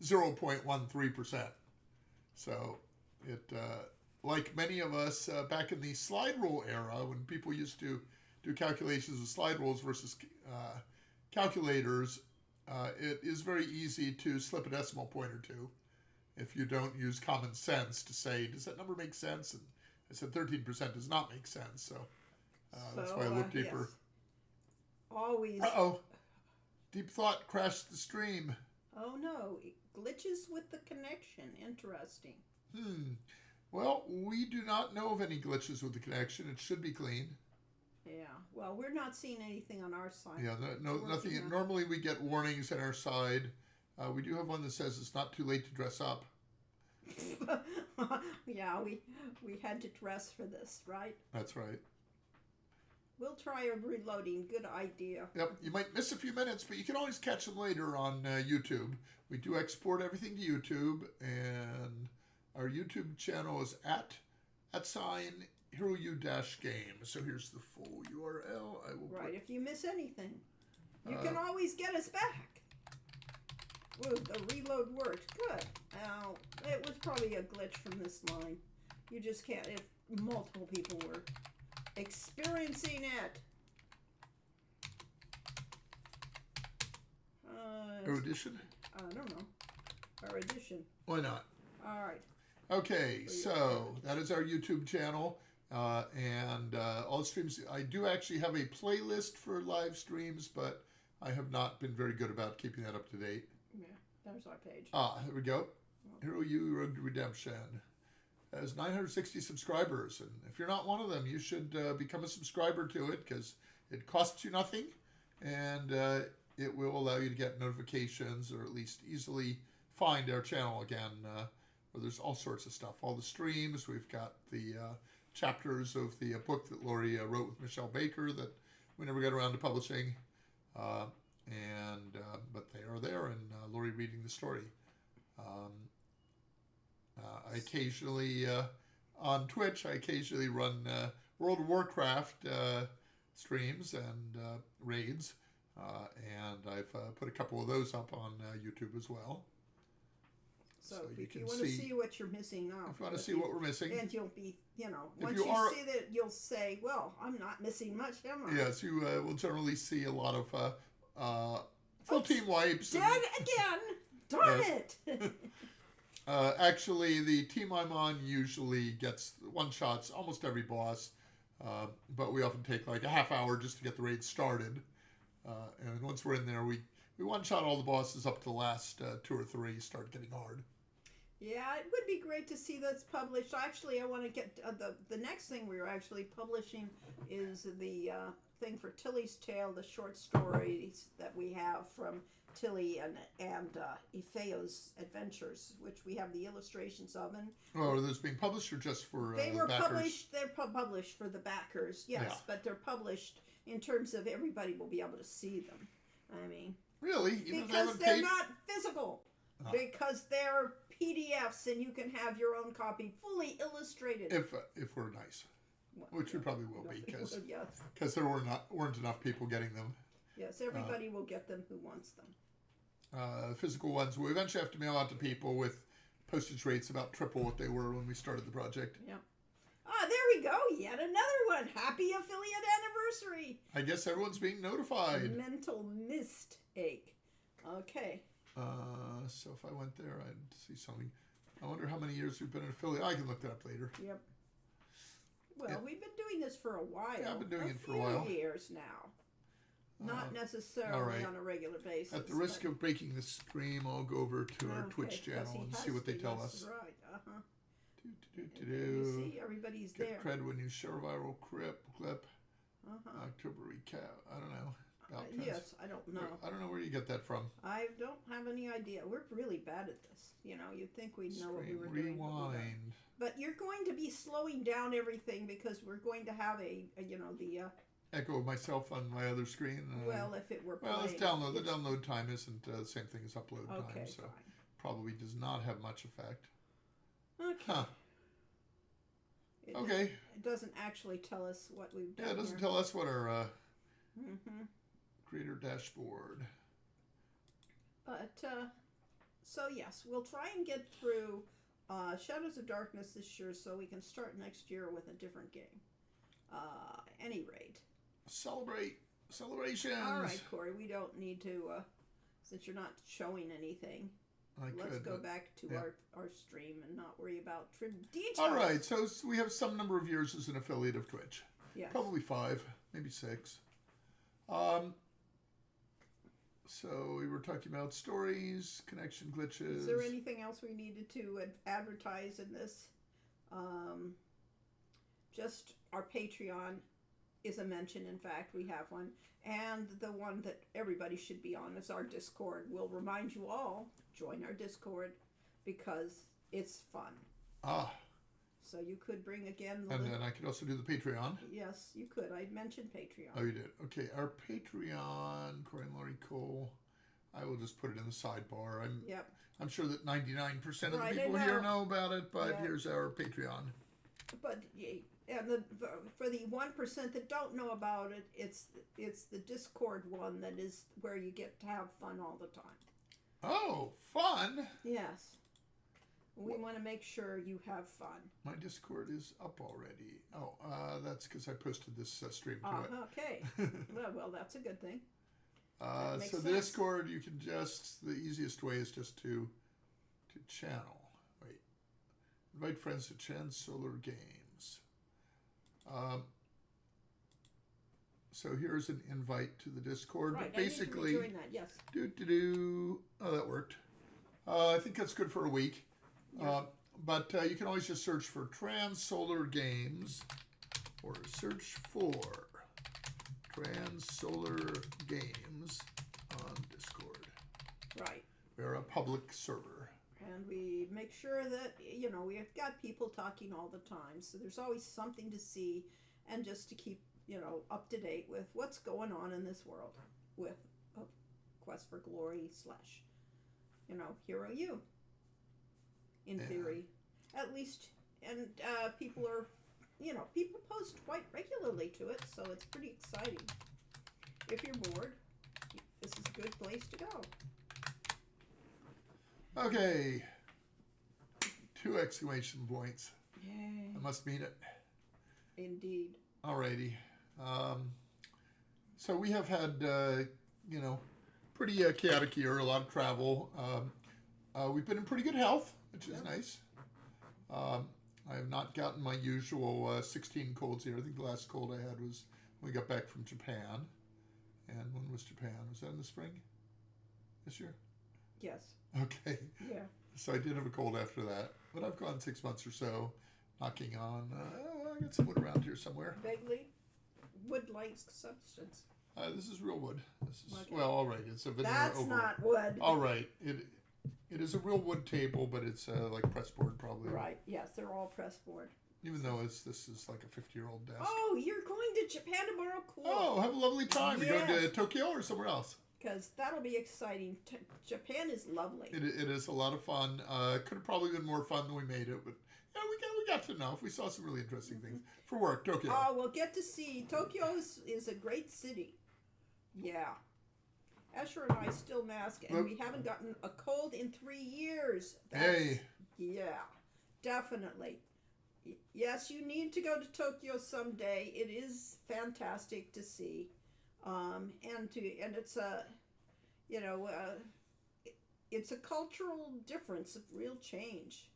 0.13%. So it, like many of us back in the slide rule era, when people used to do calculations with slide rules versus calculators, it is very easy to slip a decimal point or two if you don't use common sense to say, does that number make sense? And I said 13% does not make sense. So that's why I looked deeper. Yes. Always. Uh-oh. Deep Thought crashed the stream. Oh no, glitches with the connection. Interesting. Well, we do not know of any glitches with the connection. It should be clean. Yeah. Well, we're not seeing anything on our side. Yeah, nothing. Normally we get warnings on our side. We do have one that says it's not too late to dress up. Yeah, we had to dress for this, right? That's right. We'll try a reloading. Good idea. Yep, you might miss a few minutes, but you can always catch them later on YouTube. We do export everything to YouTube, and our YouTube channel is at @HeroU-Game. So here's the full URL. I will Right, if you miss anything, you can always get us back. Ooh, the reload worked. Good. Now, it was probably a glitch from this line. You just can't, if multiple people were experiencing it. Erudition? I don't know. Erudition. Why not? All right. Okay, so that is our YouTube channel. And all the streams, I do actually have a playlist for live streams, but I have not been very good about keeping that up to date. Yeah, there's our page. Here we go. Hero U Road to Redemption has 960 subscribers, and if you're not one of them, you should become a subscriber to it because it costs you nothing, and it will allow you to get notifications or at least easily find our channel again, where there's all sorts of stuff. All the streams, we've got the chapters of the book that Lori wrote with Michelle Baker that we never got around to publishing, but they are there, and Lori reading the story. I occasionally, on Twitch, I occasionally run World of Warcraft streams and raids, and I've put a couple of those up on YouTube as well. So if you want to see what you're missing now. If you want to see what we're missing. And you'll be, once you see that, you'll say, well, I'm not missing much, am I? Yes, you will generally see a lot of full team wipes. Dead again! Darn it! Actually, the team I'm on usually gets one-shots almost every boss, but we often take like a half hour just to get the raid started. And once we're in there, we one-shot all the bosses up to the last 2 or 3 start getting hard. Yeah, it would be great to see this published. Actually, I want to get the next thing we're actually publishing is the thing for Tilly's Tale, the short stories that we have from Tilly and Ifeo's adventures, which we have the illustrations of. And are those being published or just for they were backers? Published. They're published for the backers, yes, yeah. But they're published in terms of everybody will be able to see them. I mean, really, because they're not physical. Because they're PDFs and you can have your own copy fully illustrated. If we're nice, well, which we probably will be, because there weren't enough people getting them. Yes, everybody will get them who wants them. Physical ones we eventually have to mail out to people with postage rates about triple what they were when we started the project. Yeah. There we go. Yet another one. Happy affiliate anniversary. I guess everyone's being notified. Mental mistake. Okay. So if I went there, I'd see something. I wonder how many years we've been an affiliate. I can look that up later. Yep. Well, we've been doing this for a while. Yeah, I've been doing it for a while. Years now. Not necessarily on a regular basis. At the risk of breaking the stream, I'll go over to our Twitch channel and see what they tell us. Right. You see, everybody's Get there. cred when you share a viral clip. October recap. I don't know. Yes, I don't know. I don't know where you get that from. I don't have any idea. We're really bad at this. You'd think we'd know what we were doing. Rewind. But you're going to be slowing down everything because we're going to have the echo of myself on my other screen. Well, if it were playing. Well, let's download. The download time isn't the same thing as upload time, so fine. Probably does not have much effect. Okay. Huh. It doesn't actually tell us what we've done. Yeah, it doesn't tell us what our creator dashboard. But So yes, we'll try and get through Shadows of Darkness this year, so we can start next year with a different game. Any rate. Celebrations. All right, Corey. We don't need to, since you're not showing anything. Let's go back to our stream and not worry about trim details. All right, so we have some number of years as an affiliate of Twitch. Yes. Probably 5, maybe 6. So we were talking about stories, connection glitches. Is there anything else we needed to advertise in this? Just our Patreon is a mention. In fact, we have one. And the one that everybody should be on is our Discord. We'll remind you all, join our Discord because it's fun. So you could bring again and then I could also do the Patreon. Yes, you could. I mentioned Patreon. Oh, you did? Okay, our Patreon, Corey and Lori Cole. I will just put it in the sidebar. I'm sure that 99% of the people here know about it, but here's our Patreon. But and for the 1% that don't know about it, it's the Discord one that is where you get to have fun all the time. Oh, fun! Yes. We want to make sure you have fun. My Discord is up already. Oh, that's because I posted this stream to it. Okay. well, that's a good thing. So the Discord, you can the easiest way is just to channel. Wait. Invite friends to Chan Solar Games. So here's an invite to the Discord. Right, but basically, I need to be doing that, yes. Oh, that worked. I think that's good for a week. But you can always just search for Trans Solar Games or search for Trans Solar Games on Discord. Right. We're a public server. And we make sure that, we've got people talking all the time. So there's always something to see and just to keep, up to date with what's going on in this world with Quest for Glory / Hero U. In theory, at least, and people are, people post quite regularly to it, so it's pretty exciting. If you're bored, this is a good place to go. Okay, 2 exclamation points. Yay! I must mean it. Indeed. Alrighty. So we have had, pretty chaotic year, a lot of travel. We've been in pretty good health, which is nice. I have not gotten my usual 16 colds here. I think the last cold I had was when we got back from Japan. And when was Japan? Was that in the spring? This year? Yes. Okay. Yeah. So I did have a cold after that. But I've gone 6 months or so, knocking on, I got some wood around here somewhere. Vaguely wood-like substance. This is real wood. This is, okay. Well, all right. It's a veneer That's over. not wood. All right. It is a real wood table, but it's like pressboard probably. Right. Yes, they're all pressboard. Even though this is like a 50-year-old desk. Oh, you're going to Japan tomorrow? Cool. Oh, have a lovely time. Yes. You're going to Tokyo or somewhere else? Because that'll be exciting. Japan is lovely. It is a lot of fun. Could have probably been more fun than we made it, but yeah, we got to enough. We saw some really interesting things. For work, Tokyo. Oh, we'll get to see. Tokyo is a great city. Yeah. Asher and I still mask, and we haven't gotten a cold in 3 years. Hey. Yeah, definitely. Yes, you need to go to Tokyo someday. It is fantastic to see, and it's a, it's a cultural difference of real change.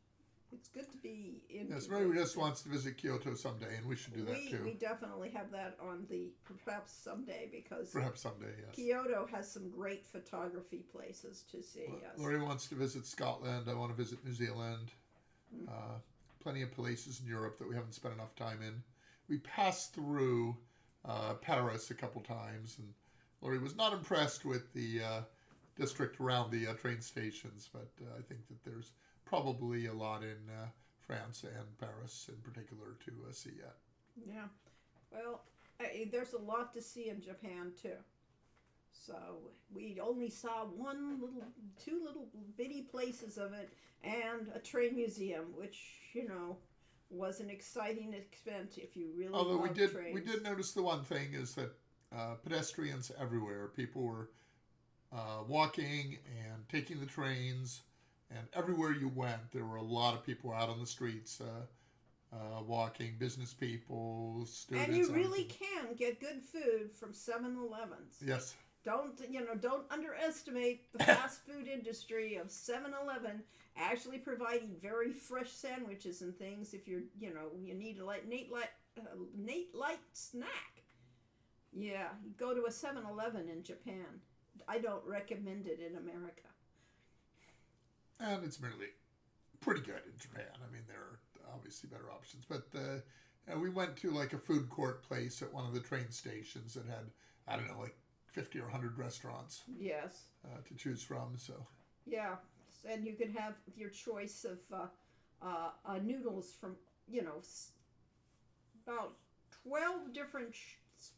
It's good to be in. Yes, Mary just wants to visit Kyoto someday, and we should do that too. We definitely have that on the perhaps someday because yes. Kyoto has some great photography places to see. Well, yes. Lori wants to visit Scotland. I want to visit New Zealand. Plenty of places in Europe that we haven't spent enough time in. We passed through Paris a couple times, and Lori was not impressed with the district around the train stations, but I think that there's probably a lot in France and Paris in particular to see yet. Yeah. Well, there's a lot to see in Japan too. So we only saw two little bitty places of it and a train museum, which, was an exciting event if you really Although love trains. we did notice the one thing is that pedestrians everywhere. People were walking and taking the trains. And everywhere you went, there were a lot of people out on the streets walking, business people, students. And you really can get good food from 7-Elevens. Yes. Don't underestimate the fast food industry of 7-Eleven actually providing very fresh sandwiches and things if you need a light snack. Yeah, go to a 7-Eleven in Japan. I don't recommend it in America. And it's merely pretty good in Japan. I mean, there are obviously better options. But we went to like a food court place at one of the train stations that had, I don't know, like 50 or 100 restaurants. Yes. To choose from. So. Yeah, and you could have your choice of noodles from, about 12 different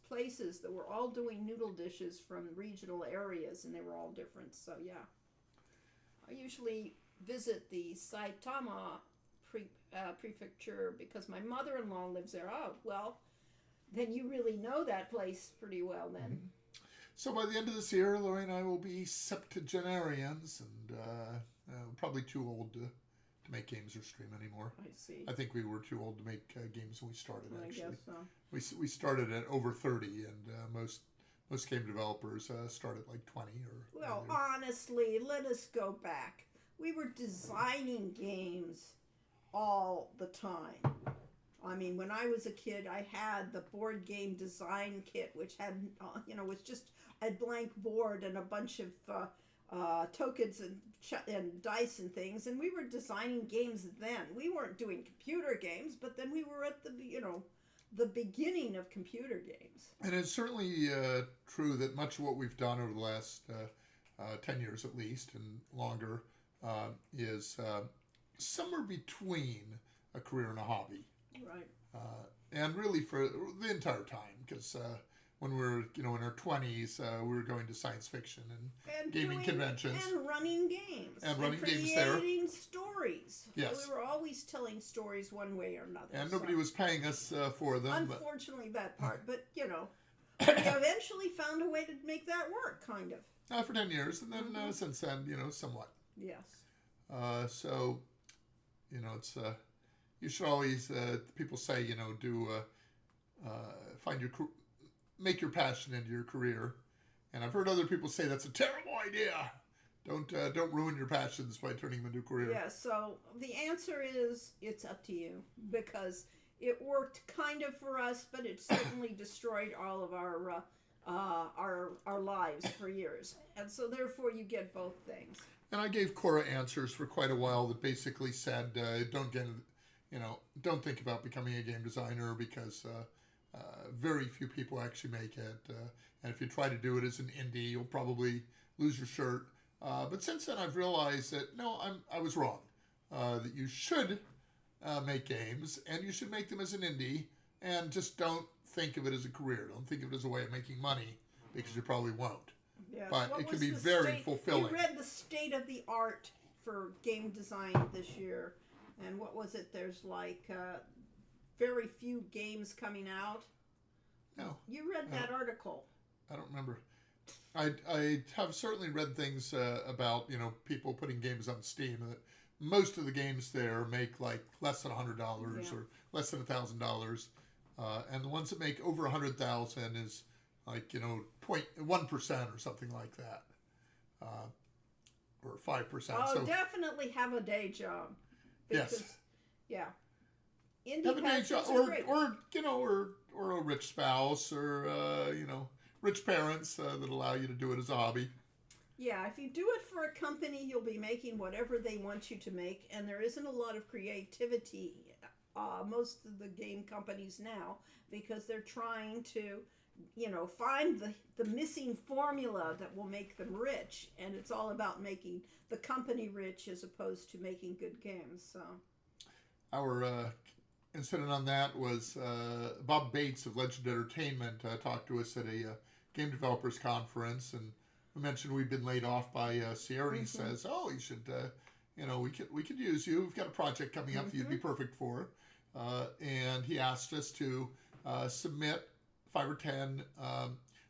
places that were all doing noodle dishes from regional areas, and they were all different. So yeah, I usually visit the Saitama prefecture because my mother-in-law lives there. Oh, well, then you really know that place pretty well then. Mm-hmm. So by the end of this year, Lori and I will be septuagenarians and probably too old to make games or stream anymore. I see. I think we were too old to make games when we started, actually. I guess so. We started at over 30, and most game developers start at like 20 or... Well, honestly, let us go back. We were designing games all the time. I mean, when I was a kid, I had the board game design kit, which had, was just a blank board and a bunch of tokens and dice and things, and we were designing games then. We weren't doing computer games, but then we were at the beginning of computer games. And it's certainly true that much of what we've done over the last 10 years at least, and longer, is somewhere between a career and a hobby. Right. And really for the entire time, because when we were, in our 20s, we were going to science fiction and gaming conventions. And running games. And running games there. Creating stories. Yes. We were always telling stories one way or another. And nobody was paying us for them. Unfortunately, that part. But, we eventually found a way to make that work, kind of. For 10 years. And then since then, somewhat. Yes. So, it's... you should always, people say, make your passion into your career. And I've heard other people say that's a terrible idea. Don't ruin your passions by turning them into a career. Yeah, so the answer is it's up to you, because it worked kind of for us, but it certainly destroyed all of our lives for years. And so therefore you get both things. And I gave Cora answers for quite a while that basically said, don't think about becoming a game designer because very few people actually make it. And if you try to do it as an indie, you'll probably lose your shirt. But since then, I've realized that, no, I was wrong. That you should make games, and you should make them as an indie, and just don't think of it as a career. Don't think of it as a way of making money, because you probably won't. Yes. But it can be very fulfilling. You read the state of the art for game design this year. And what was it? There's like very few games coming out. No. You read that article. I don't remember. I have certainly read things about, people putting games on Steam. Most of the games there make like less than $100 or less than $1,000. And the ones that make over 100,000 is like, 0.1% or something like that. Or 5%. Oh, so definitely have a day job. Because, yes. Yeah. Indie have a day job, great. or a rich spouse, or rich parents that allow you to do it as a hobby. Yeah, if you do it for a company, you'll be making whatever they want you to make, and there isn't a lot of creativity. Most of the game companies now, because they're trying to, find the missing formula that will make them rich, and it's all about making the company rich as opposed to making good games. So, our incident on that was Bob Bates of Legend Entertainment talked to us at a game developers conference, and we mentioned we'd been laid off by Sierra. And he says, "Oh, you should, we could use you. We've got a project coming up that you'd be perfect for." And he asked us to submit 5 or 10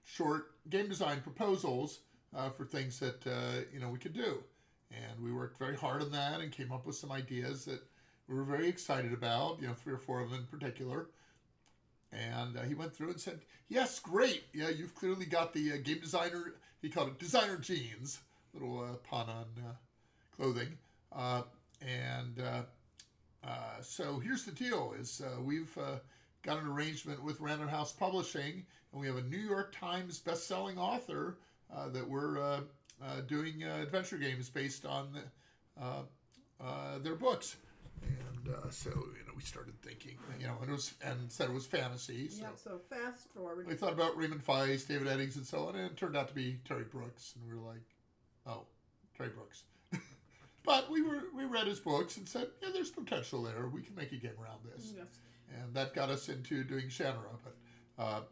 short game design proposals for things that we could do. And we worked very hard on that and came up with some ideas that we were very excited about, 3 or 4 of them in particular. And he went through and said, yes, great. Yeah, you've clearly got the game designer, he called it designer genes, little pun on clothing. So here's the deal is we've got an arrangement with Random House Publishing, and we have a New York Times best-selling author that we're doing adventure games based on their books. And so we started thinking, and said it was fantasy. So. Yeah, so fast forward. We thought about Raymond Feist, David Eddings, and so on, and it turned out to be Terry Brooks, and we were like, oh, Terry Brooks. But we read his books and said, yeah, there's potential there. We can make a game around this. Yes. And that got us into doing Shannara. But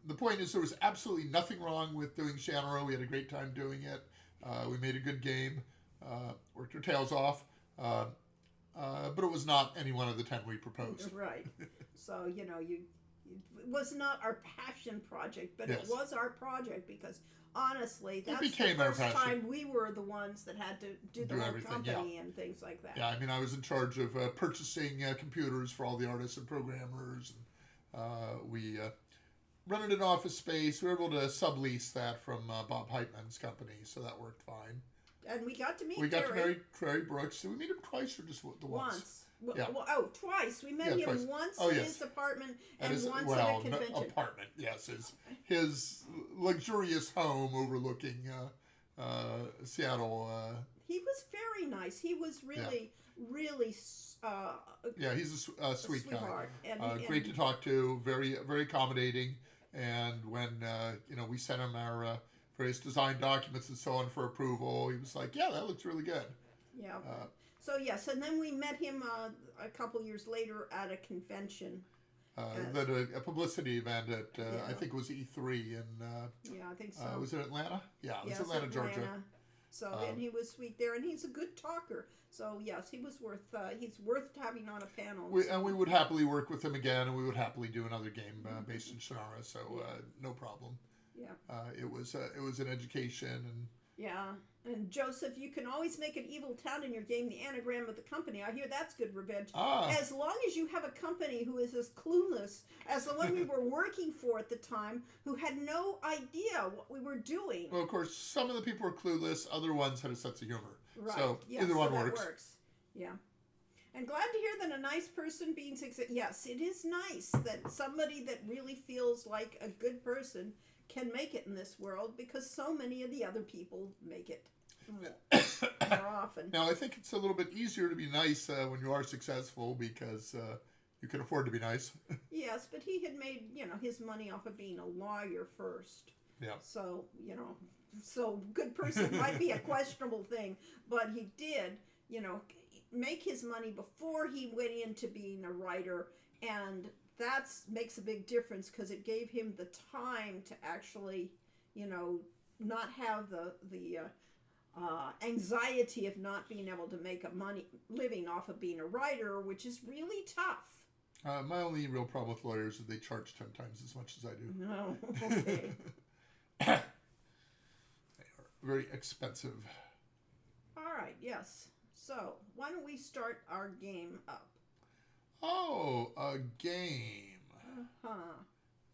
the point is there was absolutely nothing wrong with doing Shannara. We had a great time doing it. We made a good game, worked our tails off. But it was not any one of the 10 we proposed. Right. So, it was not our passion project, but Yes. it was our project because honestly, that's became the our first passion. time we were the ones that had to do the Do whole everything, company and things like that. Yeah, I mean, I was in charge of purchasing computers for all the artists and programmers. And, we rented an office space. We were able to sublease that from Bob Heitman's company, so that worked fine. And we got to meet We got Terry to marry Terry Brooks. Did we meet him twice or just the once? once. Well, Yeah. Twice. We met Yeah, him twice. once Oh, in yes. his apartment At and his, once well, at a convention. apartment, yes. His luxurious home overlooking Seattle. He was very nice. He was really, really Yeah, he's a sweet guy. sweetheart. And Great to talk to, very very accommodating. And when we sent him our various design documents and so on for approval, he was like, "Yeah, that looks really good." Yeah. So yes, and then we met him a couple years later at a convention. At a publicity event at Yeah. I think it was E3 in Yeah, I think so. was it Atlanta? Yeah, it was Yes, Atlanta, Georgia. So and he was sweet there, and he's a good talker. So yes, he was worth. He's worth having on a panel. We would happily work with him again, and we would happily do another game based in Shannara. So no problem. Yeah. It was an education, and Yeah, and Joseph, you can always make an evil town in your game the anagram of the company. I hear that's good revenge. As long as you have a company who is as clueless as the one we were working for at the time, who had no idea what we were doing. well, of course, some of the people were clueless. Other ones had a sense of humor. Right. So Yes, either one that works. Yeah. And glad to hear that a nice person being successful. Yes, it is nice that somebody that really feels like a good person can make it in this world because so many of the other people make it more often. Now, I think it's a little bit easier to be nice when you are successful because you can afford to be nice. Yes, but he had made, his money off of being a lawyer first. Yeah. So, so good person might be a questionable thing, but he did, make his money before he went into being a writer, and that makes a big difference because it gave him the time to actually, not have the anxiety of not being able to make a living off of being a writer, which is really tough. My only real problem with lawyers is they charge 10 times as much as I do. No, okay. They are very expensive. All right, yes. So, why don't we start our game up? Oh, a game. Huh.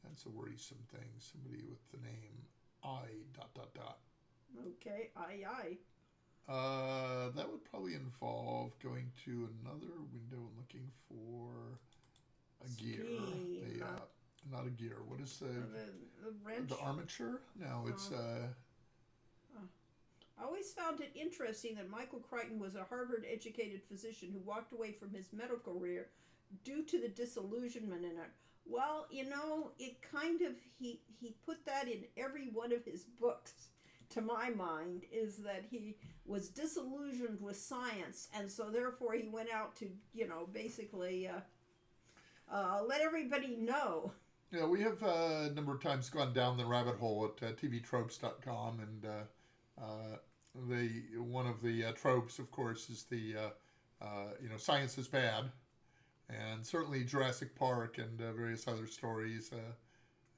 That's a worrisome thing. Somebody with the name I ... Okay, aye. That would probably involve going to another window and looking for a gear. Steam. Not a gear. What is the wrench. the armature? No, it's I always found it interesting that Michael Crichton was a Harvard-educated physician who walked away from his medical career due to the disillusionment in it. Well, it kind of, he put that in every one of his books, to my mind, is that he was disillusioned with science, and so therefore he went out to, basically let everybody know. Yeah, we have a number of times gone down the rabbit hole at tvtropes.com, and one of the tropes, of course, is the science is bad, and certainly Jurassic Park and various other stories,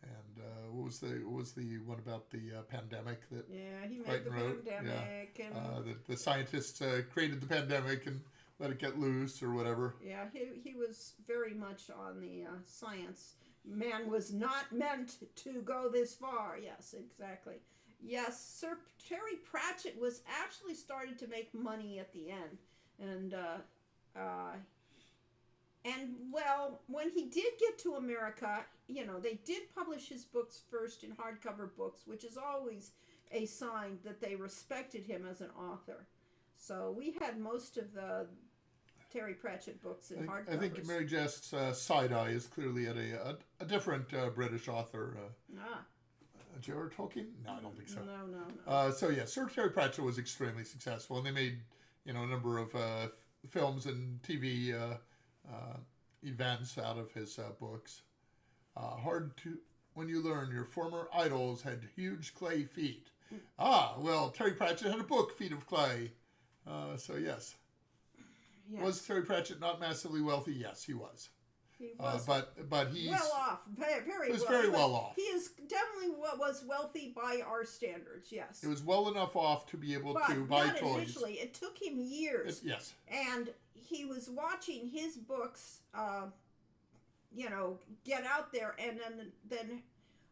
And what was the one about the pandemic that Yeah, he made Crichton the wrote? pandemic, and That the scientists created the pandemic and let it get loose or whatever. yeah, he was very much on the science. Man was not meant to go this far. Yes, exactly. Yes, Sir Terry Pratchett was actually started to make money at the end, and uh, well, when he did get to America, they did publish his books first in hardcover books, which is always a sign that they respected him as an author. So we had most of the Terry Pratchett books in hardcovers. I think Mary Jest's Side Eye is clearly at a different British author. J.R.R. Tolkien? No, I don't think so. No. So yeah, Sir Terry Pratchett was extremely successful, and they made a number of films and TV events out of his books. Hard to when you learn your former idols had huge clay feet. Well, Terry Pratchett had a book, Feet of Clay. So yes. Was Terry Pratchett not massively wealthy? Yes, he was. He was, but he's well off, very was well. very well off. He is definitely was wealthy by our standards. Yes, it was well enough off to be able to buy not toys. Initially, it took him years. Yes, and he was watching his books, get out there, and then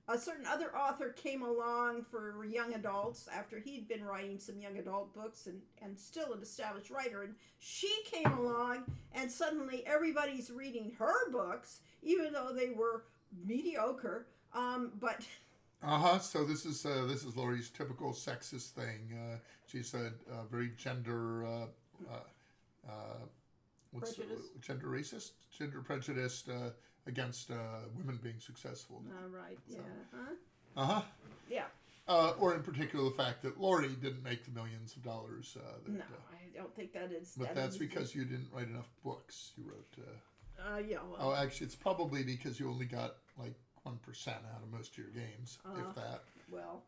a certain other author came along for young adults after he'd been writing some young adult books and still an established writer. And she came along, and suddenly everybody's reading her books, even though they were mediocre. But So this is Laurie's typical sexist thing. She's a very gender. Gender racist, gender prejudiced against women being successful. Right. So. Yeah. Yeah. Or in particular, the fact that Laurie didn't make the millions of dollars. No, I don't think that is. But that's because you didn't write enough books. You wrote. Yeah. Well. Oh, actually, it's probably because you only got like 1% out of most of your games, if that. Well.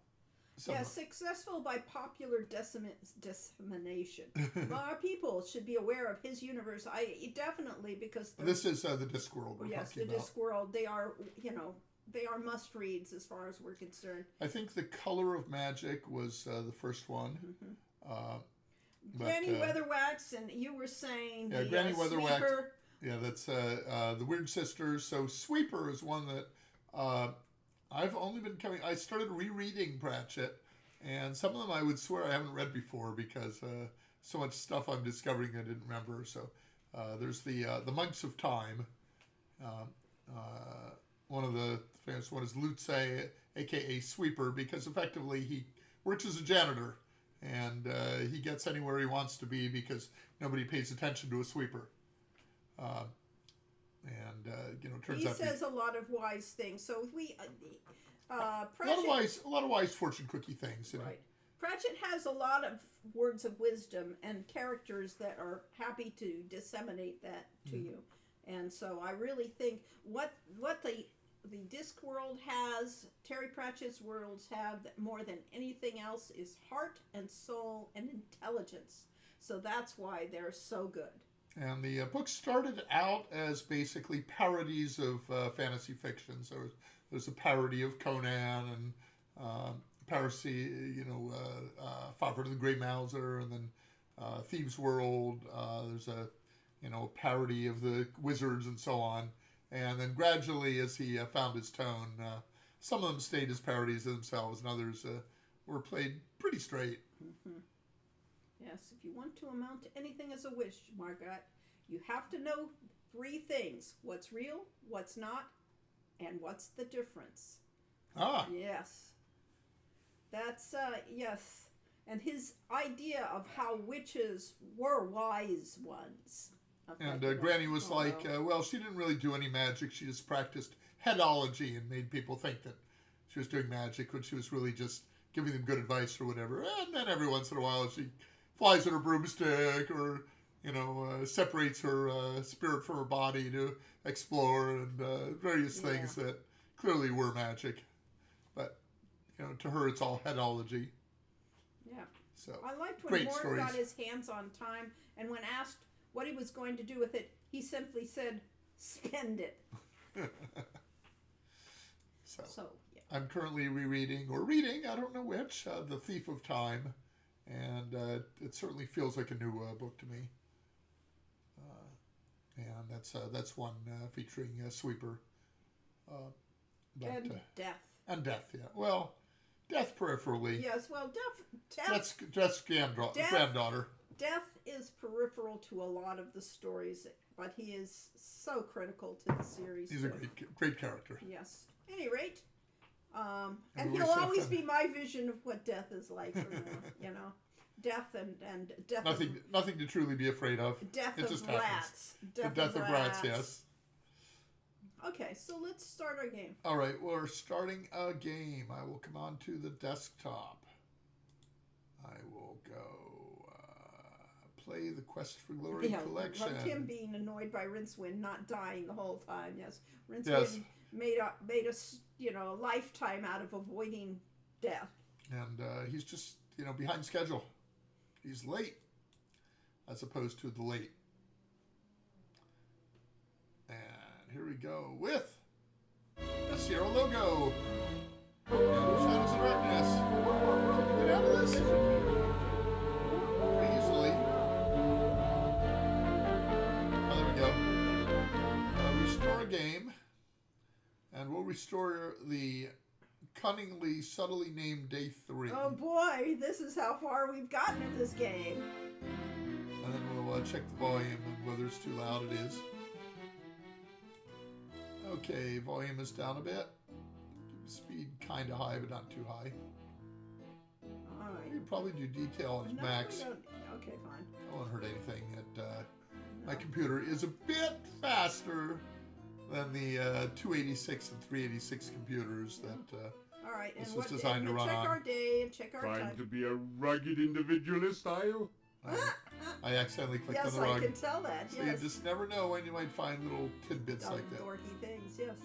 Yeah, successful by popular dissemination. Our people should be aware of his universe. Definitely because this is the Discworld. Yes, the Discworld. They are, they are must reads as far as we're concerned. I think The Color of Magic was the first one. Granny Weatherwax, and you were saying Granny Weatherwax. Sweeper. Yeah, that's the Weird Sisters. So Sweeper is one that. I've only been I started rereading Pratchett, and some of them I would swear I haven't read before because so much stuff I'm discovering I didn't remember. So there's the Monks of Time. One of the famous one is Lutze, a.k.a. Sweeper, because effectively he works as a janitor, and he gets anywhere he wants to be because nobody pays attention to a sweeper. Turns out he says a lot of wise things. So we, Pratchett, a lot of wise fortune cookie things. Right. Pratchett has a lot of words of wisdom and characters that are happy to disseminate that to you. And so I really think what the Discworld has, Terry Pratchett's worlds have that more than anything else is heart and soul and intelligence. So that's why they're so good. And the book started out as basically parodies of fantasy fiction. So there's a parody of Conan and Fafhrd the Grey Mouser, and then Thieves' World. There's a parody of the wizards and so on. And then gradually, as he found his tone, some of them stayed as parodies of themselves, and others were played pretty straight. Mm-hmm. Yes, if you want to amount to anything as a wish, Margaret, you have to know 3 things. What's real, what's not, and what's the difference. Yes. That's, yes. And his idea of how witches were wise ones. And Granny was she didn't really do any magic. She just practiced headology and made people think that she was doing magic when she was really just giving them good advice or whatever. And then every once in a while she flies on her broomstick or, separates her spirit from her body to explore and various things that clearly were magic. But, to her it's all headology. Yeah. So I liked when Moore got his hands on time, and when asked what he was going to do with it, he simply said, spend it. So yeah. I'm currently rereading or reading, I don't know which, The Thief of Time, and it certainly feels like a new book to me. And that's one featuring Sweeper. And death. And death, yeah. Well, death peripherally. Yes, well, death. That's granddaughter. Death is peripheral to a lot of the stories, but he is so critical to the series. He's a great character. Yes. Any rate, and we he'll still always have- be my vision of what death is like. You know, death and death. Nothing to truly be afraid of. Death It of just happens. rats. The death of rats, yes. Okay, so let's start our game. All right, we're starting a game. I will come on to the desktop. I will go play the Quest for Glory collection. Like him being annoyed by Rincewind not dying the whole time. Yes, Rincewind Yes. made us a lifetime out of avoiding death. And he's just behind schedule. He's late, as opposed to the late. And here we go with the Sierra logo. And Shadows of Darkness. Can you get out of this? Pretty easily. Oh, there we go. Restore a game. And we'll restore the cunningly, subtly named Day 3. Oh boy, this is how far we've gotten in this game. And then we'll check the volume and whether it's too loud it is. Okay, volume is down a bit. Speed kind of high, but not too high. All right. You could probably do detail on No, max. we don't. Okay, fine. I won't hurt anything. My computer is a bit faster than the 286 and 386 computers that All right, and this what? was designed And to we run check on. our day and check our Trying time. to be a rugged individualist, are you? I accidentally clicked Yes, on the I rug. can tell that. So Yes. you just never know when you might find little tidbits Dumb, like that. dorky things. Yes.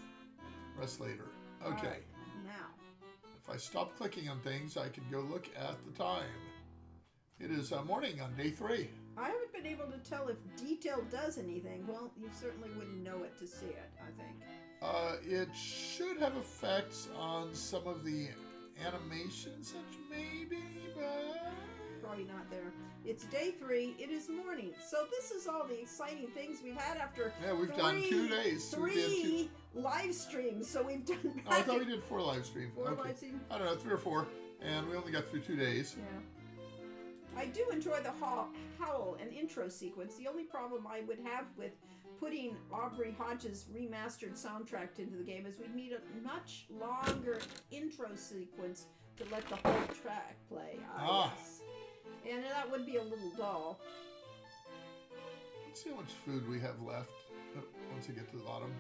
Rest later. All Okay. right, now. If I stop clicking on things, I can go look at the time. It is morning on Day 3. I haven't been able to tell if detail does anything. Well, you certainly wouldn't know it to see it, I think. It should have effects on some of the animations, such maybe, but Probably not there. It's day 3. It is morning. So this is all the exciting things we've had after yeah, we've done 2 days. We did 3 live streams. So we've done. Oh, I thought we did 4 live streams. 4 Okay. live streams. I don't know, 3 or 4, and we only got through 2 days. Yeah. I do enjoy the howl and intro sequence. The only problem I would have with putting Aubrey Hodges' remastered soundtrack into the game is we'd need a much longer intro sequence to let the whole track play. Yes. And that would be a little dull. Let's see how much food we have left once we get to the bottom.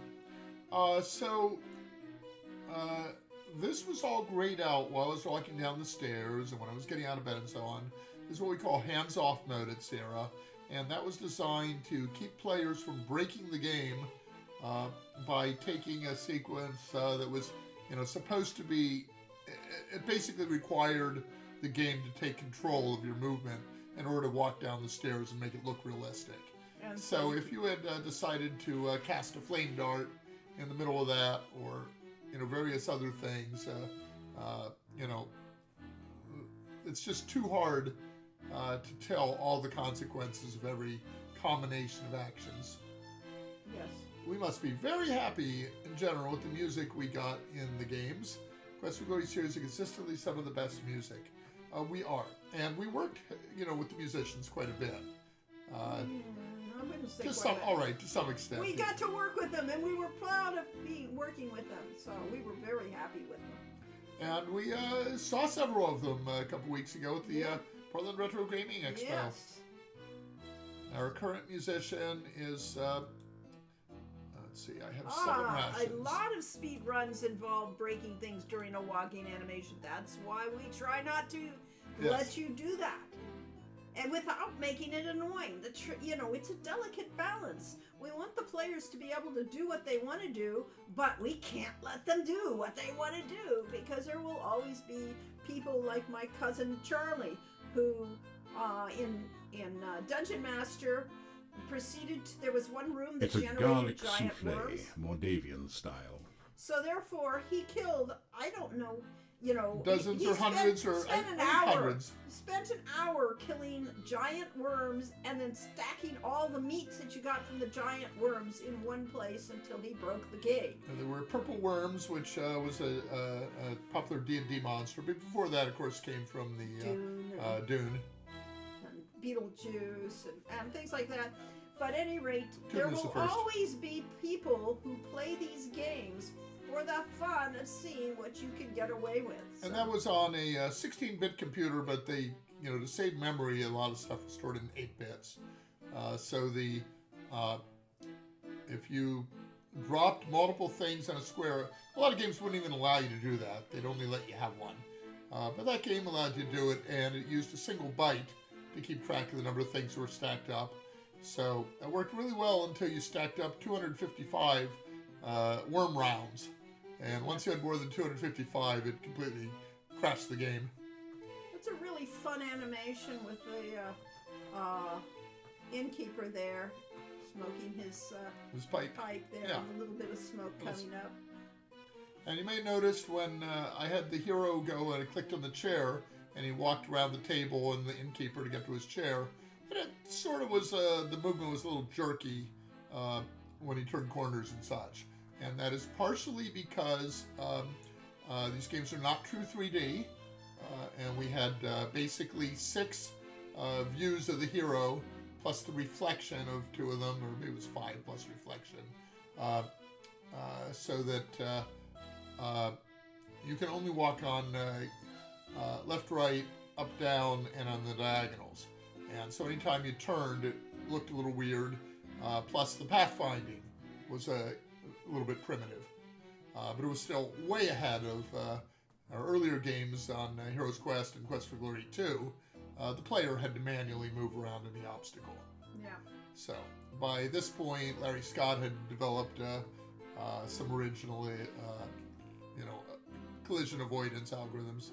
This was all grayed out while I was walking down the stairs and when I was getting out of bed and so on. This is what we call hands-off mode at Sierra, and that was designed to keep players from breaking the game by taking a sequence that was, supposed to be. It basically required the game to take control of your movement in order to walk down the stairs and make it look realistic. And So if you had decided to cast a flame dart in the middle of that, or various other things, it's just too hard to tell all the consequences of every combination of actions. Yes. We must be very happy in general with the music we got in the games. Quest for Glory series is consistently some of the best music. We are, and we worked, with the musicians quite a bit. I wouldn't say To quite some, that. all right, to some extent. We got to work with them, and we were proud of working with them. So we were very happy with them. And we saw several of them a couple weeks ago at the Portland Retro Gaming Expo. Yes. Our current musician is, let's see, I have 7 rations. A lot of speed runs involve breaking things during a walking animation. That's why we try not to let you do that. And without making it annoying. It's a delicate balance. We want the players to be able to do what they want to do, but we can't let them do what they want to do because there will always be people like my cousin Charlie who, in Dungeon Master, proceeded. There was one room that It's a generated garlic giant souffle, worms. Moldavian style. So therefore, he killed, I don't know, Dozens he or hundreds or spent an I think hour. hundreds. Spent an hour killing giant worms and then stacking all the meats that you got from the giant worms in one place until he broke the game. There were purple worms, which was a popular D&D monster. But before that, of course, came from the Dune. And Beetlejuice and things like that. But at any rate, Dune there was the will first. always be people who play these games for the fun of seeing what you can get away with. And that was on a 16-bit computer, but they, to save memory, a lot of stuff was stored in 8 bits. So if you dropped multiple things on a square, a lot of games wouldn't even allow you to do that. They'd only let you have one. But that game allowed you to do it, and it used a single byte to keep track of the number of things that were stacked up. So it worked really well until you stacked up 255 worm rounds. And once you had more than 255, it completely crashed the game. It's a really fun animation with the innkeeper there smoking his pipe. there, Yeah. and a little bit of smoke coming up. And you may have noticed when I had the hero go and I clicked on the chair and he walked around the table and the innkeeper to get to his chair, and it sort of was, the movement was a little jerky when he turned corners and such. And that is partially because these games are not true 3D, and we had basically 6 views of the hero plus the reflection of 2 of them, or maybe it was 5 plus reflection, so that you can only walk on left, right, up, down, and on the diagonals. And so anytime you turned, it looked a little weird. Plus the pathfinding was a little bit primitive. But it was still way ahead of our earlier games on Heroes Quest and Quest for Glory 2. The player had to manually move around in the obstacle. Yeah. So by this point, Larry Scott had developed some original, collision avoidance algorithms.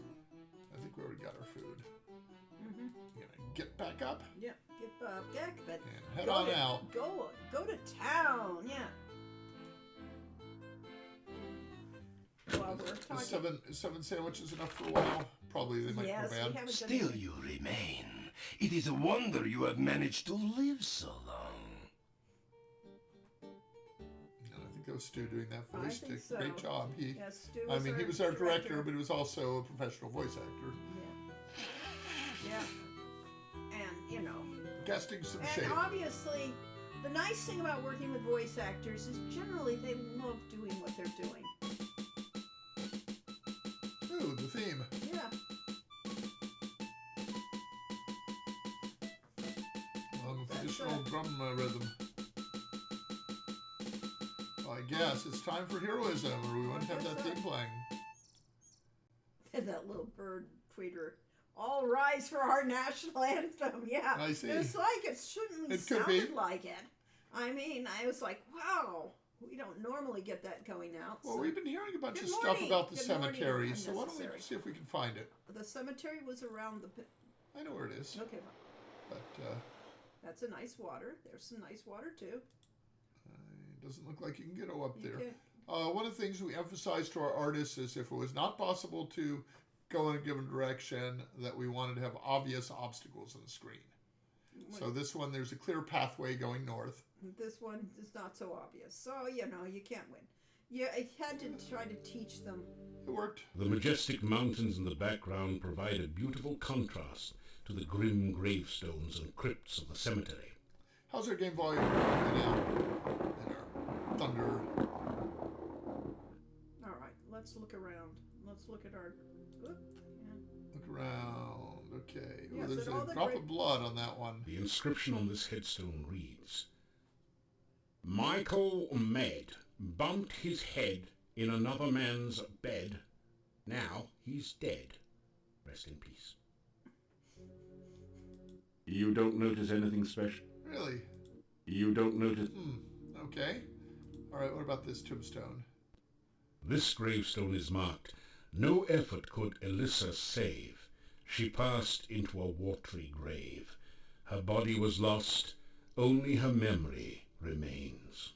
I think we already got our food. Mm-hmm. You're gonna get back up Yep. Get back, but and head on out. Go to town. Yeah. While we're talking. Seven sandwiches enough for a while? Probably they might Yes, go we bad. haven't done Still anything. you remain. It is a wonder you have managed to live so long. And I think that was Stu doing that I voice. think Did a so. Great job. Yes, Stu I was mean, our he was our director, but he was also a professional voice actor. Yeah. Yeah. And Casting some and shade. obviously, the nice thing about working with voice actors is generally they love doing what they're doing. Ooh, the theme. Yeah. Along with That's additional it. drum rhythm. Well, I guess it's time for heroism, or we wouldn't have that theme playing. And that little bird tweeter. All rise for our national anthem. Yeah. I see. It's like it shouldn't It could sounded be. like it. I mean, I was like, wow. We don't normally get that going out. Well, so. we've been hearing a bunch Good of stuff morning. about the Good morning, cemetery, so why don't unnecessary. we see if we can find it? The cemetery was around the pit. I know where it is, Okay. but That's a nice water. There's some nice water too. it doesn't look like you can get up there. Okay. One of the things we emphasize to our artists is if it was not possible to go in a given direction, that we wanted to have obvious obstacles on the screen. So this one, there's a clear pathway going north. This one is not so obvious. So, you can't win. Yeah, I had to try to teach them. It worked. The majestic mountains in the background provide a beautiful contrast to the grim gravestones and crypts of the cemetery. How's our game volume right now? And our thunder. All right, let's look around. Let's look at our. Oop, yeah. Look around. Okay. Yeah, Ooh, there's so all a the drop great- of blood on that one. The inscription on this headstone reads, Michael Med bumped his head in another man's bed. Now he's dead. Rest in peace. You don't notice anything special? Really? You don't notice... Okay. All right. What about this tombstone? This gravestone is marked, No effort could Elissa save. She passed into a watery grave. Her body was lost, only her memory remains.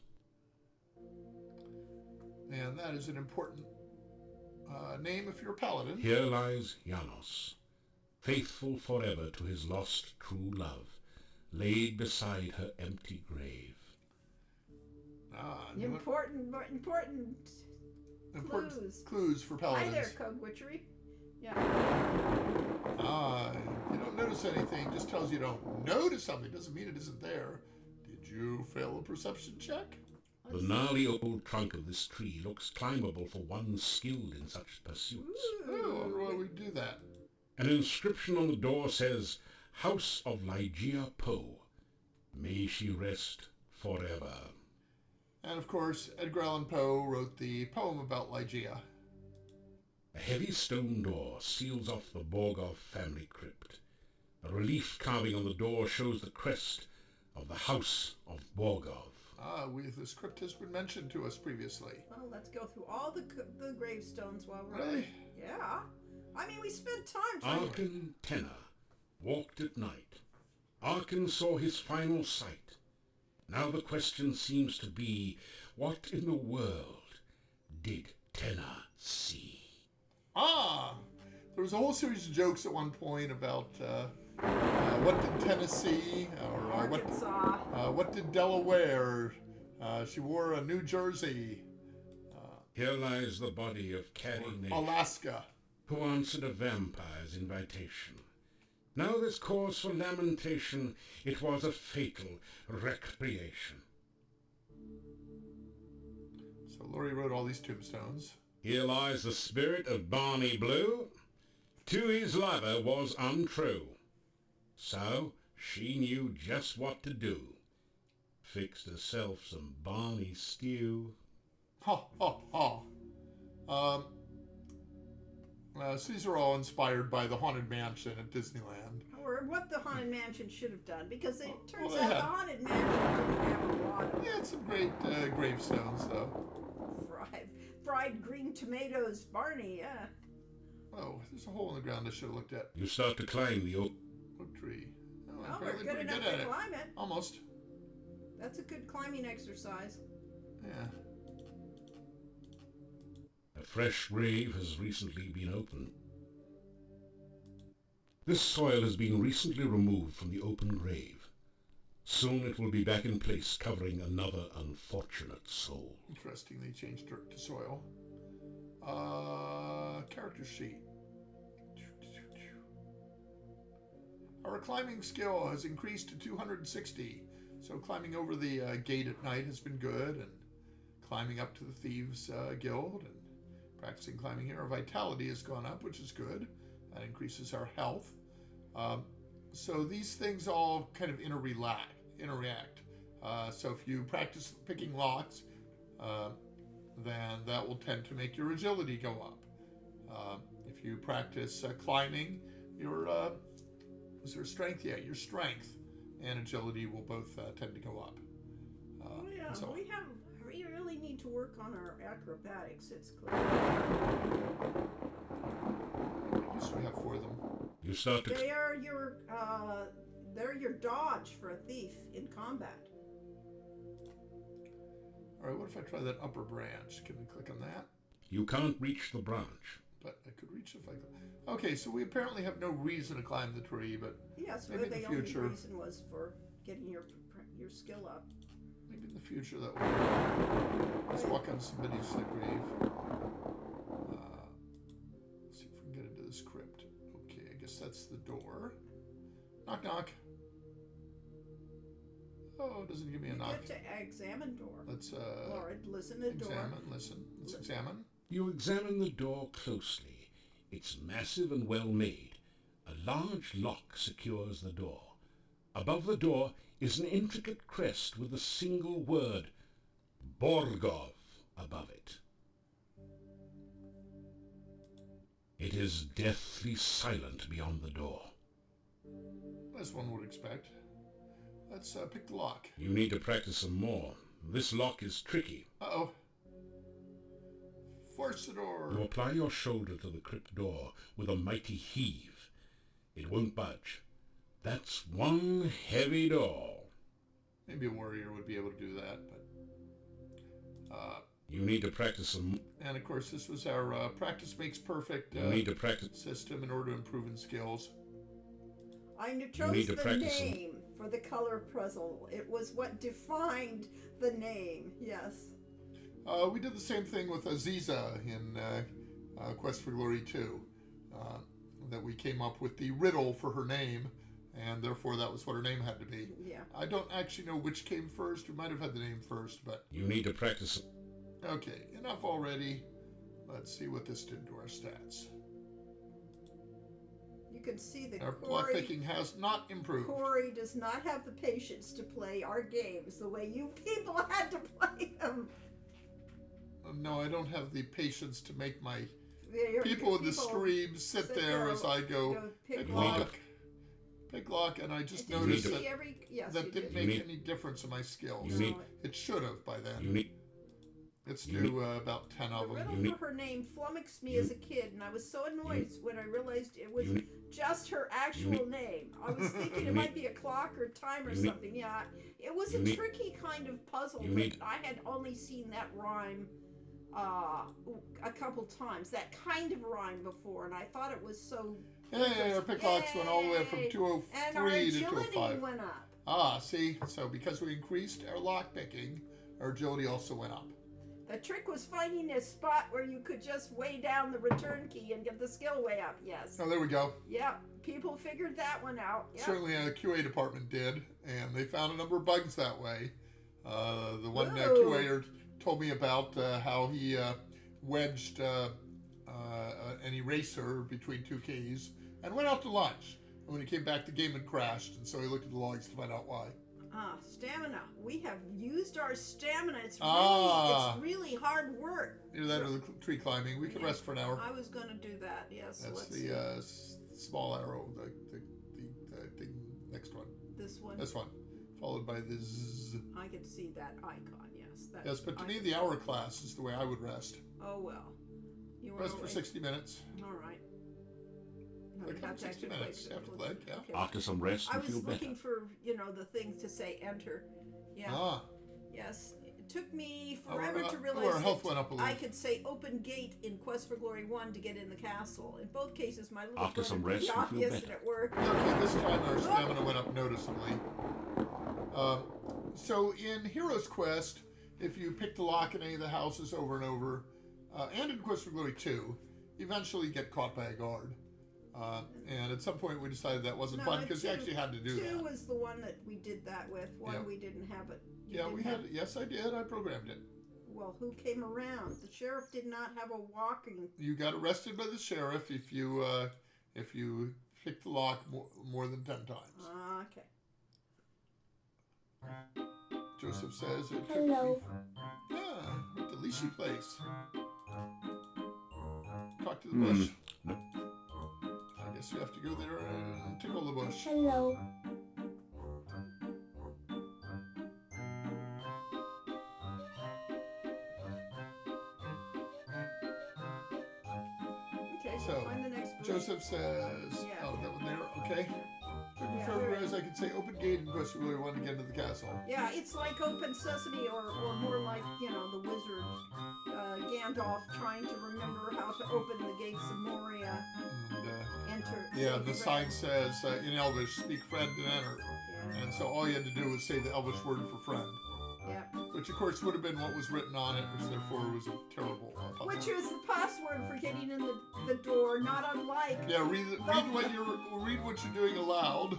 And that is an important name if you're a paladin. Here lies Janos, faithful forever to his lost true love, laid beside her empty grave. New Important clues. Clues for Hi paladins. there, Code Witchery. Yeah. You don't notice anything, just tells you don't notice something, doesn't mean it isn't there. Did you fail a perception check? The gnarly old trunk of this tree looks climbable for one skilled in such pursuits. Oh, I wonder why we do that. An inscription on the door says, House of Ligeia Poe. May she rest forever. And of course, Edgar Allan Poe wrote the poem about Ligeia. A heavy stone door seals off the Borgov family crypt. A relief carving on the door shows the crest of the House of Borgov. This crypt has been mentioned to us previously. Well, let's go through all the gravestones while we're Really? Yeah. I mean, we spent time trying to... Arkan Tenna walked at night. Arkan saw his final sight. Now the question seems to be, what in the world did Tenna see? There was a whole series of jokes at one point about what did Tennessee or Arkansas. what did Delaware? She wore a New Jersey, Here lies the body of Carrie Nation, Alaska. who answered a vampire's invitation. Now there's cause for lamentation. It was a fatal recreation. So Laurie wrote all these tombstones. Here lies the spirit of Barney Blue. To his lover was untrue. So she knew just what to do. Fixed herself some Barney stew. Ha ha ha. So these are all inspired by the Haunted Mansion at Disneyland. Or what the Haunted Mansion should have done, because it turns they out the had- Haunted Mansion didn't have a lot of Yeah, it's some great gravestones though. fried green tomatoes, Barney, yeah. Oh, there's a hole in the ground I should have looked at. You start to climb the oak. Oak tree. Oh, I'm Well, we're apparently good pretty enough good at to it. climb it. Almost. That's a good climbing exercise. Yeah. A fresh grave has recently been opened. This soil has been recently removed from the open grave. Soon it will be back in place, covering another unfortunate soul. Interesting, they changed dirt to soil. Character sheet. Our climbing skill has increased to 260. So climbing over the gate at night has been good, and climbing up to the Thieves Guild and practicing climbing here. Our vitality has gone up, which is good. That increases our health. So these things all kind of interact. So if you practice picking locks, then that will tend to make your agility go up. If you practice climbing, your is there strength? Yeah, your strength and agility will both tend to go up. Oh yeah, so- we really need to work on our acrobatics. It's clear. What use do we have for them? You start to... They're your dodge for a thief in combat. All right, what if I try that upper branch? Can we click on that? You can't reach the branch. But I could reach if I could. Okay, so we apparently have no reason to climb the tree, but Yes, Maybe in the the only future. reason was for getting your skill up. maybe in the future that will. Let's walk on somebody's grave. See if we can get into this crypt. Okay, I guess that's the door. Knock, knock. Oh, it doesn't give me a You knock. get to examine door. Let's Laura, listen to the door. examine, listen. Let's examine. You examine the door closely. It's massive and well made. A large lock secures the door. Above the door is an intricate crest with a single word, Borgov, above it. It is deathly silent beyond the door. As one would expect. Let's pick the lock. You need to practice some more. This lock is tricky. Uh-oh. Force the door. You apply your shoulder to the crypt door with a mighty heave. It won't budge. That's one heavy door. Maybe a warrior would be able to do that, but You need to practice some. And of course, this was our practice makes perfect You need to practice. system in order to improve in skills. I need chose to the practice some- name for the color puzzle. It was what defined the name. Yes. We did the same thing with Aziza in Quest for Glory 2. That we came up with the riddle for her name, and therefore that was what her name had to be. Yeah. I don't actually know which came first. We might have had the name first, but You need to practice. okay, enough already. Let's see what this did to our stats. You can see that Our block Corey, picking has not improved. Corey does not have the patience to play our games the way you people had to play them. No, I don't have the patience to make my Your people in the stream sit there as I go pick pick lock. lock, pick lock, and I just Did you noticed see that every? Yes, that you didn't did. make any difference in my skills. You need. It should have by then. You need. It's you due about 10 The of them. riddle You need- for her name flummoxed me you- as a kid, and I was so annoyed when I realized it was You need- just her actual need- name. I was thinking You it need- might be a clock or time or you need- something. Yeah, it was you a need- tricky kind of puzzle, you but need- I had only seen that rhyme a couple times. That kind of rhyme before, and I thought it was so. Yeah, our pick locks went all the way from Yay! And our 203 to agility 205. went up. Ah, see? So because we increased our lock picking, our agility also went up. The trick was finding a spot where you could just weigh down the return key and get the skill way up. Yes. Oh, there we go. Yep. People figured that one out. Yep. Certainly a QA department did, and they found a number of bugs that way. The one Whoa. QAer told me about how he wedged an eraser between two keys and went out to lunch. And when he came back, the game had crashed, and so he looked at the logs to find out why. Stamina. We have used our stamina. It's really hard work. Either that or the tree climbing. We could rest for an hour. I was gonna do that. Yes. That's Let's the small arrow, the thing, next one. this one. This one, followed by the zzz. I can see that icon. Yes. That's, Yes, but to me, the hour class is the way I would rest. Oh well. You Rest wanna for wait? 60 minutes. All right. No, Like we have to 60 actually minutes play- after that, yeah. Okay. After some rest, I you was feel better. looking for the thing to say enter. Yeah. Ah, Yes. It took me our, forever to our realize health that went up a I little. could say open gate in Quest for Glory 1 to get in the castle. In both cases, my little After brother some put rest, the you feel obvious better. and it worked. Okay, this time our stamina went up noticeably. So in Hero's Quest, if you pick the lock in any of the houses over and over, and in Quest for Glory 2, eventually you get caught by a guard. And at some point we decided that wasn't fun because you actually had to do Two that. was the one that we did that with. One Yeah. we didn't have it. You Yeah, didn't we have- had. Yes, I did. I programmed it. Well, who came around? The sheriff did not have a walking. You got arrested by the sheriff if you picked the lock more than 10 times. Okay. Joseph says it took Hello. me. Yeah, at the Lishi place. Talk to the bush. No. I guess you have to go there and tickle the bush. Hello. Okay, so So, find the next one. Joseph says, Yeah. oh, that one there, okay. Took me Yeah, forever there as I could say open gate in Quest for Glory 1 to get into the castle. Yeah, it's like Open Sesame, or more like, the wizard Gandalf trying to remember how to open the gates of Moria. And, Enter. yeah, say the friend. sign says in Elvish, speak friend and enter. Yeah. And so all you had to do was say the Elvish word for friend. Yeah. Which of course would have been what was written on it, which therefore was a terrible puzzle. Which is the password for getting in the door, not unlike Yeah, read what you're doing aloud.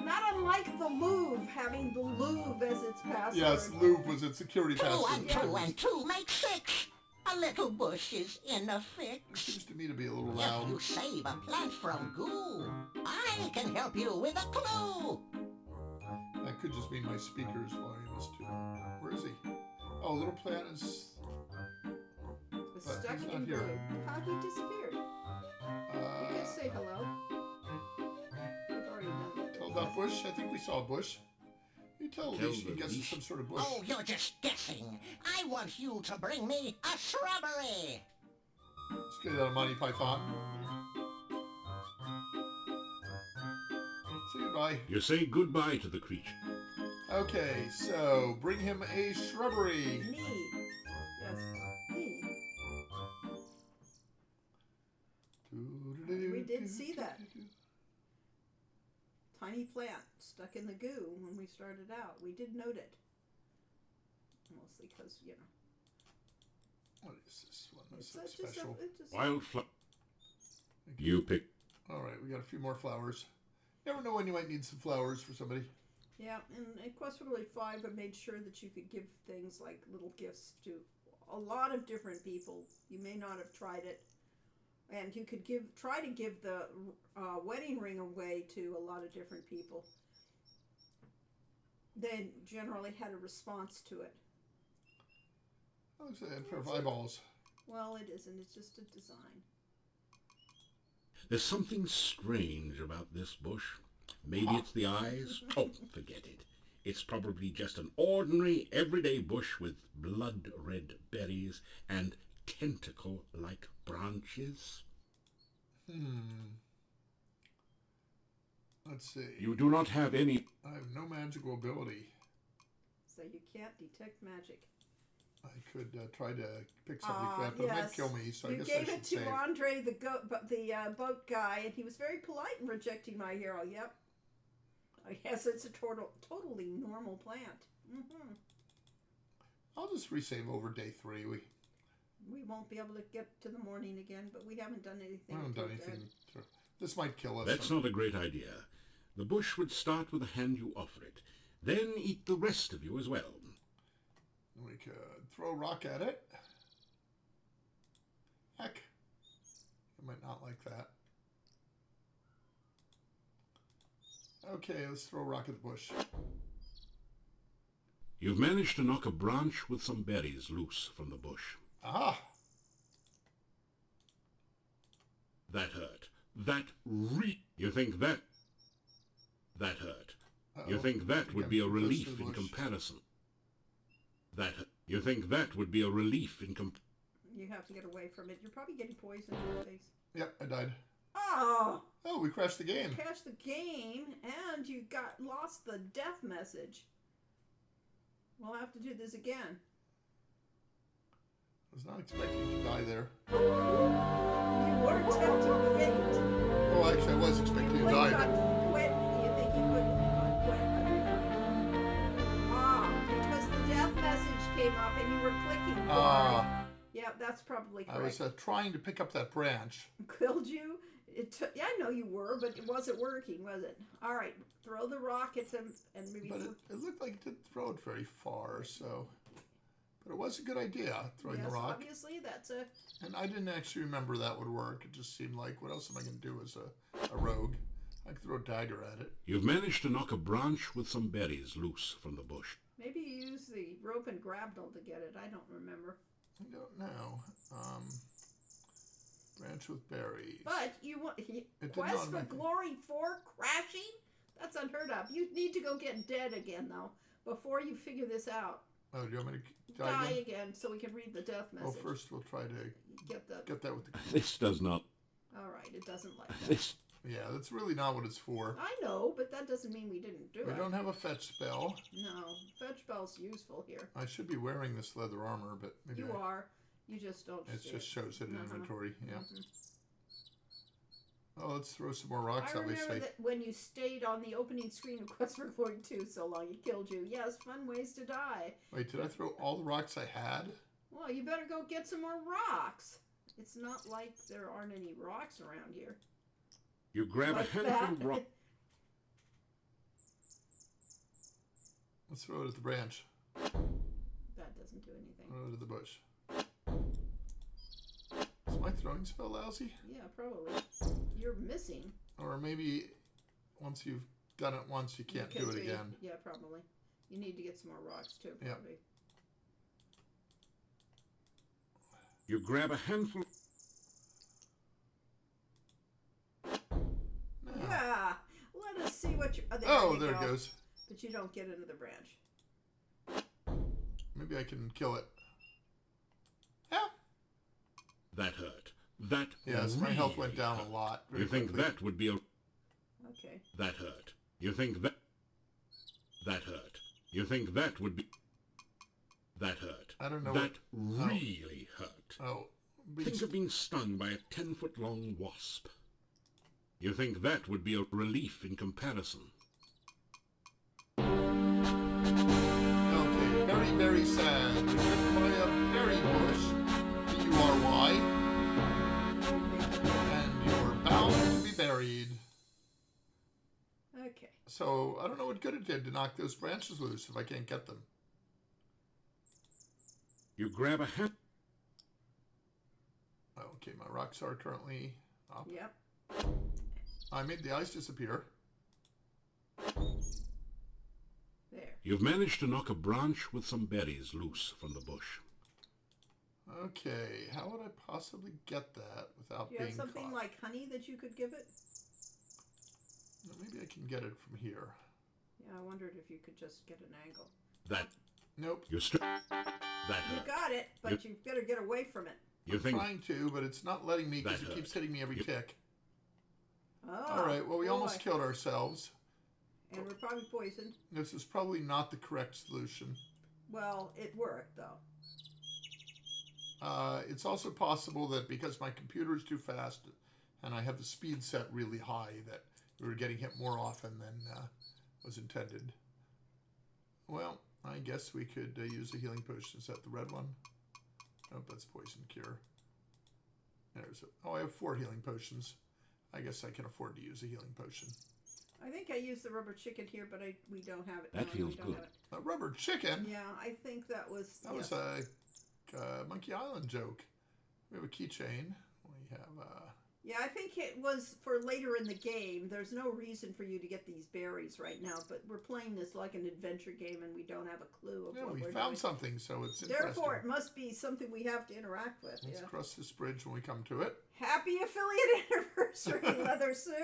not unlike the Louvre having the Louvre as its password. Yes, Louvre was its security Two password. and two and two make six. A little bush is in a fix. Seems to me to be a little If loud. you save a plant from goo, I can help you with a clue. That could just mean my speaker's volume is too. Where is he? Oh, little plant is. Was But stuck he's in not here. blue. How he disappeared? You could say hello. We've already done that. Tell about bush. I think we saw a bush. You tell Tell Alicia he the gets leash. some sort of bush. Oh, you're just guessing. I want you to bring me a shrubbery. Let's get out of Monty Python. Say goodbye. You say goodbye to the creature. Okay, so bring him a shrubbery. Me. Yes. see that tiny plant stuck in the goo when we started out. We did note it. Mostly because, you know. What is this one? That's It's so just a- special. it's just- Wildflower. You pick. All right, we got a few more flowers. Never know when you might need some flowers for somebody. Yeah, and in Quest for Glory 5, I made sure that you could give things like little gifts to a lot of different people. You may not have tried it. And you could try to give the wedding ring away to a lot of different people. They generally had a response to it. Oh, it's a pair of eyeballs. Well, it isn't. It's just a design. There's something strange about this bush. Maybe it's the eyes. Oh, forget it. It's probably just an ordinary, everyday bush with blood-red berries and tentacle-like branches. Let's see. You do not have any. I have no magical ability. So you can't detect magic. I could try to pick something for that, but it might Yes. kill me, so I You guess I gave should it to save. Andre, the boat guy, and he was very polite in rejecting my hero. Yep. I guess it's a totally normal plant. I'll just resave over day 3. We won't be able to get to the morning again, but we haven't done anything. We haven't done until anything. then. This might kill us. That's not a great idea. The bush would start with the hand you offer it, then eat the rest of you as well. We could throw a rock at it. Heck. I might not like that. Okay, let's throw a rock at the bush. You've managed to knock a branch with some berries loose from the bush. Aha! That hurt. You think that hurt. You think that would be a relief in comparison. You think that would be a relief in You have to get away from it. You're probably getting poisoned in the face. Yep, I died. Oh! Oh, we crashed the game. Crashed the game, and you lost the death message. We'll have to do this again. I was not expecting to die there. You were tempting fate. Oh, actually, I was expecting to die. But quit. You think you could quit? Because the death message came up and you were clicking. Yeah, that's probably correct. I was trying to pick up that branch. Killed you? Yeah, I know you were, but it wasn't working, was it? All right, throw the rock at them and maybe. But it looked like it didn't throw it very far, so. But it was a good idea, throwing yes, the rock. Obviously, that's a. And I didn't actually remember that would work. It just seemed like, what else am I going to do as a rogue? I could throw a dagger at it. You've managed to knock a branch with some berries loose from the bush. Maybe you use the rope and grapnel to get it. I don't remember. I don't know. Branch with berries. But you want did Quest not for make it. Glory 4 crashing? That's unheard of. You need to go get dead again, though, before you figure this out. Oh, do you want me to Die again? again so we can read the death message. Well, first we'll try to Get the. get that with the... This does not. All right, it doesn't like that. This. Yeah, that's really not what it's for. I know, but that doesn't mean we didn't do We it. don't have a fetch spell. No, fetch spell's useful here. I should be wearing this leather armor, but maybe You are. You just don't. it see just shows it in Uh-huh. inventory. Yeah. Mhm. Oh, let's throw some more rocks, I remember obviously. that when you stayed on the opening screen of Quest for Glory 2 so long, it killed you. Yes, fun ways to die. Wait, did I throw all the rocks I had? Well, you better go get some more rocks. It's not like there aren't any rocks around here. You grab Like a handful of that. rock. Let's throw it at the branch. That doesn't do anything. Throw it at the bush. Is my throwing spell lousy? Yeah, probably. You're missing. Or maybe once you've done it once, you can't do Could it be. again. Yeah, probably. You need to get some more rocks too, Yep. probably. You grab a handful. No. Yeah. Let us see what you. Oh, you there it go. goes. But you don't get into the branch. Maybe I can kill it. Yeah. That hurt. That. Yes, my health went really down hurt. a lot. You very think quickly. that would be a. Okay. That hurt. You think that. That hurt. You think that would be. That hurt. I don't know That really hurt. Oh. Think of being stung by a 10-foot-long wasp. You think that would be a relief in comparison? Okay, very, very sad. Written by a berry bush, B-U-R-Y, and you're bound to be buried. Okay. So, I don't know what good it did to knock those branches loose if I can't get them. You grab a hat. Okay, my rocks are currently up. Yep. I made the ice disappear. There. You've managed to knock a branch with some berries loose from the bush. Okay, how would I possibly get that without Do you have being something caught? like honey that you could give it? Maybe I can get it from here. Yeah, I wondered if you could just get an angle. That Nope. you that You hurt. got it, but you better get away from it. You I'm think trying to, but it's not letting me because That it hurt. keeps hitting me every Yep. tick. Oh. All right, well, we almost boy. killed ourselves. And we're probably poisoned. This is probably not the correct solution. Well, it worked though. It's also possible that because my computer is too fast and I have the speed set really high, that we were getting hit more often than was intended. Well, I guess we could use a healing potion. Is that the red one? Nope, that's poison cure. There's I have 4 healing potions. I guess I can afford to use a healing potion. I think I used the rubber chicken here, but we don't have it. That No, feels we don't good. have it. A rubber chicken? Yeah, I think that was. That was a Monkey Island joke. We have a keychain. We have Yeah, I think it was for later in the game. There's no reason for you to get these berries right now, but we're playing this like an adventure game, and we don't have a clue of yeah, what we we're found doing. something, so it's Therefore, it interesting. must be something we have to interact with. Let's Yeah. cross this bridge when we come to it. Happy affiliate anniversary, Leather Soup.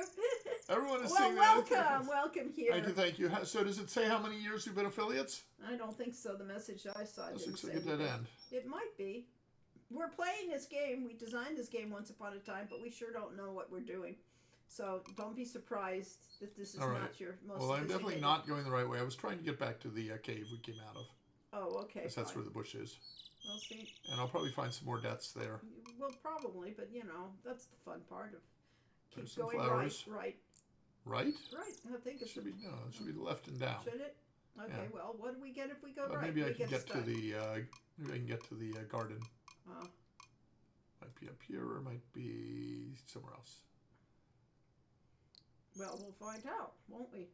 Everyone is Well, saying that. welcome here. Thank you, thank you. So does it say how many years we've been affiliates? I don't think so. The message I saw This didn't looks say like a dead anything. end. It might be. We're playing this game. We designed this game once upon a time, but we sure don't know what we're doing. So don't be surprised that this is All right. not your most. Well, I'm definitely sophisticated- not going the right way. I was trying to get back to the cave we came out of, Oh, okay. because that's fine. where the bush is. We'll see. And I'll probably find some more deaths there. Well, probably, but you know that's the fun part of keep There's some going flowers. right. Right? I think It it should be no. It should be left and down. Should it? Okay. Yeah. Well, what do we get if we go But right? maybe I We can get to stuck. the maybe I can get to the garden. Oh, Might be up here or might be somewhere else. well, we'll find out, won't we?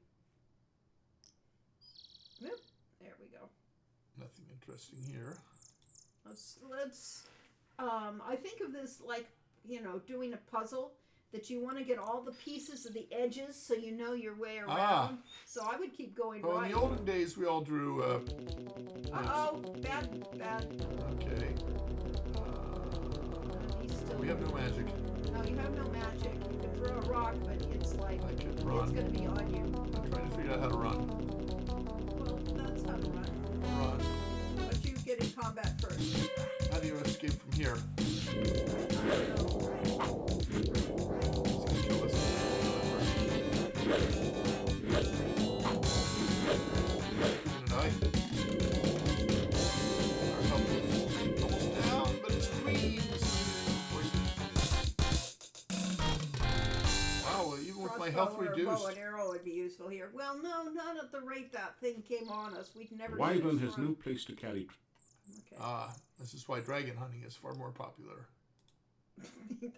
Yep. There we go. Nothing interesting here. Let's I think of this like, doing a puzzle that you want to get all the pieces of the edges so you know your way around. Ah. So I would keep going Well, right. in the olden days, we all drew. Uh-oh, bad. Okay. He's still. We have no magic. No, you have no magic. You can throw a rock, but it's like I can it's run. going to be on you. I'm trying to figure out how to run. Well, that's how to run. Run. But you get in combat first. How do you escape from here? I don't know. It's gonna kill us. Gonna die. Our health is almost down, but it's green. Wow, even with my health Crossbow or reduced. bow and arrow would be useful here. Well, no, not at the rate that thing came on us. We'd never. The wyvern use has one. no place to carry. Okay. This is why dragon hunting is far more popular.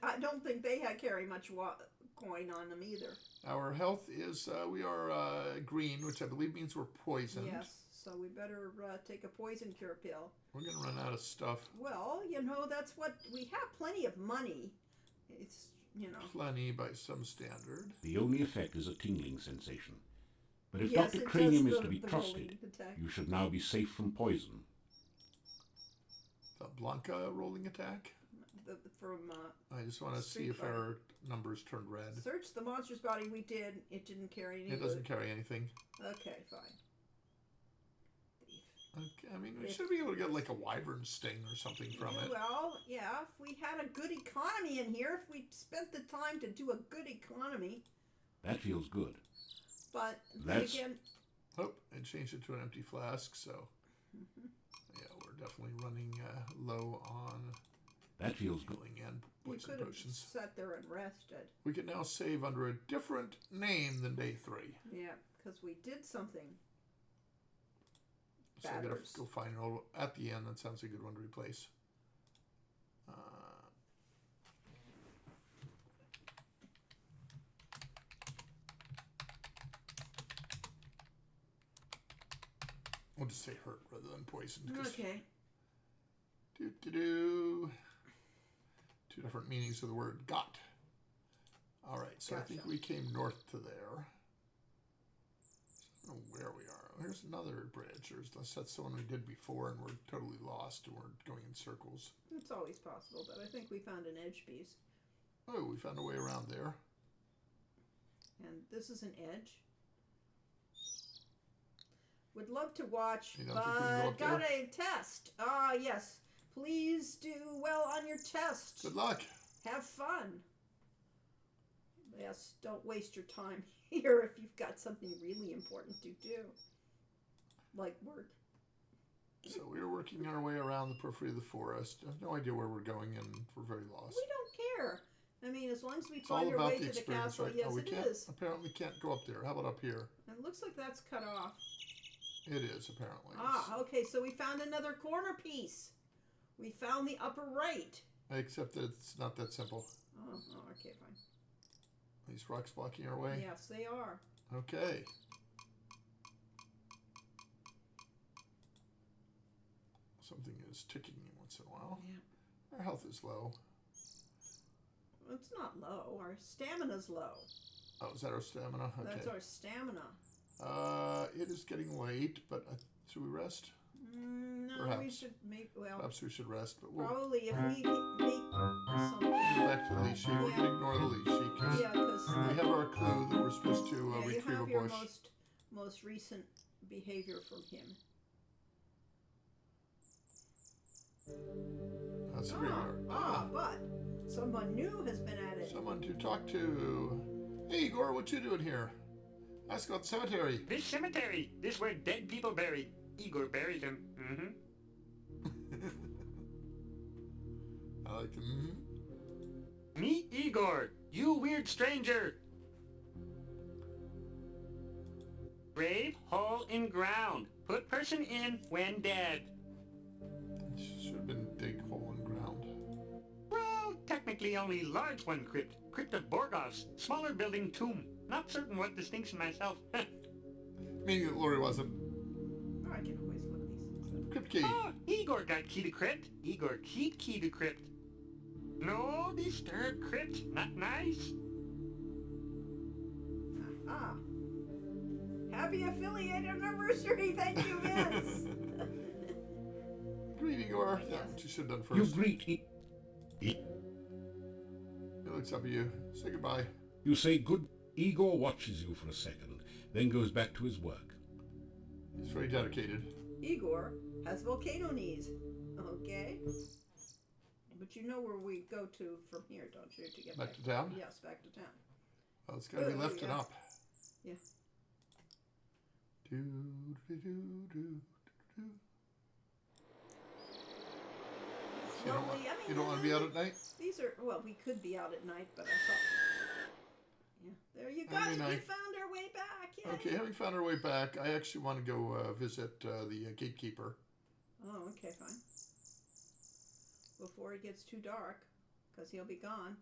I don't think they carry much coin on them either. Our health is, we are green, which I believe means we're poisoned. Yes, so we better take a poison cure pill. We're going to run out of stuff. Well, that's what we have. Plenty of money. It's Plenty by some standard. The only effect is a tingling sensation. But if Yes, Dr. it does Cranium is the- to be the trusted, rolling attack. you should now be safe from poison. The Blanca rolling attack. From I just want to see Street if Fighter. our numbers turned red. search the monster's body. We did. It didn't carry any. It doesn't carry anything. Okay, fine. Thief. Okay, I mean, we should be able to get like a wyvern sting or something from it. Well, yeah, if we had a good economy in here, if we spent the time to do a good economy, That feels good. but then That's- again, Oh, I changed it to an empty flask, so yeah, we're definitely running low on That feels good. healing and You poison could have potions. sat there and rested. We can now save under a different name than day 3. Yeah, because we did something. So I gotta Batters. go find it all at the end. That sounds like a good one to replace. We'll just say hurt rather than poisoned. 'Cause Okay. Two different meanings of the word got. All right, so I think Gotcha. we came north to there. I don't know where we are. Here's another bridge. Unless that's the one we did before and we're totally lost and we're going in circles. It's always possible, but I think we found an edge piece. Oh, we found a way around there. And this is an edge. Would love to watch, You don't think we can go but up got there? a test. Ah, yes. Please do well on your test. Good luck. Have fun. Yes, don't waste your time here if you've got something really important to do. Like work. So we're working our way around the periphery of the forest. I have no idea where we're going and we're very lost. We don't care. I mean, as long as we It's all find our about way the to the experience, castle, right? yes, Oh, we it can't. is. Apparently, can't go up there. How about up here? It looks like that's cut off. It is apparently. Ah, okay, so we found another corner piece. We found the upper right. Except that it's not that simple. Oh, okay, fine. These rocks blocking our way. Yes, they are. Okay. Something is ticking once in a while. Yeah. Our health is low. It's not low. Our stamina's low. Oh, is that our stamina? Okay. That's our stamina. It is getting late, but should we rest? No, we Perhaps. should make, well, Perhaps we should rest, but we'll probably if we make something. go back to the leash sheet. We're Yeah. going to ignore the leash sheet because Yeah, because we have our clue that we're supposed to you retrieve a have your bush. most recent behavior from him. That's a great art. But someone new has been at it. Someone to talk to. Hey, Igor, what you doing here? Let's go to the cemetery. This cemetery, this where dead people buried. Igor buried them. I like them. Meet Igor, you weird stranger. Grave hole in ground. Put person in when dead. Should have been dig hole in ground. Well, technically only large one crypt. Crypt of Borgos. Smaller building tomb. Not certain what distinction myself. Meaning that Lori wasn't. Oh, I can always look these things up. Crypt key. Oh, Igor got key to crypt. Igor keep key to crypt. No disturb crypt. Not nice. Ah. Happy affiliate anniversary. Thank you, Vince. Greet Igor. Yeah, Yes. she should have done You first. greet He looks up at you. Say goodbye. You say good. Igor watches you for a second, then goes back to his work. He's very dedicated. Igor has volcano knees. Okay. But you know where we go to from here, don't you, to get Back to town? Yes, back to town. Well, it's got to be Oh, lifted yeah. up. Yeah. Do, do, do, do, do. It's You don't, lovely. I mean, you don't want to be out at night? These are, well, we could be out at night, but I thought. Yeah, there you go. I mean, You I- found our way back. Yay. Okay, having found our way back, I actually want to go visit the gatekeeper. Oh, okay, fine. Before it gets too dark, because he'll be gone.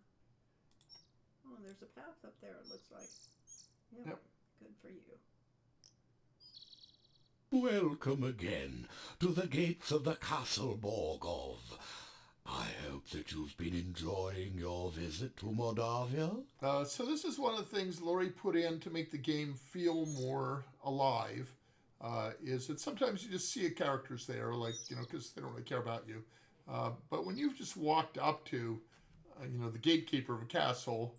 Oh, there's a path up there, it looks like. Yep. Good for you. Welcome again to the gates of the Castle Borgov. I hope that you've been enjoying your visit to Moldavia. So this is one of the things Lori put in to make the game feel more alive. Is that sometimes you just see a characters there, like, because they don't really care about you. But when you've just walked up to, the gatekeeper of a castle,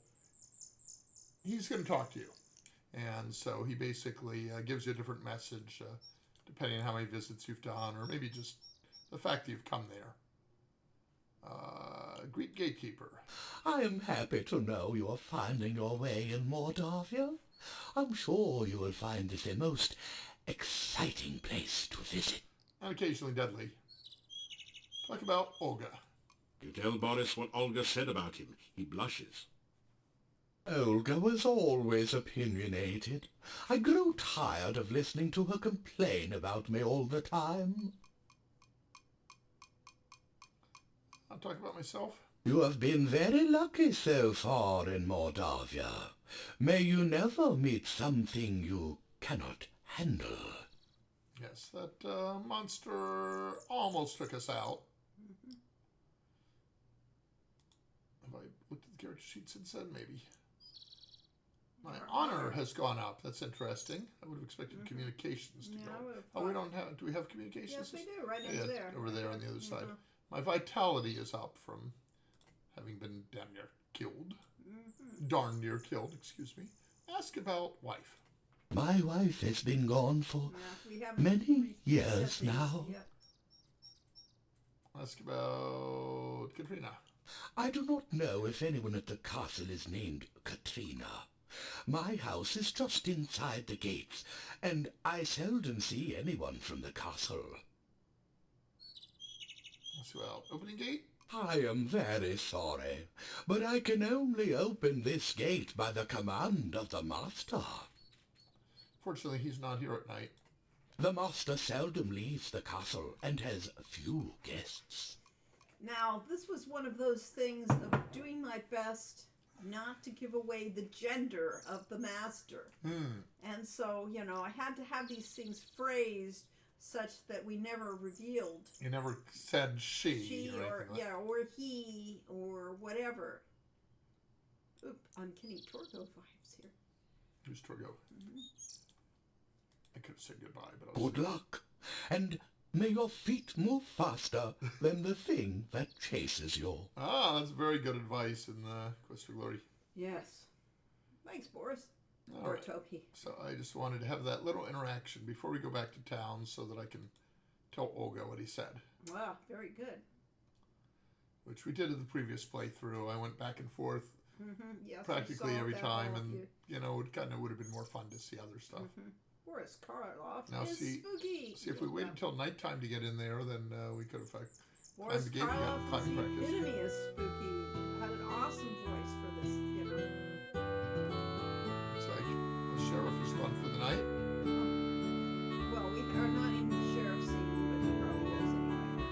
he's going to talk to you. And so he basically gives you a different message, depending on how many visits you've done, or maybe just the fact that you've come there. Greet gatekeeper. I am happy to know you are finding your way in Moldavia. I'm sure you will find this a most exciting place to visit. And occasionally deadly. Talk about Olga. You tell Boris what Olga said about him. He blushes. Olga was always opinionated. I grew tired of listening to her complain about me all the time. I'll talk about myself. You have been very lucky so far in Mordavia. May you never meet something you cannot handle. Yes, that monster almost took us out. Have I looked at the character sheet since then? Maybe. My honor has gone up. That's interesting. I would have expected communications to Yeah, go. I would have Oh, we thought. don't have. Do we have communications? Yes, we do. Right Yeah, over there. over there on the other side. Mhm. My vitality is up from having been damn near killed. Mhm. Darn near killed, excuse me. Ask about wife. My wife has been gone for Yeah, we have many years reset these. now. Yeah. Ask about Katrina. I do not know if anyone at the castle is named Katrina. My house is just inside the gates, and I seldom see anyone from the castle. Ask about opening gate. I am very sorry, but I can only open this gate by the command of the master. Fortunately, he's not here at night. The master seldom leaves the castle and has few guests. Now, this was one of those things of doing my best not to give away the gender of the master. And so, I had to have these things phrased such that we never revealed You never said she, she or or, anything like or he or whatever. Oop, I'm getting Torgo vibes here. Who's Torgo? I could have said goodbye, but I was Good luck, and may your feet move faster than the thing that chases you. Ah, that's very good advice in Quest for Glory. Yes. Thanks, Boris. All Or right. Toby. So I just wanted to have that little interaction before we go back to town so that I can tell Olga what he said, Wow, very good. which we did in the previous playthrough. I went back and forth Yes, we practically saw every that time, all of and you. it kind of would have been more fun to see other stuff. Boris Karloff Now is see spooky. if we wait until nighttime to get in there, then we could have Boris climbed the gate and got Karloff is climbing the practice. epitome of spooky. Had an awesome voice for this, It's like the sheriff is gone for the night. Well, we are not in the sheriff's scene, but he probably is anyway.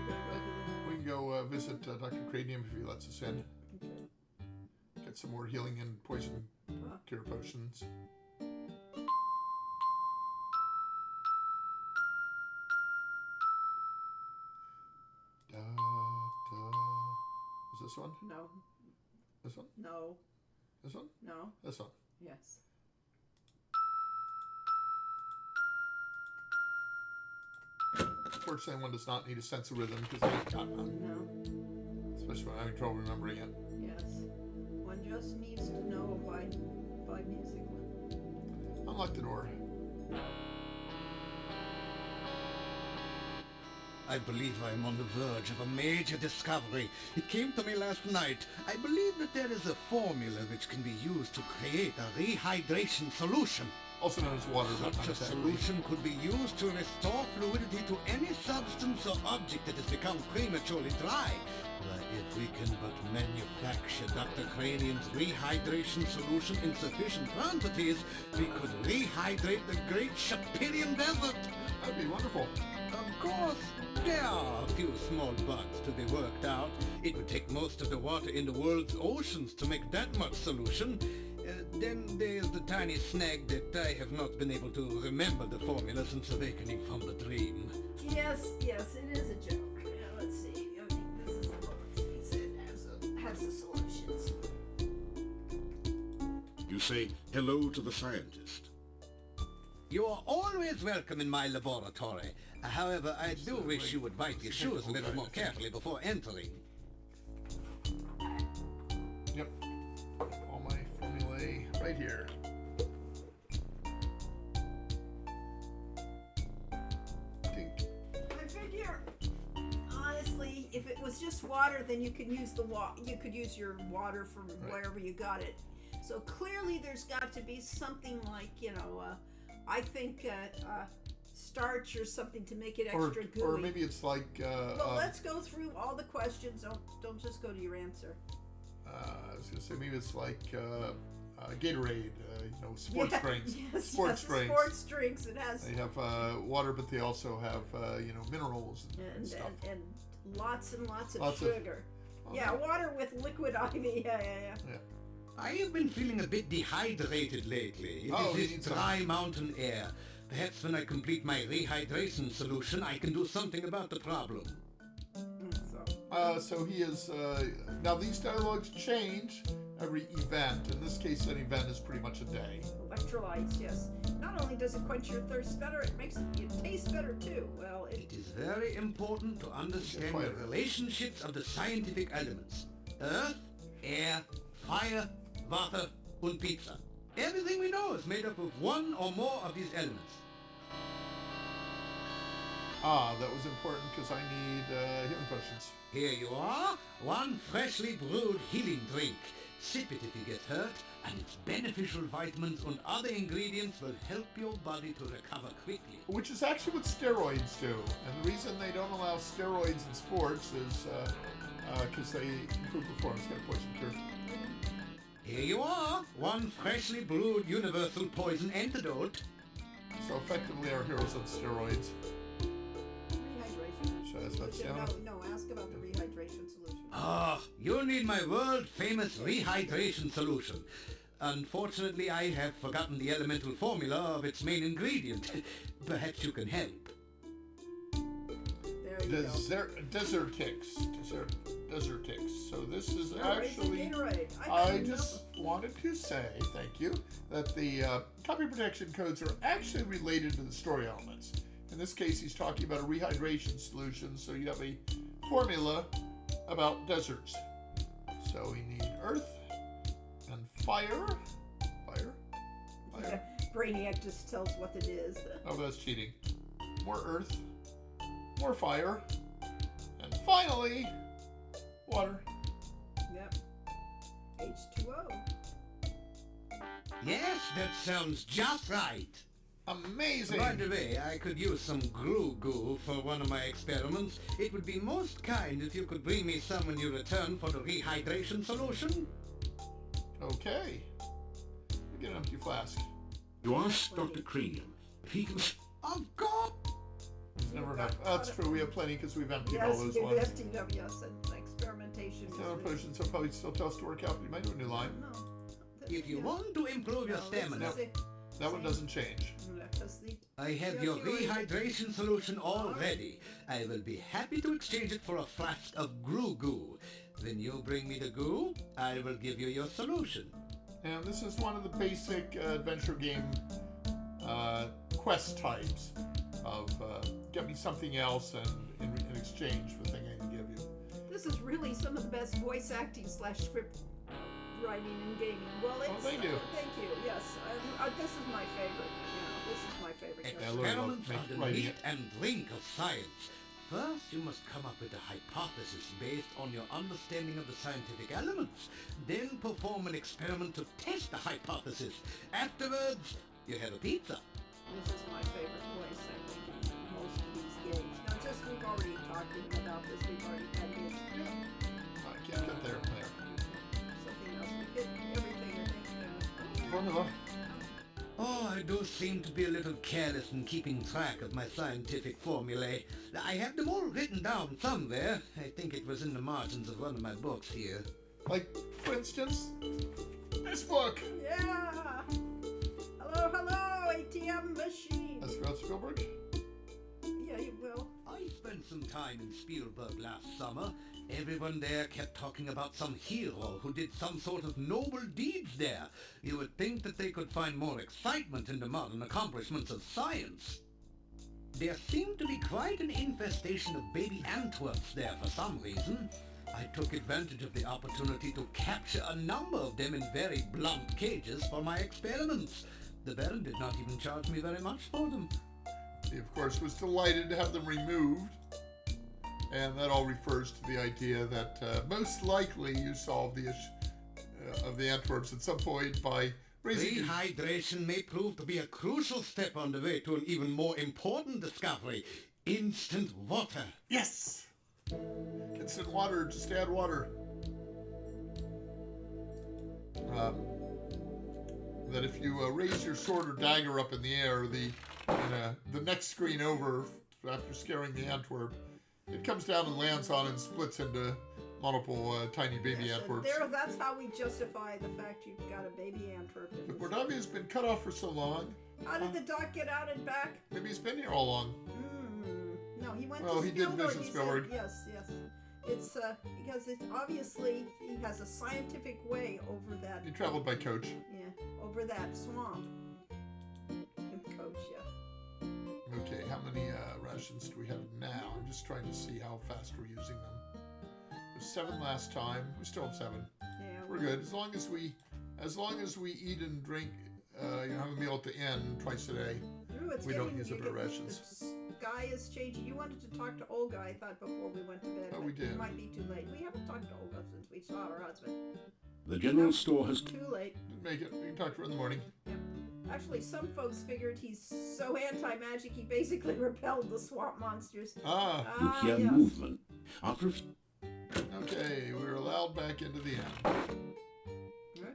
We're gonna go We can go visit Dr. Cranium if he lets us in. to the... Get some more healing and poison cure potions. Da, da. Is this one? No, This one? no, This one? no, This one. yes. Fortunately, one does not need a sense of rhythm because I ain't got none. No, Especially when I'm having trouble remembering it. yes. One just needs to know by music. Unlock the door. I believe I am on the verge of a major discovery. It came to me last night. I believe that there is a formula which can be used to create a rehydration solution. Also known as water, but Such not a exactly. solution could be used to restore fluidity to any substance or object that has become prematurely dry. Why, if we can but manufacture Dr. Cranium's rehydration solution in sufficient quantities, we could rehydrate the great Shapirian Desert. That'd be wonderful. Of course, there are a few small bugs to be worked out. It would take most of the water in the world's oceans to make that much solution. Then there's the tiny snag that I have not been able to remember the formula since awakening from the dream. Yes, it is a joke. Let's see. I think this is the book. It has the solutions. You say hello to the scientist. You are always welcome in my laboratory. However, I do wish you would bite your shoes a little more carefully before entering. Yep. All my formulae right here. Dink. I figure, honestly, if it was just water, then you could use you could use your water from wherever you got it. So clearly, there's got to be something like, I think starch or something to make it or extra gooey. or maybe it's like Well, let's go through all the questions. Don't just go to your answer. I was gonna say maybe it's like Gatorade, sports Yeah, drinks, yes, sports drinks. Sports drinks. It has They have water, but they also have minerals and and, stuff. and lots and lots of Lots of- sugar. Yeah, water with liquid ivy. Yeah. I have been feeling a bit dehydrated lately. It Oh, is you this need some- dry mountain air. Perhaps when I complete my rehydration solution, I can do something about the problem. So he is now. These dialogues change every event. In this case, an event is pretty much a day. Electrolytes, yes. Not only does it quench your thirst better, it makes it taste better too. Well, It is very important to understand the relationships of the scientific elements. Earth, air, fire, water, and pizza. Everything we know is made up of one or more of these elements. That was important because I need healing potions. Here you are, one freshly brewed healing drink. Sip it if you get hurt, and its beneficial vitamins and other ingredients will help your body to recover quickly. Which is actually what steroids do. And the reason they don't allow steroids in sports is because they improve performance. Got a poison cure. Here you are, one freshly brewed universal poison antidote. So effectively, our heroes on steroids. rehydration. So that's what's down. No, ask about the rehydration solution. Ah, you need my world-famous rehydration solution. Unfortunately, I have forgotten the elemental formula of its main ingredient. Perhaps you can help. There you go. Desertix. So this is No, it's a actually. Gatorade. I didn't just wanted to say, thank you, that the copy protection codes are actually related to the story elements. In this case, he's talking about a rehydration solution, so you have a formula about deserts. So we need earth and fire. Fire. Brainiac just tells what it is. Oh, that's cheating. More earth, more fire, and finally, water. Yep. H2O. Yes, that sounds just right. Amazing! By the way, I could use some glue goo for one of my experiments. It would be most kind if you could bring me some when you return for the rehydration solution. Okay. Get an empty flask. You ask Dr. Cranium if he can... Of course! There's never enough. That's true. We have plenty because we've emptied all Yes, those we've ones. emptied them, yes, and experimentation. The other potions will probably still tell us to work out, but you might do a new line. No. If you want to improve your stamina, That one doesn't change. I have your rehydration solution all ready. I will be happy to exchange it for a flask of glue goo. When you bring me the goo, I will give you your solution. And this is one of the basic adventure game quest types of get me something else and in exchange for the thing I can give you. This is really some of the best voice acting / script writing in gaming. Well, it's, thank you. Thank you. Yes, this is my favorite. This is my favorite. I love Experiments are the writing meat it. and drink of science. First, you must come up with a hypothesis based on your understanding of the scientific elements. Then perform an experiment to test the hypothesis. Afterwards, you have a pizza. This is my favorite voice acting in most of these games. Now, we've already talked about this. We've already had this. I can't get there. Something else. We did everything, I think. Formula. Oh, I do seem to be a little careless in keeping track of my scientific formulae. I have them all written down somewhere. I think it was in the margins of one of my books here. Like, for instance, this book. Yeah. Hello, ATM machine. That's about Spielberg. Yeah, you will. I spent some time in Spielberg last summer. Everyone there kept talking about some hero who did some sort of noble deeds there. You would think that they could find more excitement in the modern accomplishments of science. There seemed to be quite an infestation of baby antwerps there for some reason. I took advantage of the opportunity to capture a number of them in very blunt cages for my experiments. The Baron did not even charge me very much for them. He, of course, was delighted to have them removed. And that all refers to the idea that most likely you solved the issue of the Antwerps at some point by raising. Rehydration may prove to be a crucial step on the way to an even more important discovery. Instant water. Yes! Instant water, just add water. That if you raise your sword or dagger up in the air, the next screen over, after scaring the Antwerp, it comes down and lands on and splits into multiple tiny baby Yes, and Antwerps. that's how we justify the fact you've got a baby Antwerp. But Mordavia's been cut off for so long. How did the doc get out and back? Maybe he's been here all along. No, he went Well, to he did Spielberg. visit He said- Spielberg. yes. It's because it's obviously he has a scientific way over that. He traveled by coach. Yeah, over that swamp. Coach, yeah. Okay, how many rations do we have now? I'm just trying to see how fast we're using them. There's 7 last time. We still have 7. Yeah. We're good as long as we eat and drink. Have a meal at the end twice a day. Ooh, it's We don't getting- use up you our get- rations. The sky is changing. You wanted to talk to Olga, I thought, before we went to bed. Oh, but we did. It might be too late. We haven't talked to Olga since we saw her husband. The general store has Too late. Didn't make it. We can talk to her in the morning. Actually, some folks figured he's so anti-magic he basically repelled the swamp monsters. you Ah, hear yes. movement. After Okay, we're allowed back into the inn.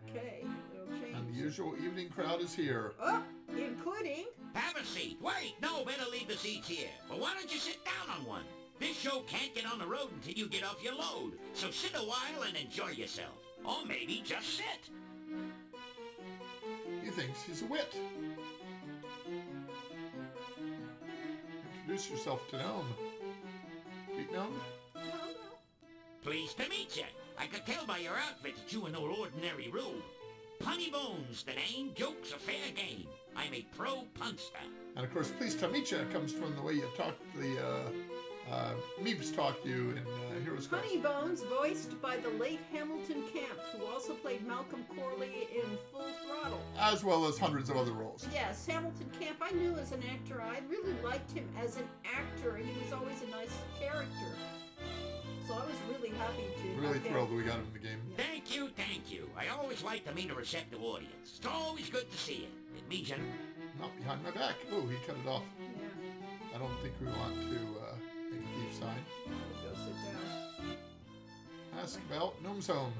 Okay, it'll change. And the usual evening crowd is here. Oh, including... Have a seat. Wait, no, better leave the seats here. But why don't you sit down on one? This show can't get on the road until you get off your load. So sit a while and enjoy yourself. Or maybe just sit. He thinks he's a wit. Introduce yourself to Gnome. Meet Gnome? Pleased to meet you. I could tell by your outfit that you are no ordinary rogue. Punny bones that ain't jokes a fair game. I'm a pro punster. And of course, please Tamicha comes from the way you talk, the Meeps talk to you in Heroes Quest. Honey Bones, voiced by the late Hamilton Camp, who also played Malcolm Corley in Full Throttle. As well as hundreds of other roles. Yes, Hamilton Camp, I knew as an actor. I really liked him as an actor. He was always a nice character. So I was really happy to Really have him. thrilled that we got him in the game. Thank you, thank you. I always like to meet a receptive audience. It's always good to see you. It means you... Not behind my back. Oh, he cut it off. Yeah, I don't think we want to make a thief sign. go sit down. Ask about Gnome's home.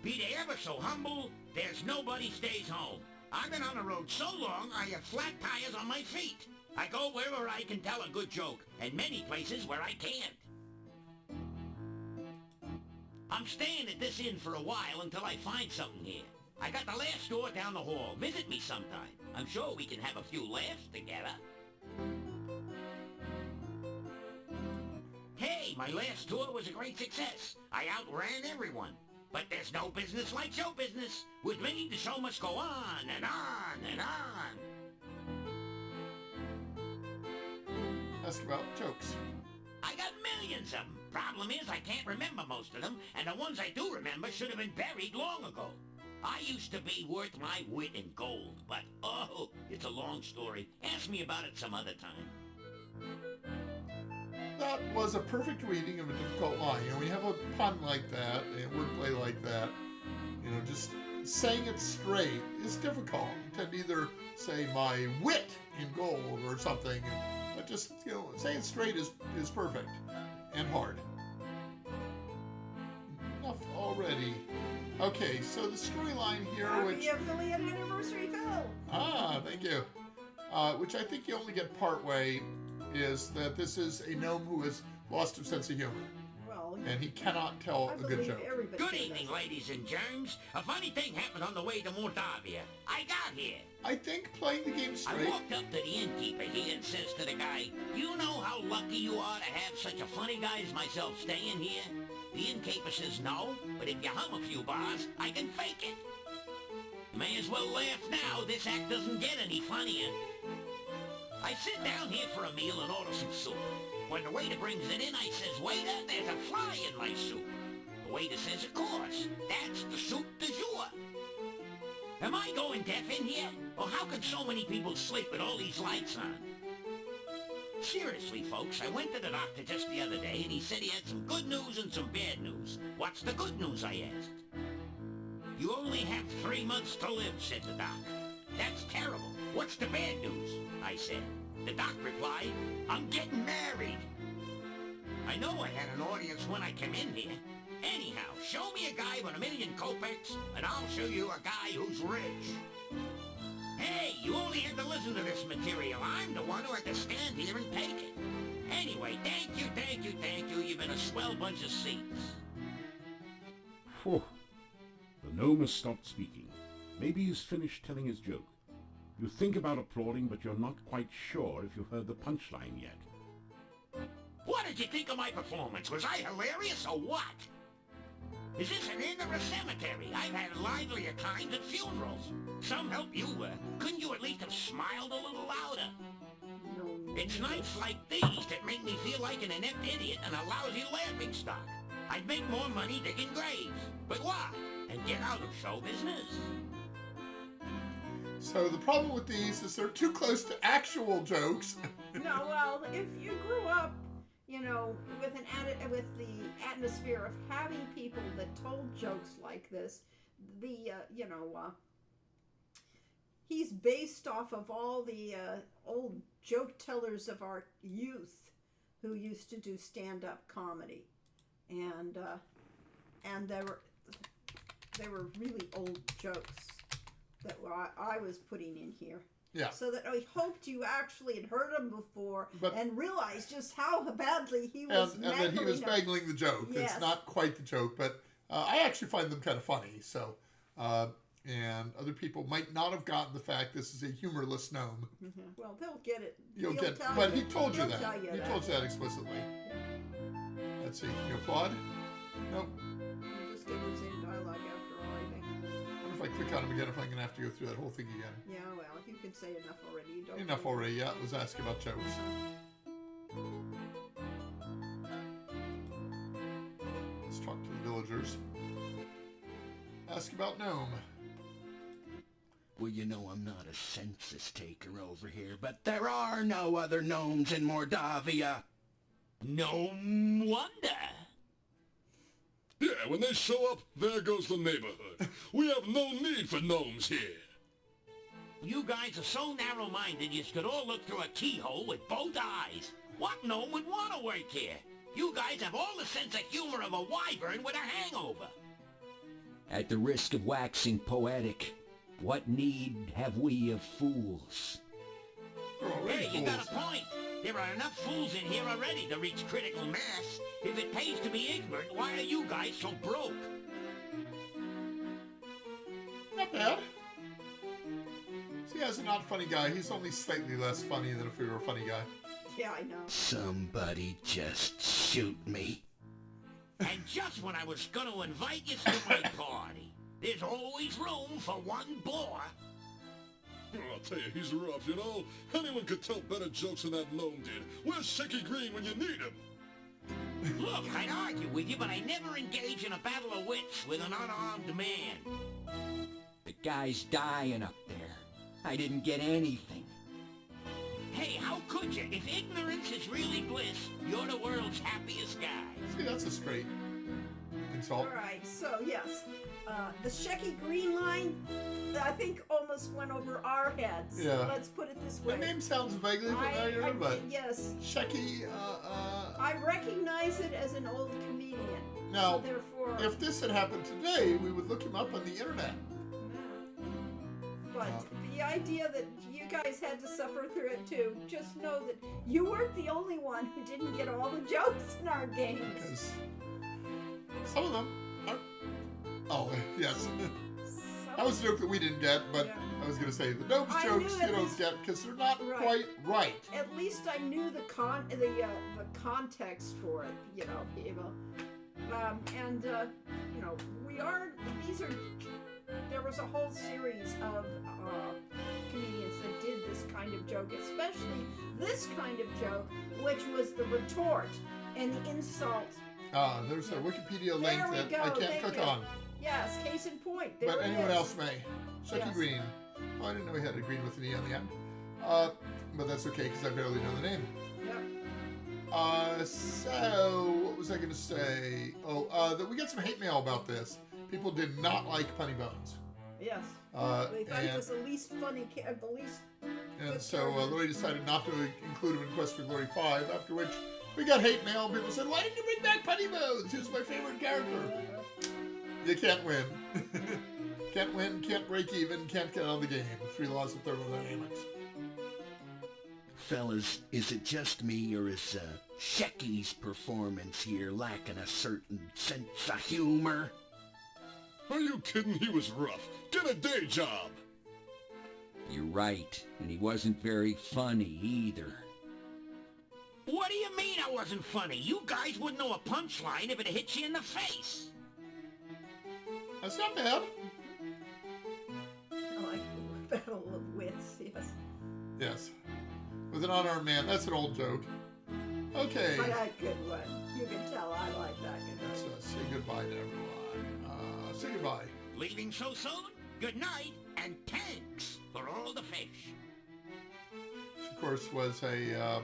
Be they ever so humble, there's nobody stays home. I've been on the road so long, I have flat tires on my feet. I go wherever I can tell a good joke, and many places where I can't. I'm staying at this inn for a while until I find something here. I got the last store down the hall. Visit me sometime. I'm sure we can have a few laughs together. Hey, my last tour was a great success. I outran everyone. But there's no business like show business. With me, the show must go on and on and on. Ask about jokes. I got millions of them. Problem is, I can't remember most of them, and the ones I do remember should have been buried long ago. I used to be worth my wit in gold, but, oh, it's a long story. Ask me about it some other time. That was a perfect reading of a difficult line. When you have a pun like that, and wordplay like that, just saying it straight is difficult. You tend to either say my wit in gold or something, but just, saying it straight is perfect and hard. Enough already. Okay, so the storyline here, Happy affiliate anniversary, Phil! Thank you. Which I think you only get part way, is that this is a gnome who has lost his sense of humor, Well, and he cannot tell I a good believe joke. everybody Good said evening, that. ladies and germs. A funny thing happened on the way to Moldavia. I got here. I think playing the game I straight. walked up to the innkeeper here and says to the guy, you know how lucky you are to have such a funny guy as myself staying here? The innkeeper says no, but if you hum a few bars, I can fake it. You may as well laugh now. This act doesn't get any funnier. I sit down here for a meal and order some soup. When the waiter brings it in, I says, waiter, there's a fly in my soup. The waiter says, of course, that's the soup du jour. Am I going deaf in here? Or how can so many people sleep with all these lights on? Seriously, folks, I went to the doctor just the other day and he said he had some good news and some bad news. What's the good news, I asked. You only have 3 months to live, said the doc. That's terrible. What's the bad news? I said. The doc replied, I'm getting married. I know I had an audience when I came in here. Anyhow, show me a guy with 1,000,000 kopecks, and I'll show you a guy who's rich. Hey, you only had to listen to this material. I'm the one who had to stand here and take it. Anyway, thank you. You've been a swell bunch of seats. Phew. The gnome has stopped speaking. Maybe he's finished telling his joke. You think about applauding, but you're not quite sure if you've heard the punchline yet. What did you think of my performance? Was I hilarious or what? Is this an inn or a cemetery? I've had livelier times at funerals. Some help you were. Couldn't you at least have smiled a little louder? No. It's nights like these that make me feel like an inept idiot and a lousy laughingstock. I'd make more money digging graves. But why? And get out of show business. So the problem with these is they're too close to actual jokes. No, well, if you grew up, you know, with with the atmosphere of having people that told jokes like this, he's based off of all the old joke tellers of our youth who used to do stand-up comedy, and they were really old jokes that I was putting in here. Yeah. So that I hoped you actually had heard him before But- and realized just how badly he was And that he was mangling the joke. Yes. It's not quite the joke, but I actually find them kind of funny. So, and other people might not have gotten the fact this is a humorless gnome. Mm-hmm. Well, they'll get it. You'll He'll get, tell but you. he told you He'll that. tell you He that. told you that explicitly. Let's see. Can you applaud? Nope. You just get the same dialogue after all, I think. I wonder if I click on him again, if I'm going to have to go through that whole thing again. Yeah, well, you can say enough already. You don't Enough already. Yeah, let's ask about jokes. Let's talk to the villagers. Ask about gnome. Well, you know I'm not a census taker over here, but there are no other gnomes in Mordavia. No wonder. Yeah, when they show up, there goes the neighborhood. We have no need for gnomes here. You guys are so narrow-minded you could all look through a keyhole with both eyes. What gnome would want to work here? You guys have all the sense of humor of a wyvern with a hangover. At the risk of waxing poetic, what need have we of fools? They're already Hey, you got fools. a point. There are enough fools in here already to reach critical mass. If it pays to be ignorant, why are you guys so broke? Not bad. See, as a not funny guy, he's only slightly less funny than if he were a funny guy. Yeah, I know. Somebody just shoot me. And just when I was going to invite you to my party, there's always room for one bore. Oh, I'll tell you, he's rough, you know? Anyone could tell better jokes than that gnome did. Where's Shaky Green when you need him? Look, I'd argue with you, but I never engage in a battle of wits with an unarmed man. The guy's dying up there. I didn't get anything. Hey, how could you? If ignorance is really bliss, you're the world's happiest guy. See, that's a straight insult. All right, so yes, the Shecky Green line, I think almost went over our heads. Yeah. Let's put it this way. The name sounds vaguely familiar, but yes, Shecky, I recognize it as an old comedian. Now, so therefore, if this had happened today, we would look him up on the internet. But the idea that you guys had to suffer through it too, just know that you weren't the only one who didn't get all the jokes in our games. Because some of them are... Oh, yes. That was a joke that we didn't get, but Yeah. I was going to say, the gnome's I jokes knew you at don't least- get because they're not Right. quite right. At least I knew the context for it, you know, Eva. You know, there was a whole series of comedians that did this kind of joke, especially this kind of joke, which was the retort and the insult. There's a Wikipedia link There we that go, I can't thank click you. on, Yes, case in point. There but it anyone is. else may. Shecky Yes. Green. Oh, I didn't know he had a green with an E on the end. But that's okay because I barely know the name. Yep. So what was I going to say? Oh, that we got some hate mail about this. People did not like Punny Bones. Yes. They thought it was the least funny, the least. And so Louis decided not to include him in Quest for Glory 5, after which we got hate mail. People said, why didn't you bring back Punny Bones? He was my favorite character. You can't win. Can't win, can't break even, can't get out of the game. 3 laws of thermodynamics. Fellas, is it just me, or is Shecky's performance here lacking a certain sense of humor? Are you kidding? He was rough. Get a day job. You're right, and he wasn't very funny either. What do you mean I wasn't funny? You guys wouldn't know a punchline if it hit you in the face. That's not bad. I like the battle of wits, yes. Yes. With an unarmed man. That's an old joke. Okay. But a good one. You can tell I like that good Let's one. say goodbye to everyone. Say goodbye. Leaving so soon? Good night, and thanks for all the fish. Which, of course, was a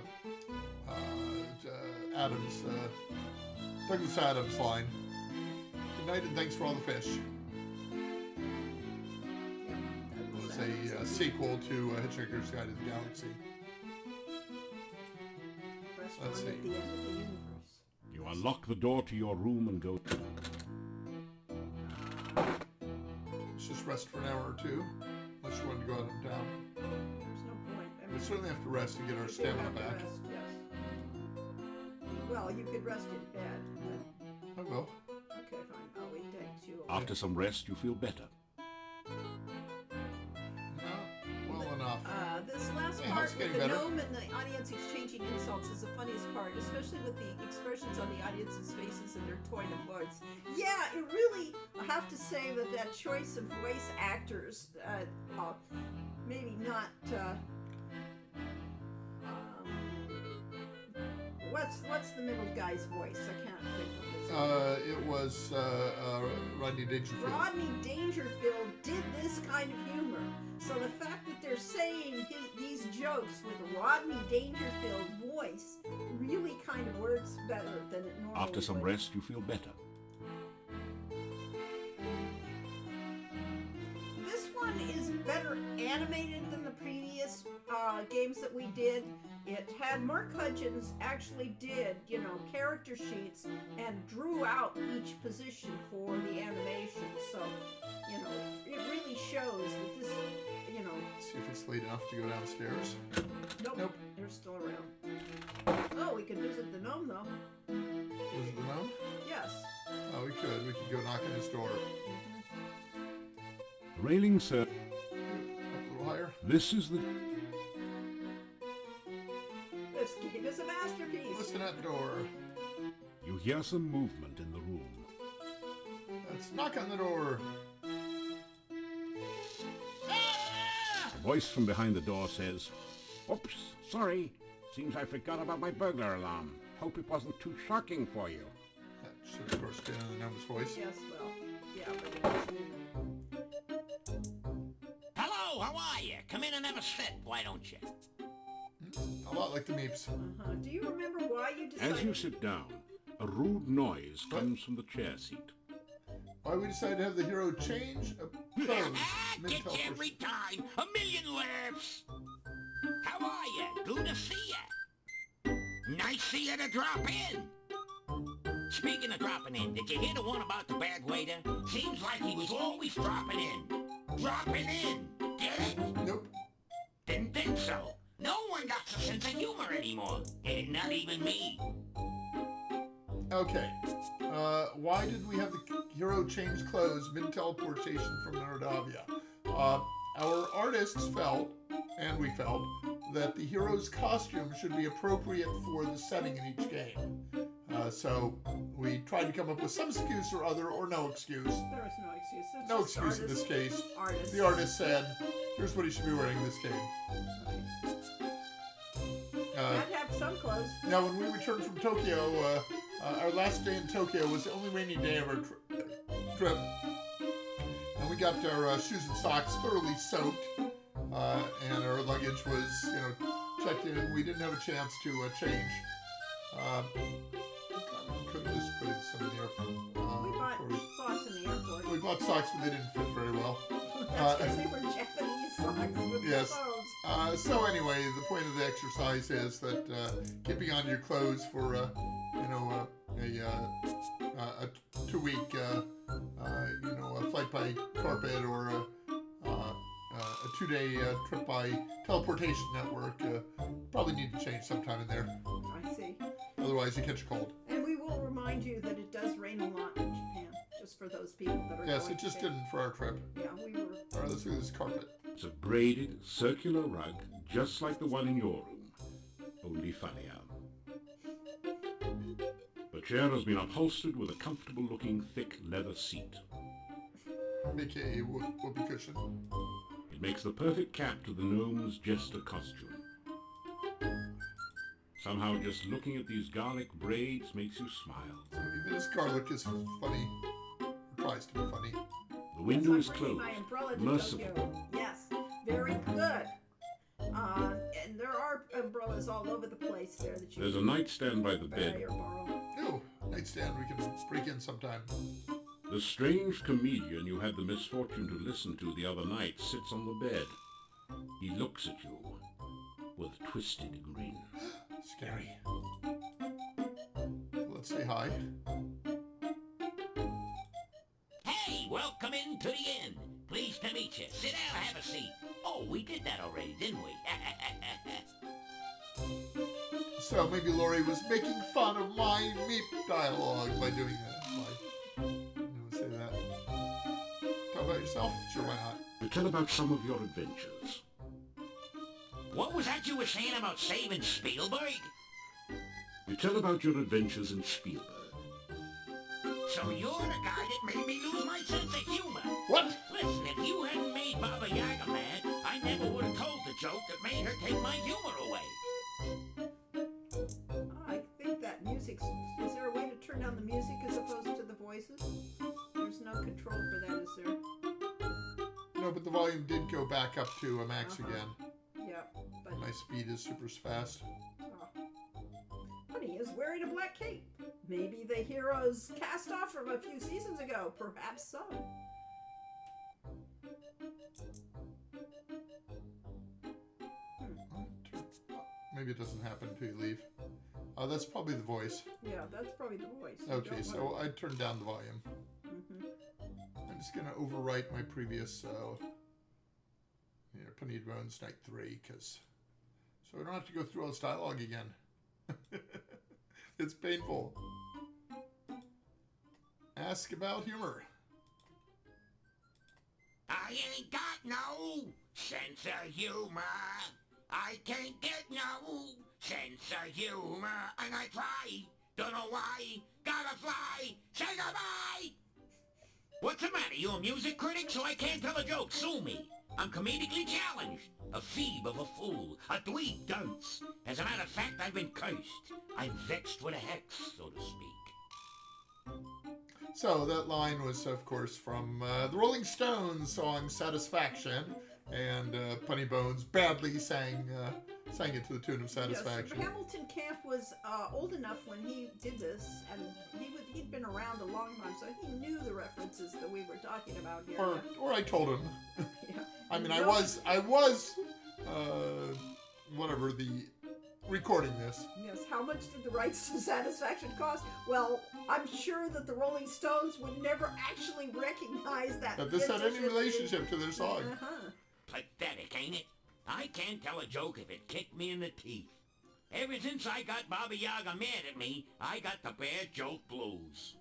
Douglas Adams line. Good night and thanks for all the fish. It was a sequel to Hitchhiker's Guide to the Galaxy. Let's see. At the end of the universe. You unlock the door to your room and go... Let's just rest for an hour or two. Unless you want to go out and down. There's no point. I We mean, certainly have to rest to get our you stamina have to back. rest, yes. Well, you could rest in bed. But... I will. Okay, fine. I'll eat thanks. You. After some rest, you feel better. Well enough. This last Yeah, part it's with getting the better. gnome and the audience exchanging insults is the funniest part, especially with the expressions on the audience's faces and their toy of words. Yeah, it really, I have to say that choice of voice actors, maybe not, what's the middle guy's voice? I can't think of his name. It was Rodney Dangerfield. Rodney Dangerfield did this kind of humor. So the fact that they're saying these jokes with a Rodney Dangerfield voice really kind of works better than it normally After some would. rest, you feel better. This one is better animated than the previous games that we did. It had Mark Hudgens actually did, character sheets and drew out each position for the animation. So, it really shows that this, See if it's late enough to go downstairs. Nope. They're still around. Oh, we could visit the gnome though. Was it the gnome? Yes. Oh, we could. We could go knock on his door. Railing, sir. Up a little higher. This is the... This game is a masterpiece. Listen at the door. You hear some movement in the room. Let's knock on the door. A voice from behind the door says, "Oops, sorry. Seems I forgot about my burglar alarm. Hope it wasn't too shocking for you." That should, of course, be in the gnome's voice. Yes, well, yeah, but it wasn't. Hello, how are you? Come in and have a sit, why don't you? A lot like the Meeps. Do you remember why you decided? As you sit down, a rude noise comes from the chair seat. Why we decided to have the hero change clothes. Get you every time. A million laughs. How are you? Good to see you. Nice see you to drop in. Speaking of dropping in, did you hear the one about the bad waiter? Seems like he was always dropping in. Dropping in. Get it? Nope. Didn't think so. No one got a sense of humor anymore. And not even me. Okay. Why did we have the hero change clothes mid-teleportation from Nordavia? Our artists felt, and we felt, that the hero's costume should be appropriate for the setting in each game. So we tried to come up with some excuse or other, or no excuse. There was no excuse. It's No just excuse in this case. Artists. The artist said, here's what he should be wearing in this game. I'd have some clothes. Now, when we returned from Tokyo, our last day in Tokyo was the only rainy day of our trip. And we got our shoes and socks thoroughly soaked, and our luggage was, checked in. We didn't have a chance to change. Could have just put in some in the airport. We bought socks in the airport. We bought socks, but they didn't fit very well. That's because they were Japanese socks with Yes. bows. So anyway, the point of the exercise is that keeping on your clothes for a 2-week a flight by carpet or a 2-day trip by teleportation network probably need to change sometime in there. I see. Otherwise, you catch a cold. And we will remind you that it does rain a lot in Japan, just for those people that are Yes, going it just there. didn't for our trip. Yeah, we were. All right, let's do this carpet. It's a braided, circular rug, just like the one in your room, only funnier. The chair has been upholstered with a comfortable-looking thick leather seat. AKA whoopee cushion. It makes the perfect cap to the gnome's jester costume. Somehow just looking at these garlic braids makes you smile. So even his garlic is funny. Or tries to be funny. The window is I'm bringing closed. my umbrella to Merciful. Tokyo. Yes, very good. And there are umbrellas all over the place there that you There's a can nightstand by the buy bed. or borrow. Ooh, nightstand we can break in sometime. The strange comedian you had the misfortune to listen to the other night sits on the bed. He looks at you with a twisted grin. Scary. Let's say hi. Hey, welcome into the inn. Pleased to meet you. Sit down, have a seat. Oh, we did that already, didn't we? So maybe Laurie was making fun of my meat dialogue by doing that. Say that. Talk about yourself? Sure, why not? You tell about some of your adventures. What was that you were saying about saving Spielberg? You tell about your adventures in Spielberg. So you're the guy that made me lose my sense of humor. What? Listen, if you hadn't made Baba Yaga mad, I never would have told the joke that made her take my humor away. I think that music. Is there a way to turn down the music as opposed to the voices? There's no control for that, is there? No, but the volume did go back up to a max again. Yep. But My speed is super fast. Honey is wearing a black cape. Maybe the hero's cast off from a few seasons ago. Perhaps so. Maybe it doesn't happen until you leave. That's probably the voice. Yeah, that's probably the voice. Okay, so I turned down the volume. I'm just gonna overwrite my previous Panid Bones Night 3, so I don't have to go through all this dialogue again. It's painful. Ask about humor. I ain't got no sense of humor. I can't get no sense of humor. And I try, don't know why, gotta fly, say goodbye. What's the matter? You a music critic? So I can't tell a joke. Sue me. I'm comedically challenged. A phoebe of a fool. A dweeb dunce. As a matter of fact, I've been cursed. I'm vexed with a hex, so to speak. So that line was, of course, from the Rolling Stones song "Satisfaction," and Punny Bones badly sang it to the tune of "Satisfaction." Yes, Hamilton Camp was old enough when he did this, and he'd been around a long time, so he knew the references that we were talking about here. Or I told him. Yeah. I mean, And I was, recording this. Yes, how much did the rights to Satisfaction cost? Well, I'm sure that the Rolling Stones would never actually recognize that. That this had any vintage- relationship to their song. Uh-huh. Pathetic, ain't it? I can't tell a joke if it kicked me in the teeth. Ever since I got Baba Yaga mad at me, I got the bad joke blues.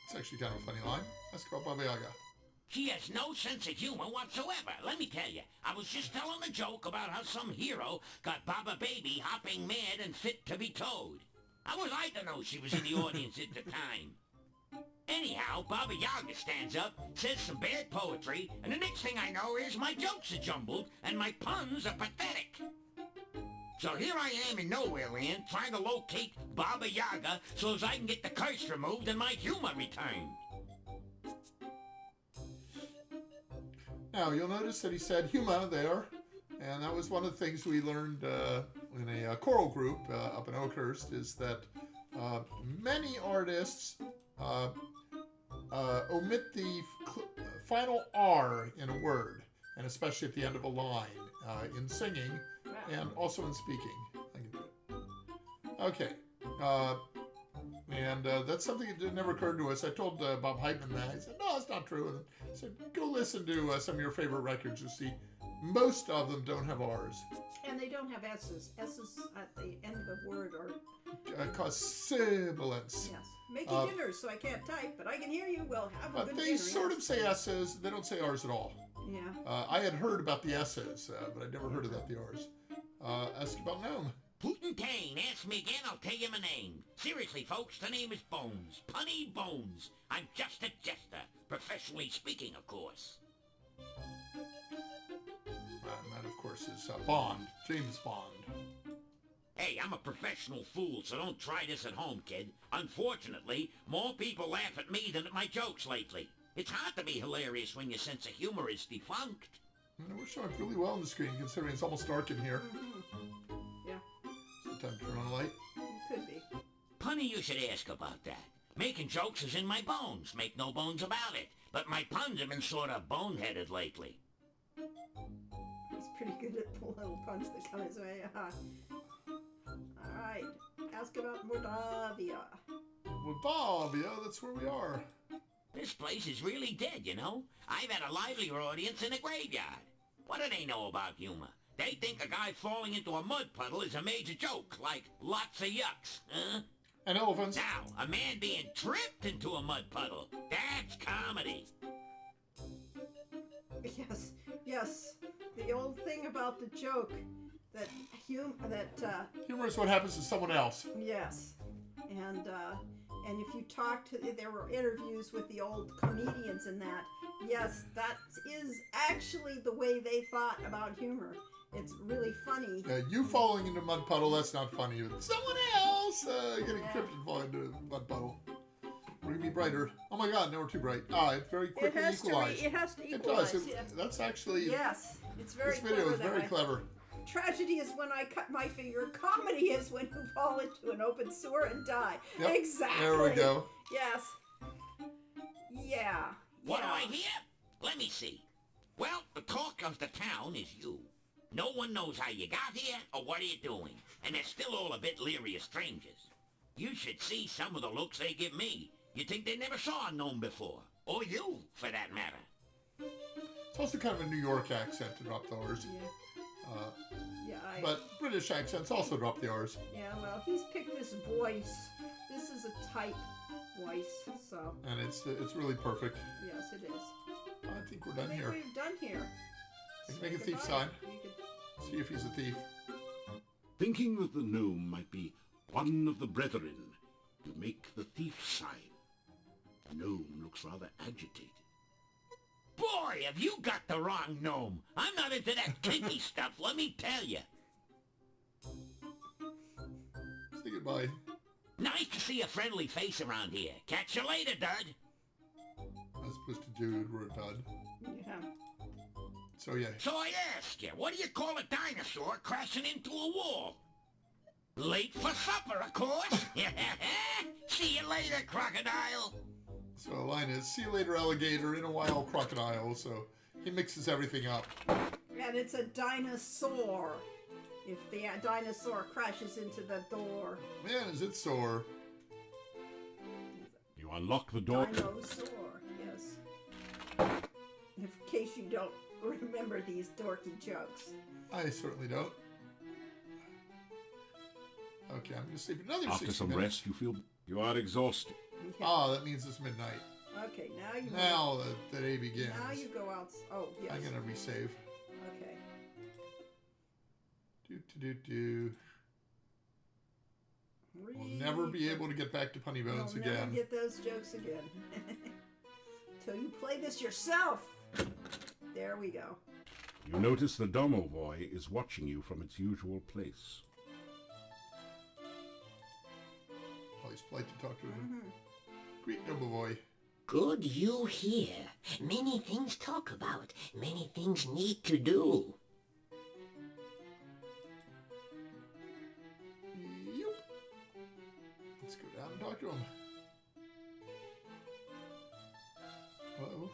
It's actually kind of a funny line. Ask about Baba Yaga. She has no sense of humor whatsoever. Let me tell you, I was just telling a joke about how some hero got Baba Baby hopping mad and fit to be towed. How was I to know she was in the audience at the time? Anyhow, Baba Yaga stands up, says some bad poetry, and the next thing I know is my jokes are jumbled and my puns are pathetic. So here I am in Nowhere Land trying to locate Baba Yaga so as I can get the curse removed and my humor returned. Now, you'll notice that he said "huma" there, and that was one of the things we learned in a choral group up in Oakhurst, is that many artists omit the final R in a word, and especially at the end of a line, in singing and also in speaking. I can do it. Okay. And that's something that never occurred to us. I told Bob Heitman that. He said, no, it's not true. And I said, go listen to some of your favorite records. You'll see most of them don't have R's. And they don't have S's. S's at the end of a word or... cause sibilance. Yes. Making dinner, so I can't type, but I can hear you. Well, have a But good they dinner. sort of say S's. They don't say R's at all. Yeah. I had heard about the S's, but I'd never heard about the R's. Ask about Gnome. Putin ask me again, I'll tell you my name. Seriously, folks, the name is Bones. Punny Bones. I'm just a jester. Professionally speaking, of course. And that, of course, is Bond. James Bond. Hey, I'm a professional fool, so don't try this at home, kid. Unfortunately, more people laugh at me than at my jokes lately. It's hard to be hilarious when your sense of humor is defunct. We're showing really well on the screen, considering it's almost dark in here. Yeah. Is it time to turn on a light? It could be. Punny, you should ask about that. Making jokes is in my bones, make no bones about it. But my puns have been sort of boneheaded lately. He's pretty good at the little puns that come his way. Alright. Ask about Mordavia. Mordavia, that's where we are. This place is really dead, you know? I've had a livelier audience in a graveyard. What do they know about humor? They think a guy falling into a mud puddle is a major joke, like lots of yucks, huh? And elephants. Now, a man being tripped into a mud puddle, that's comedy. Yes, yes. The old thing about the joke that humor is what happens to someone else. Yes, and if you talk to, there were interviews with the old comedians in that. Yes, that is actually the way they thought about humor. It's really funny. You falling into a mud puddle, that's not funny. But someone else getting tripped and falling into a mud puddle. We're gonna be brighter. Oh my God, now we're too bright. It very quickly equalized. It has to equalize. It does. That's actually. Yes, it's very. This video is very clever. Tragedy is when I cut my finger. Comedy is when you fall into an open sewer and die. Yep. Exactly. There we go. Yes. Yeah. What do I hear? Let me see. Well, the talk of the town is you. No one knows how you got here or what you're doing, and they're still all a bit leery of strangers. You should see some of the looks they give me. You'd think they never saw a gnome before, or you, for that matter. It's also kind of a New York accent to drop the R's. Yeah. But British accents also drop the R's. Yeah, well, he's picked this voice. This is a type voice, so. And it's really perfect. Yes, it is. I think we're done I think here. we've done here. I can make a thief sign. See if he's a thief. Thinking that the gnome might be one of the brethren, you make the thief sign. The gnome looks rather agitated. Boy, have you got the wrong gnome. I'm not into that kinky stuff, let me tell you. Say goodbye. Nice to see a friendly face around here. Catch you later, Dud. As opposed to dude, we're a dud. Yeah. So yeah. So I ask you, what do you call a dinosaur crashing into a wall? Late for supper, of course. See you later, crocodile. So the line is, see you later, alligator, in a while, crocodile. So he mixes everything up. And it's a dinosaur. If the dinosaur crashes into the door. Man, is it sore. You unlock the door. Dinosaur, yes. In case you don't remember these dorky jokes. I certainly don't. Okay, I'm going to sleep another After 60 some minutes. rest, you feel you are exhausted. Ah, that means it's midnight. Okay, now you. Now the day begins. Now you go out. Oh, yes. I'm going to resave. Okay. Do. We'll never be able to get back to Punny Bones You'll again. never get those jokes again. Till you play this yourself. There we go. You notice the Domovoy is watching you from its usual place. Oh, he's polite to talk to him. Greet Domovoy. Good you here. Many things talk about. Many things need to do. Yep. Let's go down and talk to him. Uh-oh.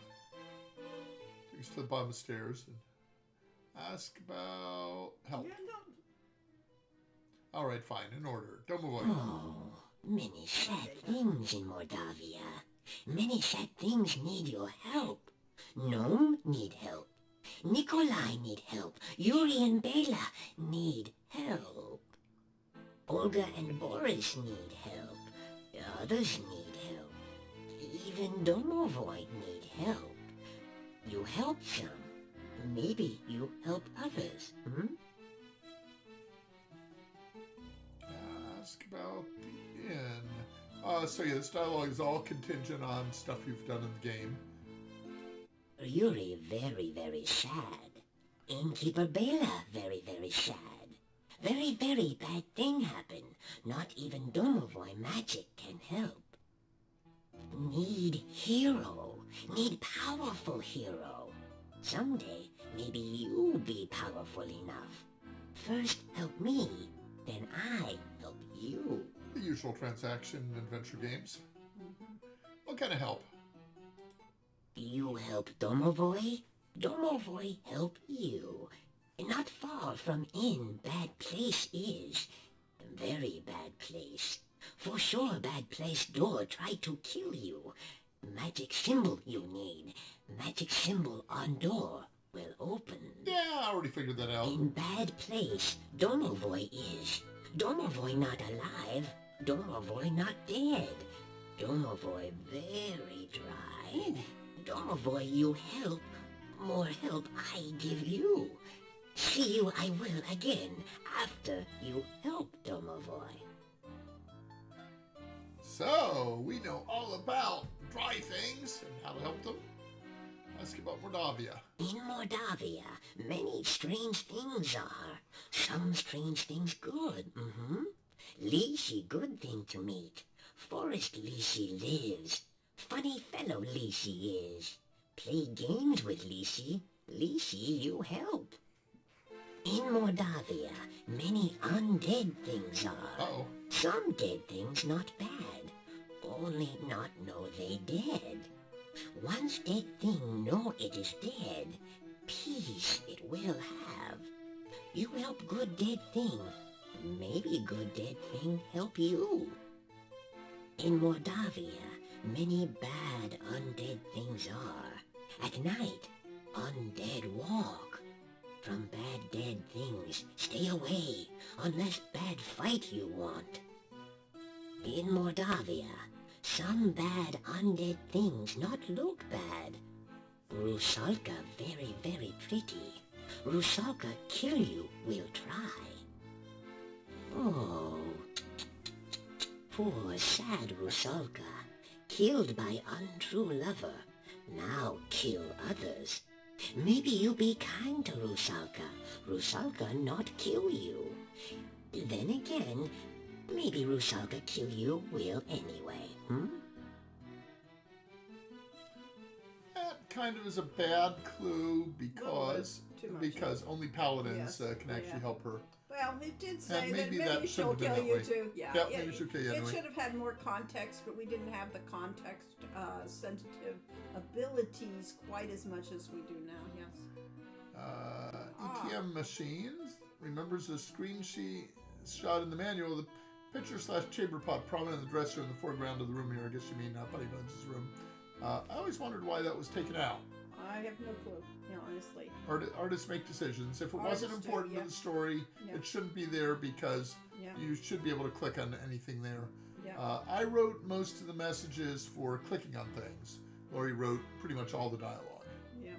Take us to the bottom of the stairs and ask about help. Yeah, no. All right, fine, in order. Domovoy. Oh, many sad things in Mordavia. Many sad things need your help. Gnome need help. Nikolai need help. Yuri and Bela need help. Olga and Boris need help. Others need help. Even Domovoy need help. You help some. Maybe you help others, hmm? Ask about the inn. So yeah, this dialogue is all contingent on stuff you've done in the game. Yuri very, very sad. Innkeeper Bela very, very sad. Very, very bad thing happened. Not even Domovoy magic can help. Need hero. Need powerful hero. Someday, maybe you be powerful enough. First help me, then I help you. The usual transaction in adventure games. What kind of help? You help Domovoy, Domovoy help you. Not far from inn bad place is. Very bad place. For sure bad place door try to kill you. Magic symbol you need. Magic symbol on door will open. Yeah, I already figured that out. In bad place, Domovoy is. Domovoy not alive. Domovoy not dead. Domovoy very dry. Domovoy you help. More help I give you. See you I will again after you help Domovoy. So, we know all about dry things and how to help them. Ask about Mordavia. In Mordavia, many strange things are. Some strange things good, Lishi good thing to meet. Forest Lishi lives. Funny fellow Lishi is. Play games with Lishi. Lishi you help. In Mordavia, many undead things are. Uh-oh. Some dead things not bad. Only not know they dead. Once dead thing know it is dead, peace it will have. You help good dead thing, maybe good dead thing help you. In Mordavia, many bad undead things are. At night, undead walk. From bad dead things, stay away, unless bad fight you want. In Mordavia, some bad undead things not look bad. Rusalka very, very pretty. Rusalka kill you will try. Oh, poor sad Rusalka, killed by untrue lover, now kill others. Maybe you be kind to Rusalka. Rusalka not kill you. Then again, maybe Rusalka kill you will anyway, That kind of is a bad clue because only paladins can actually help her. Well, it did say And that maybe maybe that she'll shouldn't have kill been you that way. too. Yeah, Yep, maybe she'll kill you anyway. It should have had more context, but we didn't have the context sensitive abilities quite as much as we do now. Yes. ETM machines remembers a shot in the manual. The picture/chamber pot prominent in the dresser in the foreground of the room here. I guess you mean Buddy Bones' room. I always wondered why that was taken out. I have no clue, honestly. Artists make decisions. If it Artists wasn't do, important yeah. to the story, Yeah. it shouldn't be there because Yeah. you should be able to click on anything there. Yeah. I wrote most of the messages for clicking on things. Laurie wrote pretty much all the dialogue. Yeah.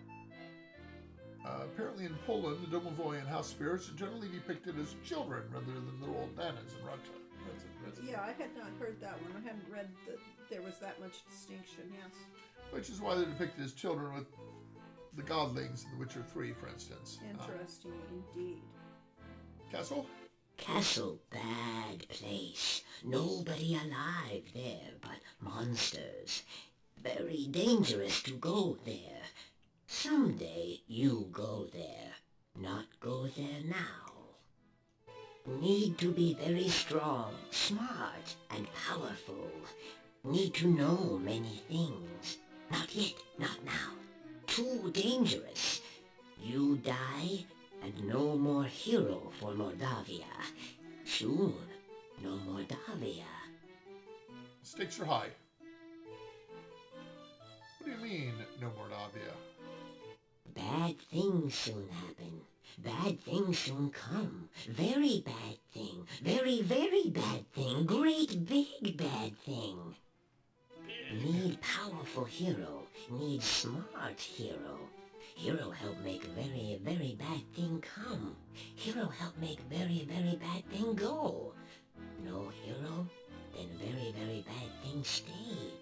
Apparently in Poland, the Domovoy and house spirits are generally depicted as children rather than little old nanas in Russia. Yeah, I had not heard that one. I hadn't read that there was that much distinction, yes. Which is why they're depicted as children with the godlings in The Witcher 3, for instance. Interesting indeed. Castle? Castle, bad place. Nobody alive there but monsters. Very dangerous to go there. Someday you go there. Not go there now. Need to be very strong, smart, and powerful. Need to know many things. Not yet, not now. Too dangerous. You die, and no more hero for Mordavia. Soon, no Mordavia. Stakes are high. What do you mean, no Mordavia? Bad things soon happen. Bad things soon come. Very bad thing. Very, very bad thing. Great big bad thing. Need powerful hero. Need smart hero. Hero help make very, very bad thing come. Hero help make very, very bad thing go. No hero, then very, very bad thing stay.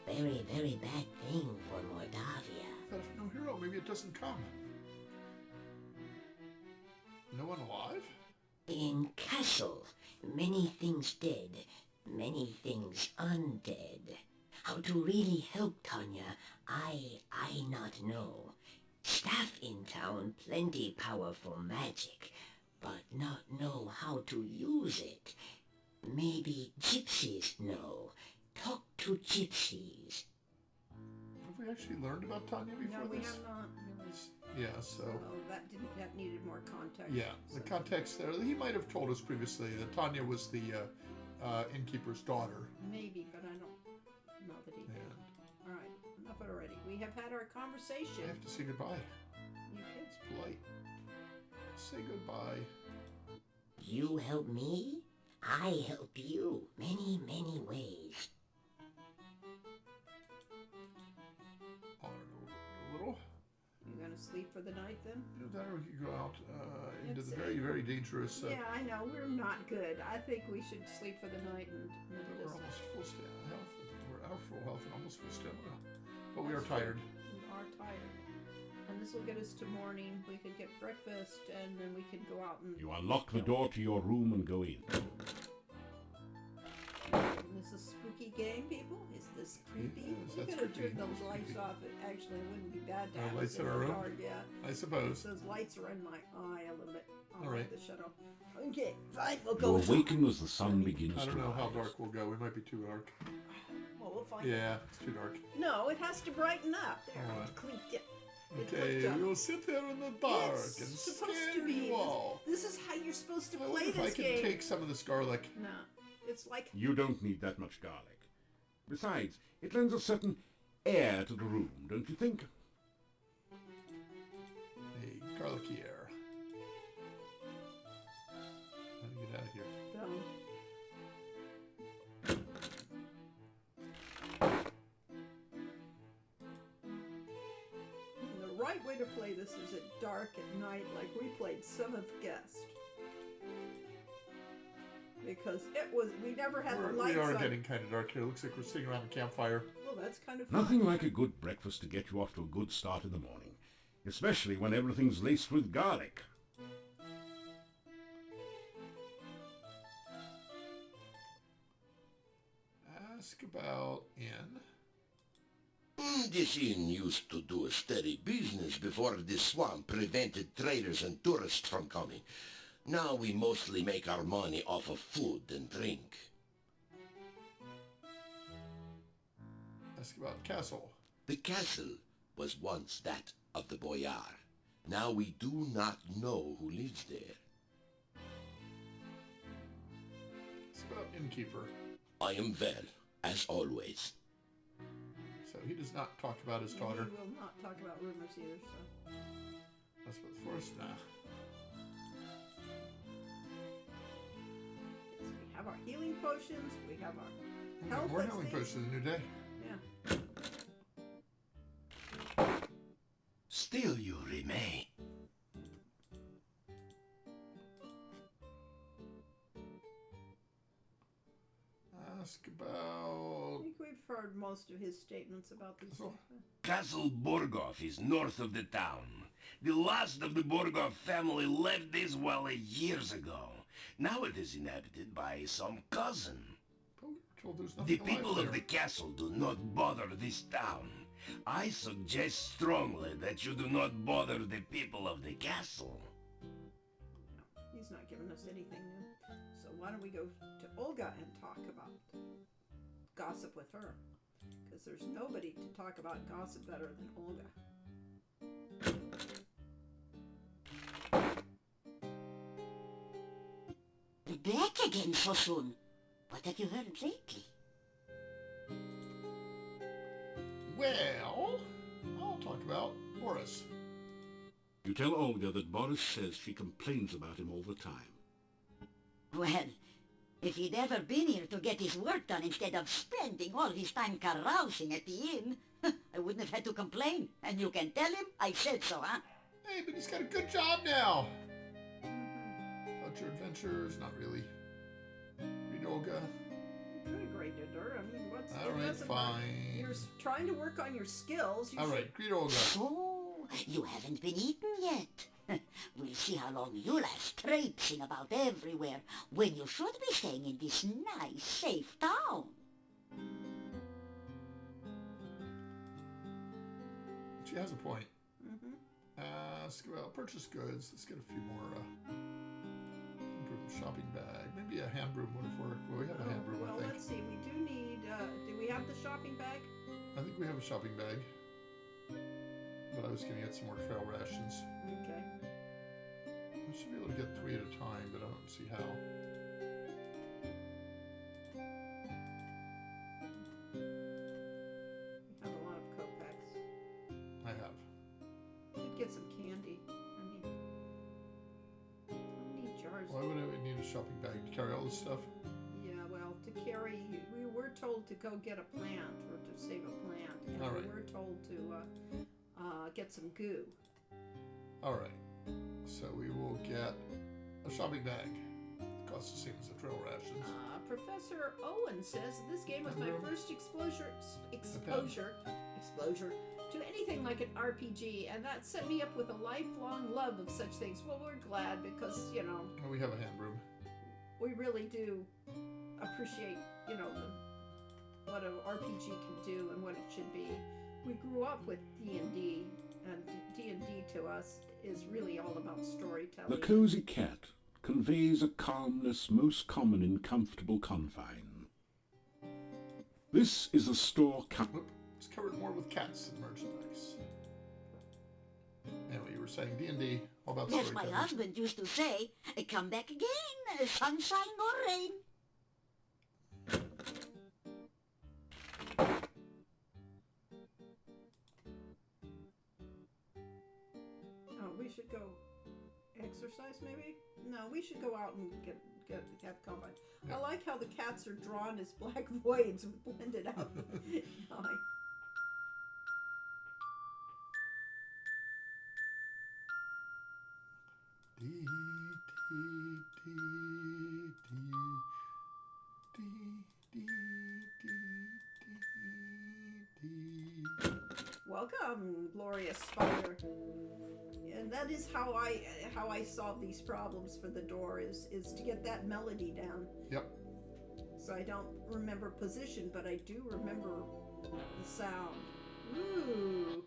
Very, very bad thing for Mordavia. But if no hero, maybe it doesn't come. No one alive? In castle, many things dead, many things undead. How to really help Tanya, I not know. Staff in town, plenty powerful magic, but not know how to use it. Maybe gypsies know. Talk to gypsies. Have we actually learned about Tanya before No, we this? have not really. Yeah, so... That needed more context. Yeah, the context there. He might have told us previously that Tanya was the innkeeper's daughter. Maybe, but I don't know that he did. Alright, enough of it already. We have had our conversation. I have to say goodbye. You kids. It's polite. Say goodbye. You help me, I help you. Many, many ways. A little. You gonna sleep for the night then? Either that or we could go out into the very, very dangerous... yeah, I know. We're not good. I think we should sleep for the night and... We're almost full health. We're out of full health and almost full stamina. But we are tired. We are tired. And this will get us to morning. We could get breakfast and then we can go out and... You unlock the door to your room and go in. This is a spooky game, people? Is this creepy? Yes, We're that's gonna creepy. turn those lights off. It actually wouldn't be bad to Our have lights us in in our the room? dark, yeah. I suppose. Those lights are in my eye a little bit. I'll All right. light the shadow. Okay, fine, we'll You go. awaken as the sun begins I to don't know how rise. dark we'll go. We might be too dark. Well, we'll find Yeah, it's too dark. No, it has to brighten up. There, All right. it clicked it. It Okay, clicked up. we will sit there in the dark It's and supposed to scare be. you all. This is how you're supposed to I play wonder if I this can game. take some of this garlic. No, it's like You don't need that much garlic. Besides, it lends a certain air to the room, don't you think? A garlicky air. How do you get out of here? The right way to play this is at dark at night, like we played Seventh Guest. Because we never had the lights We are on. getting kind of dark here. Looks like we're sitting around the campfire. Well, that's kind of fun. Nothing like a good breakfast to get you off to a good start in the morning. Especially when everything's laced with garlic. Ask about inn. This inn used to do a steady business before this swamp prevented traders and tourists from coming. Now we mostly make our money off of food and drink. Ask about castle. The castle was once that of the boyar. Now we do not know who lives there. Ask about innkeeper. I am well, as always. So he does not talk about his daughter. He will not talk about rumors either, so. Ask about the forest. Nah. Yes, we have our healing potions, we have our health. More that's healing needed. potions a new day. Yeah. Still you remain. Ask about... I think we've heard most of his statements about these things. Castle Borgov is north of the town. The last of the Borgov family left this valley years ago. Now it is inhabited by some cousin. But we were told there's The nothing people alive of the castle do not bother this town. I suggest strongly that you do not bother the people of the castle. He's not giving us anything new. So why don't we go to Olga and talk about gossip with her? Because there's nobody to talk about gossip better than Olga. Back again so soon. What have you heard lately? Well, I'll talk about Boris. You tell Olga that Boris says she complains about him all the time. Well, if he'd ever been here to get his work done instead of spending all his time carousing at the inn, I wouldn't have had to complain. And you can tell him I said so, huh? Hey, but he's got a good job now. About your adventures? Not really. Read Olga. Could have graded her. I mean, what's All right, fine. You're trying to work on your skills. All right, greet Olga. So, you haven't been eaten yet. We'll see how long you last traipsing about everywhere when you should be staying in this nice, safe town. She has a point. Mm-hmm. Let's go out, purchase goods. Let's get a few more. Shopping bag. Maybe a hand broom would have worked. Well, we have a hand broom, Well, I think. let's see. We do need. Do we have the shopping bag? I think we have a shopping bag. But I was going to get some more trail rations. Okay. I should be able to get 3 at a time, but I don't see how. We have a lot of Kopecks. I have. Should get some candy. I mean, how many jars? Why would I need a shopping bag to carry all this stuff? Yeah, well, to carry, we were told to go get a plant or to save a plant, and All right. we were told to get some goo. All right. So we will get a shopping bag. Costs the same as the trail rations. Professor Owen says this game was my first exposure to anything like an RPG, and that set me up with a lifelong love of such things. Well, we're glad because, you know, Well, we have a hand broom. we really do appreciate, you know, what an RPG can do and what it should be. We grew up with D&D, and D&D to us is really all about storytelling. The cozy cat conveys a calmness most common in comfortable confine. This is a store It's covered more with cats than merchandise. Anyway, you were saying D&D, all about As my storytelling. husband used to say, come back again, sunshine or rain. Oh, we should go exercise maybe? No, we should go out and have combine. I like how the cats are drawn as black voids and blended out. Welcome, glorious spider. And that is how I solve these problems for the door is to get that melody down. Yep. So I don't remember position, but I do remember the sound. Ooh.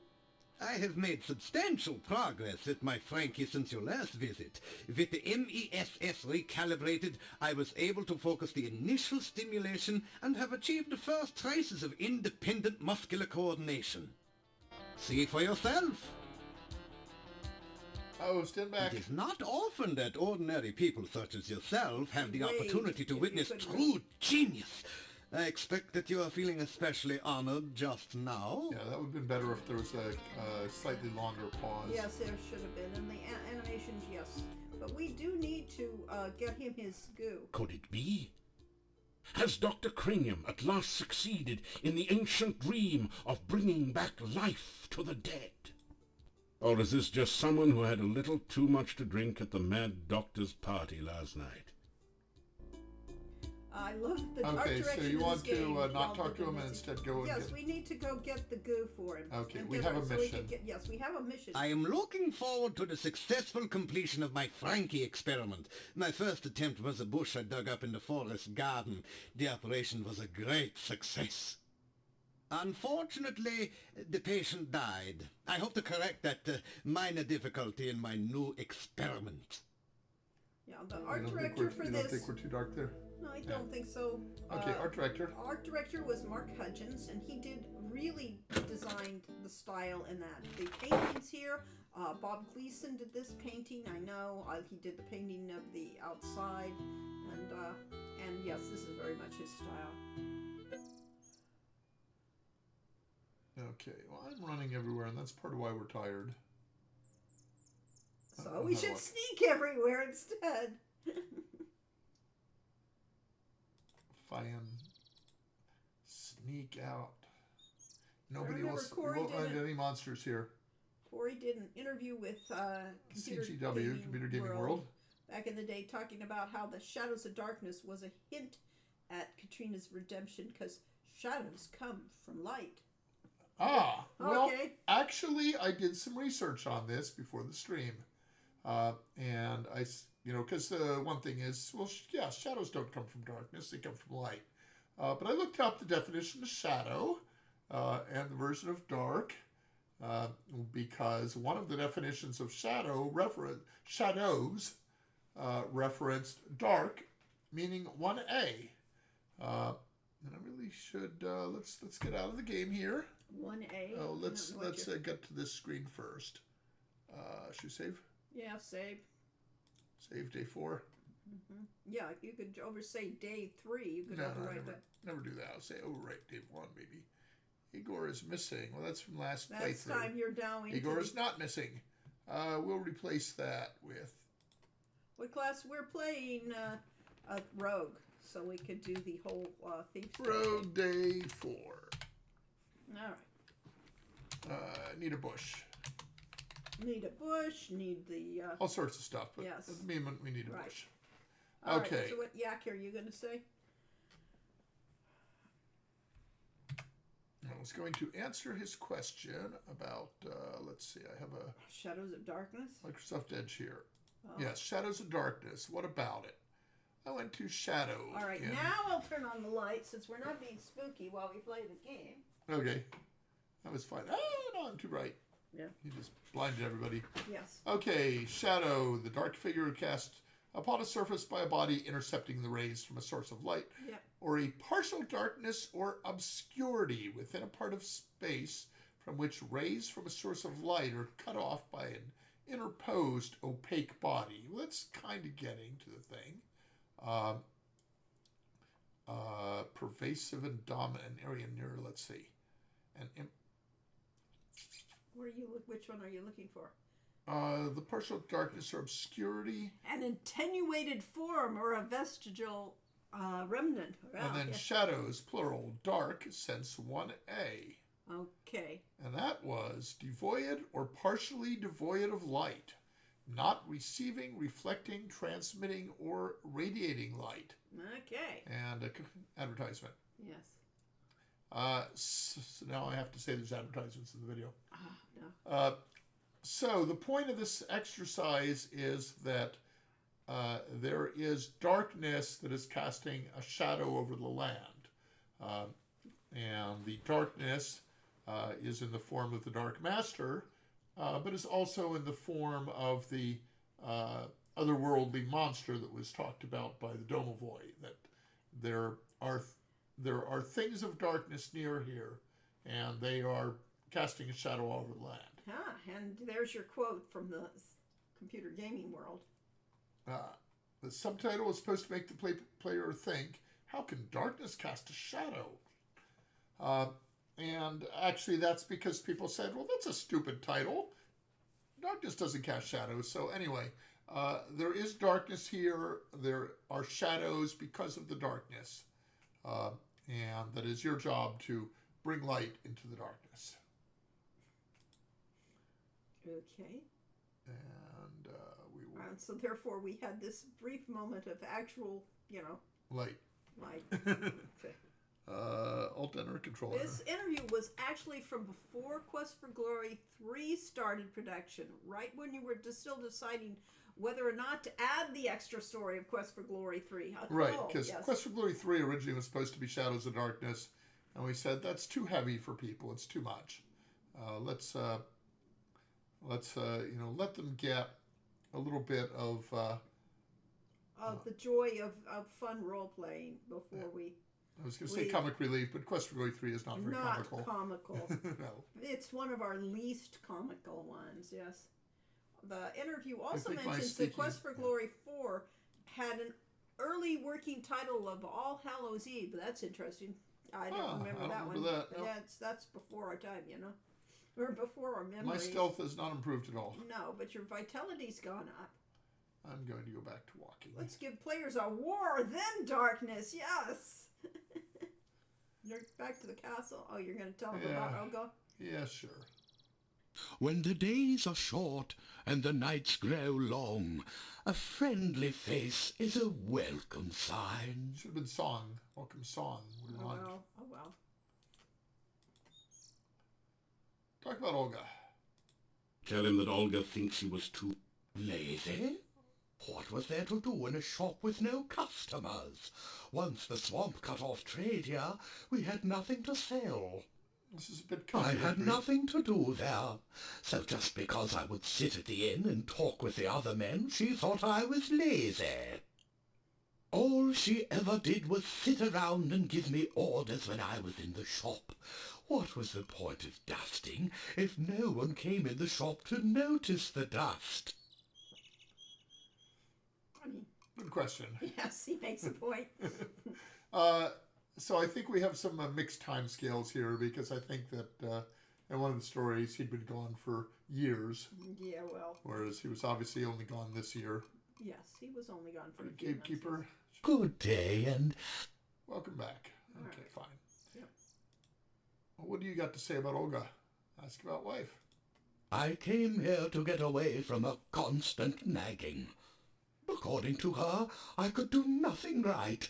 I have made substantial progress with my Frankie since your last visit. With the MESS recalibrated, I was able to focus the initial stimulation and have achieved the first traces of independent muscular coordination. See for yourself. Oh, stand back. It is not often that ordinary people such as yourself have the opportunity to witness true genius. I expect that you are feeling especially honored just now. Yeah, that would have been better if there was a slightly longer pause. Yes, there should have been. And the animations, yes. But we do need to get him his goo. Could it be? Has Dr. Cranium at last succeeded in the ancient dream of bringing back life to the dead? Or is this just someone who had a little too much to drink at the Mad Doctor's party last night? I love the art Okay, direction so you of want this game. to not Well, talk to him and it's- instead go and Yes, get... we need to go get the goo for him. Okay, And we get have it a so we mission. can yes, we have a mission. I am looking forward to the successful completion of my Frankie experiment. My first attempt was a bush I dug up in the forest garden. The operation was a great success. Unfortunately, the patient died. I hope to correct that minor difficulty in my new experiment. Yeah, the art director for You don't this. think we're too dark there? No, I don't think so. Okay, art director. Art director was Mark Hudgens, and he did really designed the style in that. The paintings here, Bob Gleason did this painting. I know he did the painting of the outside, and yes, this is very much his style. Okay, well, I'm running everywhere, and that's part of why we're tired. So we should sneak everywhere instead. Sneak out. Nobody will. We won't find any monsters here. Corey did an interview with CGW, Computer Gaming World, back in the day, talking about how the Shadows of Darkness was a hint at Katrina's redemption because shadows come from light. Ah, well, actually, I did some research on this before the stream, and I, because the one thing is, well, yeah, shadows don't come from darkness; they come from light. But I looked up the definition of shadow and the version of dark. Because one of the definitions of shadows referenced dark, meaning 1A. And I really should let's get out of the game here. 1A. Oh, let's get to this screen first. Should we save? Yeah, save. Save day 4. Mm-hmm. Yeah, you could oversay day 3. You could overwrite that. Never do that. I'll say overwrite day 1, maybe. Igor is missing. Well, that's from last playthrough. Next time you're down. Igor is not missing. We'll replace that with... What class? We're playing a rogue, so we could do the whole thief. Rogue day 4. All right. Need a bush. Need a bush. Need the... all sorts of stuff, but yes. at the moment we need a bush. All okay. Right, so what yak are you going to say? I was going to answer his question about, let's see, I have a... Shadows of Darkness? Microsoft Edge here. Oh. Yes, Shadows of Darkness. What about it? I went to Shadow. All right, now I'll turn on the light since we're not being spooky while we play the game. Okay. That was fine. Oh, no, I'm too bright. Yeah. You just blinded everybody. Yes. Okay, Shadow, the dark figure cast upon a surface by a body intercepting the rays from a source of light. Yeah. Or a partial darkness or obscurity within a part of space from which rays from a source of light are cut off by an interposed opaque body. Well, that's kind of getting to the thing. Pervasive and dominant area near, let's see. Which one are you looking for? The partial darkness or obscurity. An attenuated form or a vestigial remnant. Well, and then shadows, plural, dark, sense 1A. Okay. And that was devoid or partially devoid of light, not receiving, reflecting, transmitting, or radiating light. Okay. And an advertisement. Yes. So now I have to say there's advertisements in the video. No. So the point of this exercise is that there is darkness that is casting a shadow over the land. And the darkness is in the form of the Dark Master, but is also in the form of the otherworldly monster that was talked about by the Domovoi, that there are things of darkness near here, and they are casting a shadow over the land. Ah, and there's your quote from the Computer Gaming World. The subtitle is supposed to make the player think, how can darkness cast a shadow? And actually that's because people said, well, that's a stupid title. Darkness doesn't cast shadows. So anyway, there is darkness here. There are shadows because of the darkness. And that is your job to bring light into the darkness. Okay. And we will... And so therefore we had this brief moment of actual, light. Light. Okay. Alt-Enter controller. This interview was actually from before Quest for Glory 3 started production, right when you were still deciding whether or not to add the extra story of Quest for Glory 3. Right, because Quest for Glory 3 originally was supposed to be Shadows of Darkness, and we said that's too heavy for people. It's too much. Let's let them get a little bit of of the joy of fun role playing before we. I was going to say comic relief, but Quest for Glory 3 is not very comical. Not comical. No. It's one of our least comical ones, yes. The interview also mentions that Quest for Glory 4 had an early working title of All Hallows Eve. That's interesting. I don't remember that one. That, no. That's before our time, you know? Or before our memories. My stealth has not improved at all. No, but your vitality's gone up. I'm going to go back to walking. Let's give players a war, then darkness, yes! You're back to the castle. Oh, you're going to tell them about Olga? Yeah, sure. When the days are short and the nights grow long, a friendly face is a welcome sign. Should have been song. Welcome song. Oh well. Talk about Olga. Tell him that Olga thinks he was too lazy. What was there to do in a shop with no customers? Once the swamp cut off trade here, we had nothing to sell. This is a bit I had nothing to do there. So just because I would sit at the inn and talk with the other men, she thought I was lazy. All she ever did was sit around and give me orders when I was in the shop. What was the point of dusting if no one came in the shop to notice the dust? Good question. Yes, he makes a point. So I think we have some mixed time scales here because I think that in one of the stories he'd been gone for years. Yeah, well. Whereas he was obviously only gone this year. Yes, he was only gone for a few Gatekeeper. months. Good day and... Welcome back. Okay, right. fine. Yep. Well, what do you got to say about Olga? Ask about wife. I came here to get away from a constant nagging. According to her, I could do nothing right.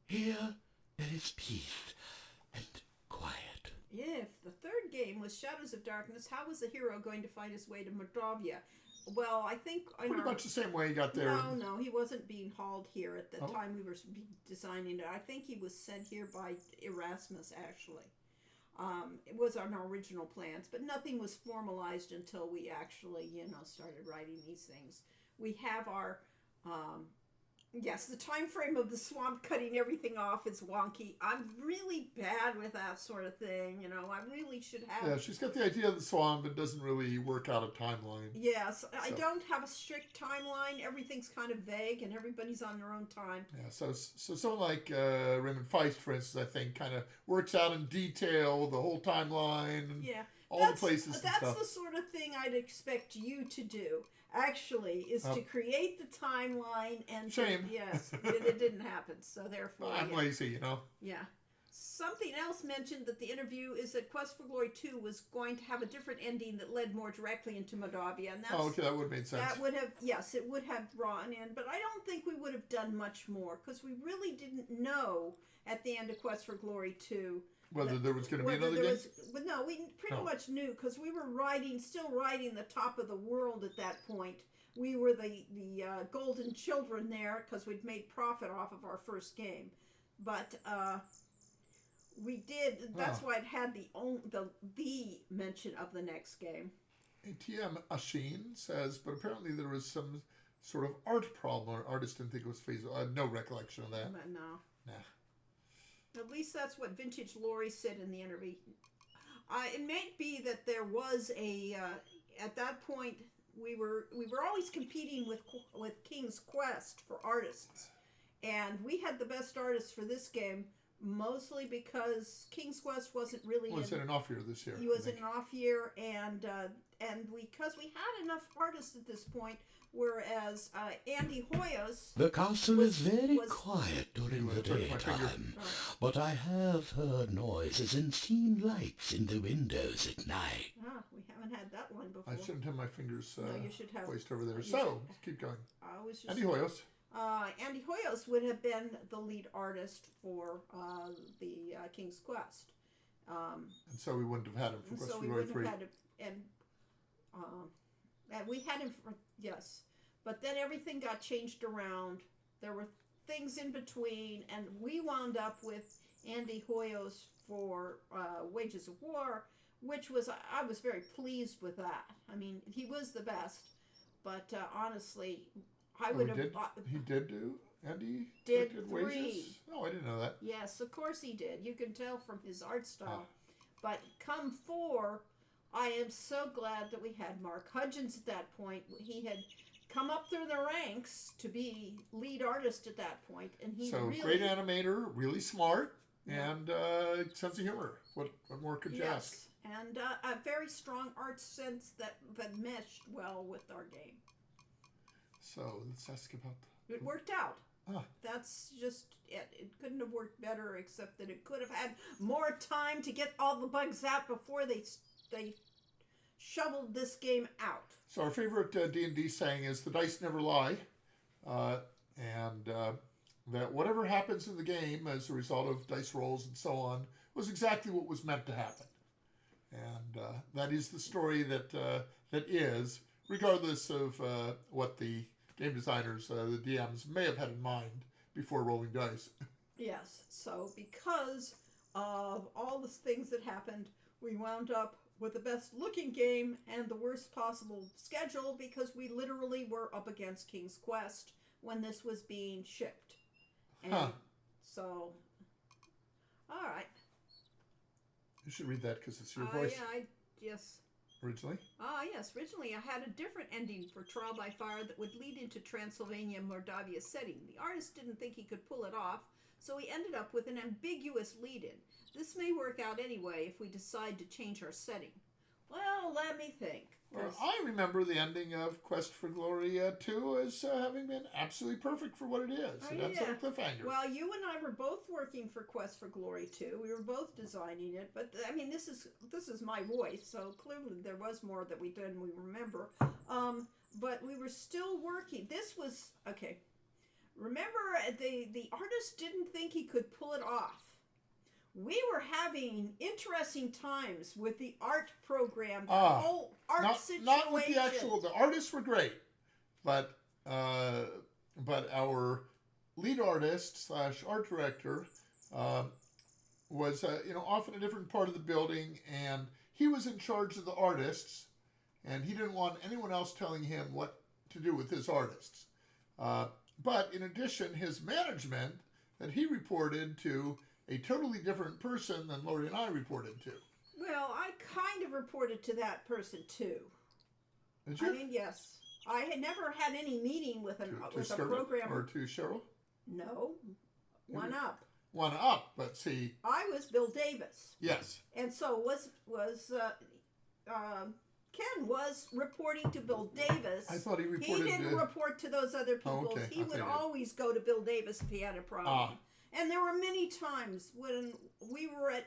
Here, there is peace and quiet. If the third game was Shadows of Darkness, how was the hero going to find his way to Mordovia? Well, I think... Pretty much the same way he got there. No, he wasn't being hauled here at the time we were designing it. I think he was sent here by Erasmus, actually. It was on our original plans, but nothing was formalized until we actually, started writing these things. We have our... yes, the time frame of the swamp cutting everything off is wonky. I'm really bad with that sort of thing, I really should have... Yeah, she's got the idea of the swamp, but doesn't really work out a timeline. Yes, I don't have a strict timeline. Everything's kind of vague, and everybody's on their own time. Yeah, so someone like Raymond Feist, for instance, I think, kind of works out in detail the whole timeline and all the places and stuff. That's the sort of thing I'd expect you to do. Actually, is to create the timeline and... Shame. Yes, it didn't happen, so therefore... I'm lazy, Yeah. Something else mentioned that the interview is that Quest for Glory 2 was going to have a different ending that led more directly into Mordovia, and that's... Oh, okay, that would make sense. That would have... Yes, it would have drawn in, but I don't think we would have done much more, because we really didn't know at the end of Quest for Glory 2... Whether there was going to be another game? But no, we pretty much knew because we were still riding the top of the world at that point. We were the golden children there because we'd made profit off of our first game. But we did. That's why it had the mention of the next game. ATM Ashin says, but apparently there was some sort of art problem. Or artist didn't think it was feasible. I have no recollection of that. No. Nah. At least that's what Vintage Lori said in the interview. It may be that there was at that point we were always competing with King's Quest for artists, and we had the best artists for this game mostly because King's Quest wasn't really. Was in an off year this year? He was in an off year, and because we had enough artists at this point. Whereas Andy Hoyos... The castle is very quiet during the daytime, but I have heard noises and seen lights in the windows at night. We haven't had that one before. I shouldn't have my fingers you should have, placed over there. So, let's keep going. Andy Hoyos. Hoyos. Andy Hoyos would have been the lead artist for the King's Quest. And so we wouldn't have had him for Quest for Glory 3. And we had him for... Yes. But then everything got changed around. There were things in between, and we wound up with Andy Hoyos for Wages of War, which was... I was very pleased with that. I mean, he was the best. But honestly, I Oh, would he have. did. He did do. Andy Did directed 3. Wages? No, I didn't know that. Yes, of course he did. You can tell from his art style. Ah. But come 4, I am so glad that we had Mark Hudgens at that point. He had come up through the ranks to be lead artist at that point, and he So really great animator, really smart, Yeah. and sense of humor. What more could you ask? yes, and a very strong art sense that meshed well with our game. So let's ask about. It worked out. Ah. That's just it. It couldn't have worked better, except that it could have had more time to get all the bugs out before they shoveled this game out. So our favorite D&D saying is the dice never lie, and that whatever happens in the game as a result of dice rolls and so on was exactly what was meant to happen. And that is the story that is, regardless of what the game designers, the DMs, may have had in mind before rolling dice. Yes, so because of all the things that happened, we wound up with the best looking game and the worst possible schedule because we literally were up against King's Quest when this was being shipped. And so, all right. You should read that because it's your voice Yes. originally. Yes. Originally, I had a different ending for Trial by Fire that would lead into Transylvania Mordavia setting. The artist didn't think he could pull it off, so he ended up with an ambiguous lead-in. This may work out anyway if we decide to change our setting. Well, let me think. Well, I remember the ending of Quest for Glory 2 as having been absolutely perfect for what it is. And that's on a cliffhanger. Well, you and I were both working for Quest for Glory 2. We were both designing it, but I mean, this is my voice, so clearly there was more that we did and we remember. But we were still working. This was okay. Remember, the artist didn't think he could pull it off. We were having interesting times with the art program, the whole art situation. Not with the actual. The artists were great, but our lead artist / art director was off in a different part of the building, and he was in charge of the artists, and he didn't want anyone else telling him what to do with his artists. But in addition, his management that he reported to a totally different person than Lori and I reported to. Well, I kind of reported to that person too. Did you? I mean, yes. I had never had any meeting with a programmer. Or to Cheryl? No. One up. One up, but see. I was Bill Davis. Yes. And so Ken was reporting to Bill Davis. I thought he reported. He didn't report to those other people. Okay. He would always go to Bill Davis if he had a problem. And there were many times when we were at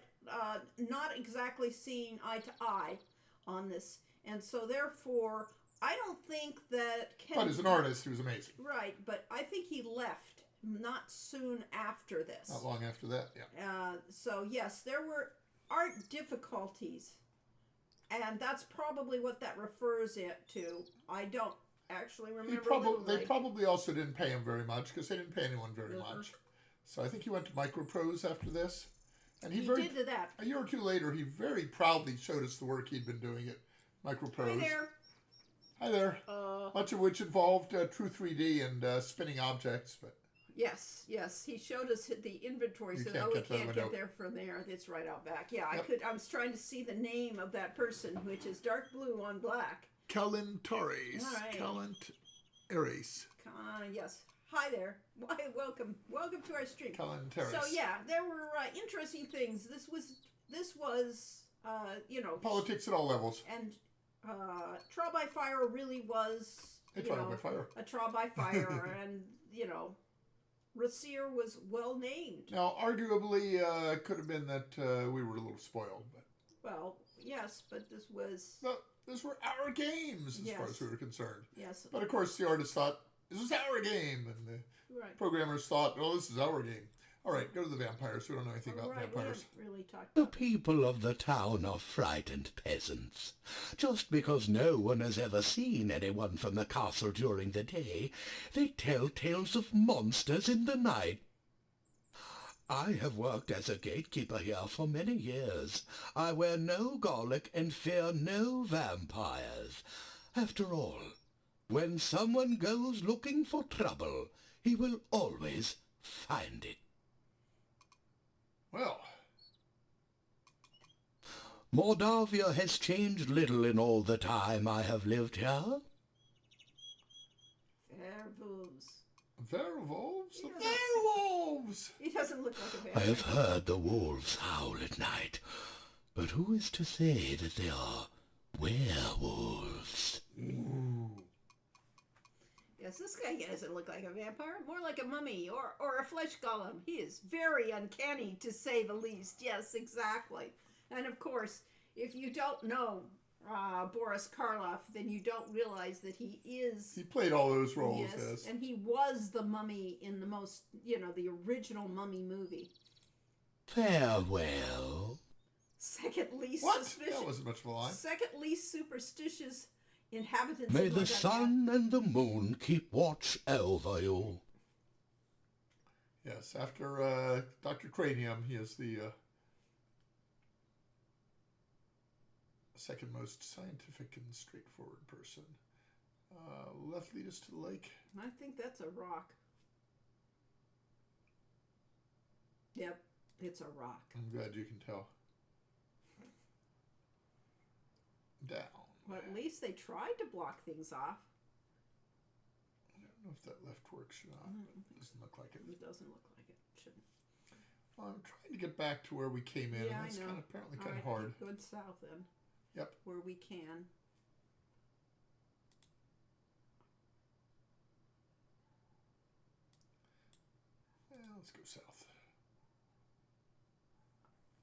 not exactly seeing eye to eye on this. And so therefore, I don't think that Ken... But as an artist, he was amazing. Right, but I think he left not soon after this. Not long after that, yeah. So yes, there were art difficulties. And that's probably what that refers it to. I don't actually remember. They probably also didn't pay him very much because they didn't pay anyone very much. So I think he went to Microprose after this. And he did that. A year or two later, he very proudly showed us the work he'd been doing at Microprose. Hi there. Hi there. Much of which involved True 3D and spinning objects. But Yes. He showed us the inventory. You So can't we get that can't one get out. there from there. It's right out back. Yeah, Yep. I was trying to see the name of that person, which is dark blue on black. Kellen Torres. All right. Kellen Ares. Yes. Hi there. Why, welcome to our stream. Kellen Torres. So yeah, there were interesting things. This was Politics at all levels. And Trial by Fire really was A trial by fire. A trial by fire, and Rasir was well named. Now, arguably, could have been that we were a little spoiled, but Well, yes, but this was those were our games as far Yes. as we were concerned. Yes. But of course, the artists thought this is our game, and the Right. programmers thought, "Oh, this is our game." All right, go to the vampires. We don't know anything about Right, we vampires. haven't really talked The people of the town are frightened peasants. Just because no one has ever seen anyone from the castle during the day, they tell tales of monsters in the night. I have worked as a gatekeeper here for many years. I wear no garlic and fear no vampires. After all, When someone goes looking for trouble, he will always find it. Well, Mordavia has changed little in all the time I have lived here. Werewolves. werewolves? Yeah, Werewolves! He doesn't look like a I vampire. have heard the wolves howl at night, but who is to say that they are werewolves? Yes, this guy doesn't look like a vampire. More like a mummy or a flesh golem. He is very uncanny, to say the least. Yes, exactly. And of course, if you don't know Boris Karloff, then you don't realize that he is... He played all those roles, Yes, yes. and he was the mummy in the most, the original Mummy movie. Farewell. Second least What? suspicious. That wasn't much of a line. Second least superstitious inhabitants. May of the Mordavia. sun and the moon keep watch over you. Yes, after Dr. Cranium, he is the second most scientific and straightforward person. Left lead us to the lake. I think that's a rock. Yep, it's a rock. I'm glad you can tell. Down. Well, at least they tried to block things off. I don't know if that left works or not. But it doesn't look like it. It doesn't look like it. Shouldn't. Well, I'm trying to get back to where we came in, Yeah, and that's I know. apparently All kind of right, hard. Good south then. Yep. Where we can. Well, let's go south.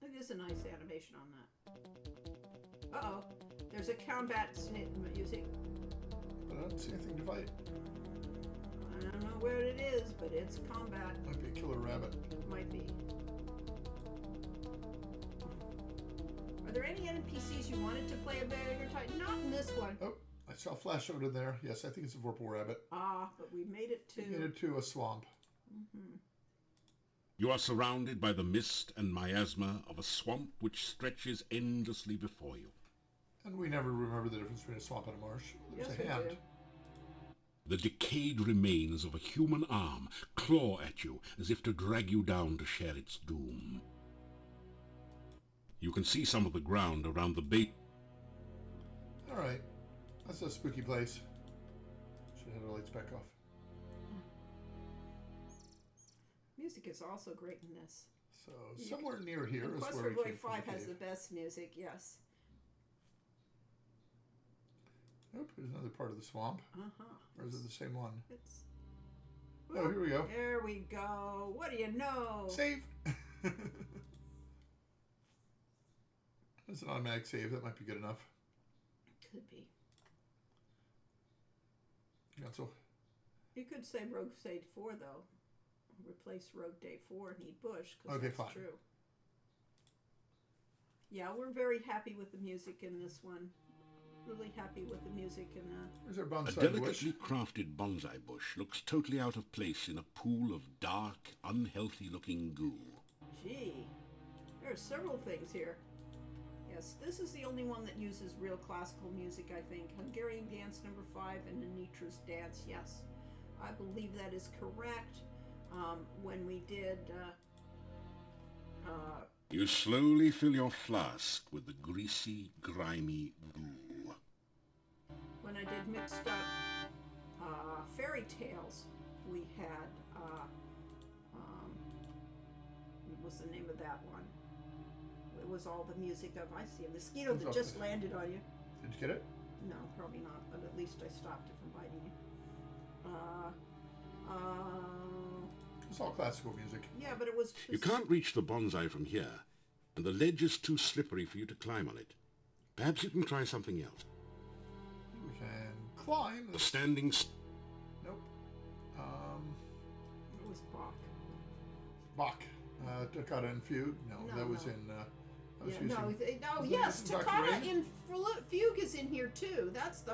It is a nice animation on that. Uh-oh. There's a combat music. But I don't see anything to fight. I don't know where it is, but it's combat. Might be a killer rabbit. Might be. Are there any NPCs you wanted to play a bigger time? Not in this one. Oh, I saw a flash out in there. Yes, I think it's a Vorpal rabbit. Ah, but we made it to... We made it to a swamp. Mm-hmm. You are surrounded by the mist and miasma of a swamp which stretches endlessly before you. And we never remember the difference between a swamp and a marsh. There's Yes, a we hand. do. The decayed remains of a human arm claw at you as if to drag you down to share its doom. You can see some of the ground around the bait. All right. That's a spooky place. Should have the lights back off. Music is also great in this. So somewhere near here And is Quest where for we Glory came from 5 the has cave. the best music, yes. Nope, there's another part of the swamp. Uh-huh. Or is it the same one? It's... Oh, here we go. There we go. What do you know? Save! That's an automatic save. That might be good enough. Could be. Cancel. You could say Rogue Day 4, though. Replace Rogue Day 4 and need Bush, because Okay, that's fine. true. Yeah, we're very happy with the music in this one. Really happy with the music in There's our A bonsai bush. delicately crafted bonsai bush looks totally out of place in a pool of dark, unhealthy-looking goo. Gee, there are several things here. Yes, this is the only one that uses real classical music, I think. Hungarian Dance number 5 and Anitra's Dance, yes. I believe that is correct. When we did... You slowly fill your flask with the greasy, grimy goo. when I did mixed up fairy tales, we had what was the name of that one? It was all the music of, I see a mosquito What's that up just there? landed on you. Did you get it? No, probably not, but at least I stopped it from biting you. It's all classical music. Yeah, but it was... You can't reach the bonsai from here, and the ledge is too slippery for you to climb on it. Perhaps you can try something else. We can climb. The standing... Nope. It was Bach. Bach. Toccata and Fugue. No, that was no. in... that was Yeah, using- no, was that yes, using Dr. Toccata Rain? in Fugue is in here too. That's the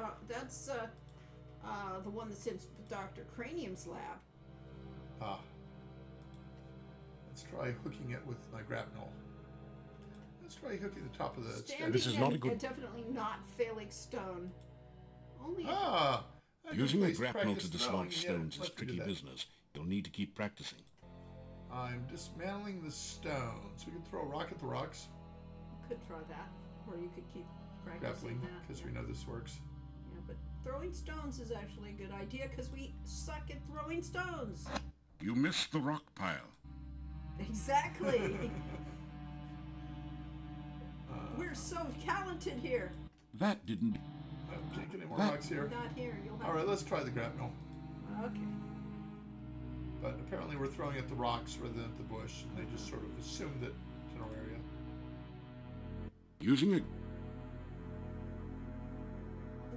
one that's in Dr. Cranium's lab. Ah. Let's try hooking it with my grapnel. Let's try hooking the top of the... Standing This is not a good- and definitely not Felix Stone. Only Ah! Using a Please grapnel practice to throwing, dislodge yeah, stones is let's do tricky that. business. You'll need to keep practicing. I'm dismantling the stones. We can throw a rock at the rocks. You could try that, or you could keep practicing Grappling, that. because we know this works. Yeah, but throwing stones is actually a good idea because we suck at throwing stones. You missed the rock pile. Exactly. We're so talented here. That didn't... Can't get any more That- rocks here. Not here. You'll have. All right, let's try the grapnel. Okay. But apparently we're throwing at the rocks rather than at the bush, and they just sort of assume that it's in our area. Using a...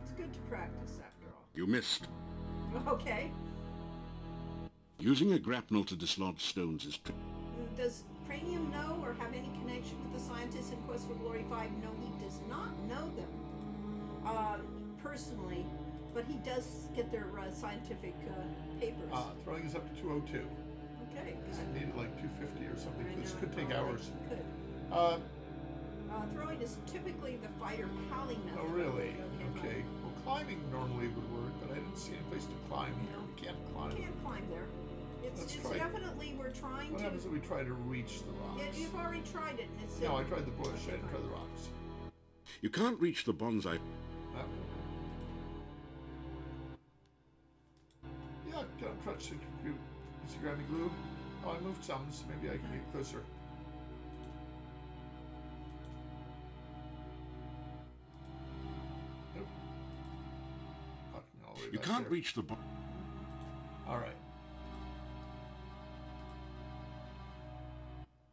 It's good to practice after all. You missed. Okay. Using a grapnel to dislodge stones is... Does Cranium know or have any connection with the scientists in Quest for Glory 5? No, he does not know them personally, but he does get their scientific papers. Throwing is up to 202. Okay, Because good. it needed like 250 or something. I This know, could take probably hours. Could. Throwing is typically the fighter poly method. Oh, really? Okay. Okay. Well, climbing normally would work, but I didn't see any place to climb here. We can't climb. You can't climb there. Let's It's try. definitely, we're trying What to. happens if we try to reach the rocks? Yeah, you've already tried it, and it's. No, I tried the bush. I didn't try the rocks. You can't reach the bonsai... No. Yeah, don't crutch. Did you grab me glue? Oh, I moved some, so maybe I can get closer. Nope. Knocked me all the way You back can't there. reach the... All right.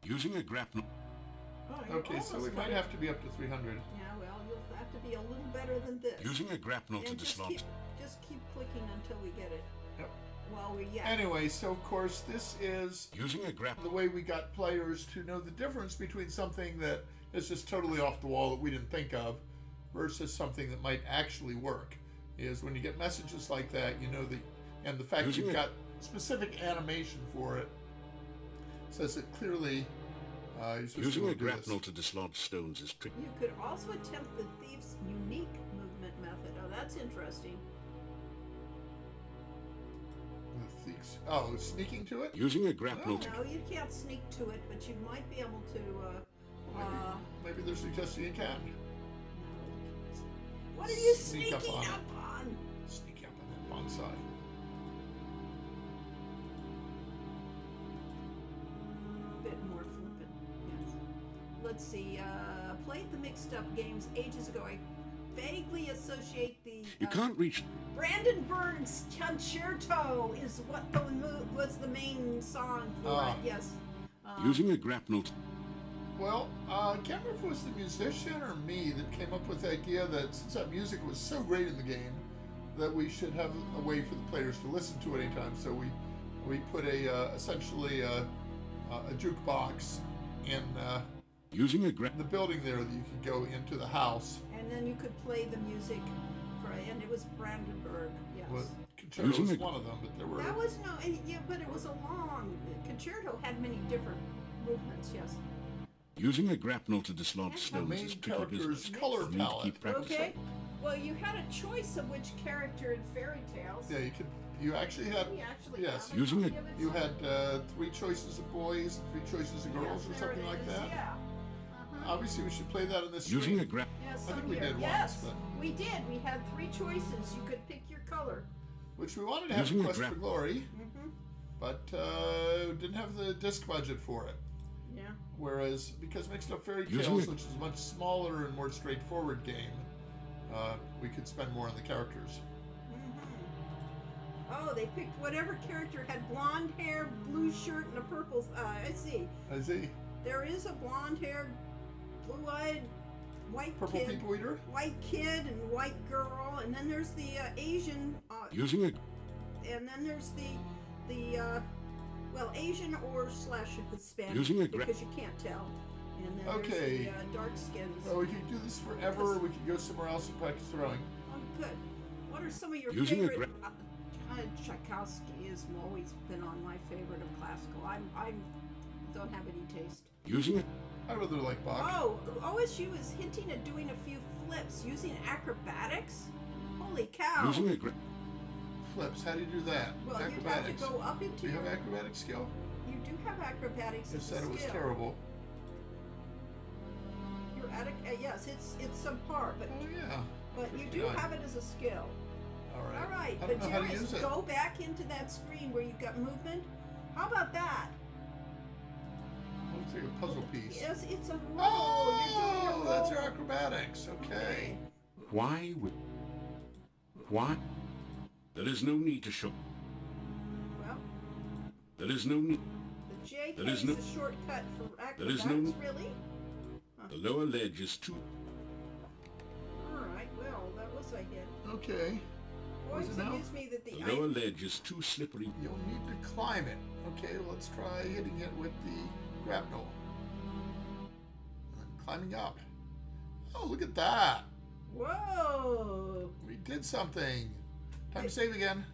Using a grapnel... Oh, you're Okay, so we almost might got it. have to be up to 300. Yeah, well, you'll have to be a little better than this. Using a grapnel to And just dislodge... just keep clicking until we get it. Yep. Well, yeah. Anyway, so of course this is Using a grapnel... the way we got players to know the difference between something that is just totally off the wall that we didn't think of versus something that might actually work. Is when you get messages like that, you know that, and the fact Using you've a- got specific animation for it says that clearly you're supposed Using to a do this. grapnel to dislodge stones is tricky. You could also attempt the thief's unique movement method. Oh, that's interesting. The thieves. Oh, sneaking to it? Using a grapnel to... No, you can't sneak to it, but you might be able to. Maybe they're suggesting you can. What are you Sneak sneaking up on it. up on? Sneak up on that bonsai. Bit more flippant. Yes. Let's see. Played the mixed up games ages ago. I vaguely associate the. You can't reach... Brandenburg's Concerto is what was the main song for it. Yes. Using a grapnel to... Well, I can't remember if it was the musician or me that came up with the idea that since that music was so great in the game, that we should have a way for the players to listen to it anytime. So we put essentially a jukebox in Using a the building there that you could go into the house. And then you could play the music, and it was Brandenburg. Yes. Well, Concerto was Using a- one of them, but there were. That was yeah, but it was a long. Concerto had many different movements. Yes. Using a grapnel to dislodge The stones main is tricky character's business. color You need to palette. keep practicing. Okay. Well, you had a choice of which character in Fairy Tales. Yeah, you could. You actually had. We actually Yes. have a Using copy a- of it You had somewhere. 3 choices of boys and 3 choices of girls, or Yes, there something it like is, that. Yeah. Obviously, we should play that in this. Using a stream. grap... Yes, I think on we here. did Yes, once, we did. We had 3 choices. You could pick your color. which we wanted to have Using a Quest for grap- Glory, Mm-hmm. but didn't have the disc budget for it. Yeah. Whereas, because Mixed Up Fairy Using Tales, a- which is a much smaller and more straightforward game, we could spend more on the characters. Oh, they picked whatever character had blonde hair, blue shirt, and a purple. I see. I see. There is a blonde-haired, blue-eyed, white Purple kid, People Eater? white kid, and white girl, and then there's the Asian. Using a... And then there's the well, Asian or / Hispanic, Using a gra- because you can't tell. And then Okay. there's the dark skins. Well, we could do this forever. We could go somewhere else and practice throwing. Oh, good. What are some of your Using a favorite? Tchaikovsky has always been on my favorite of classical. I don't have any taste. Using a... I rather like Bach. Oh, OSU is hinting at doing a few flips using acrobatics. Holy cow! Using a gra... flips. How do you do that? Well, you'd have Acrobatics. to go up into Do you your... have acrobatic skill? You do have acrobatics You as a said it was skill. terrible. You're at yes, it's subpar, but Oh yeah. but you do 59. have it as a skill. All right. All right, I but don't know how to Darius, use it. go back into that screen where you've got movement. How about that? Looks like a puzzle piece. Yes, it's a roll. Oh, You're doing a roll. that's your acrobatics. Okay. Why would... Why? There is no need to show. Well, There is no need. the JK There is is no- a shortcut for acrobatics, there is no- really? The lower ledge is too. All right, well, that was a hit. Okay. Always Was it now? amused me that The lower ledge is too slippery. You'll need to climb it. Okay, let's try hitting it with the grapnel. And climbing up. Oh, look at that. Whoa! We did something. Time to save again.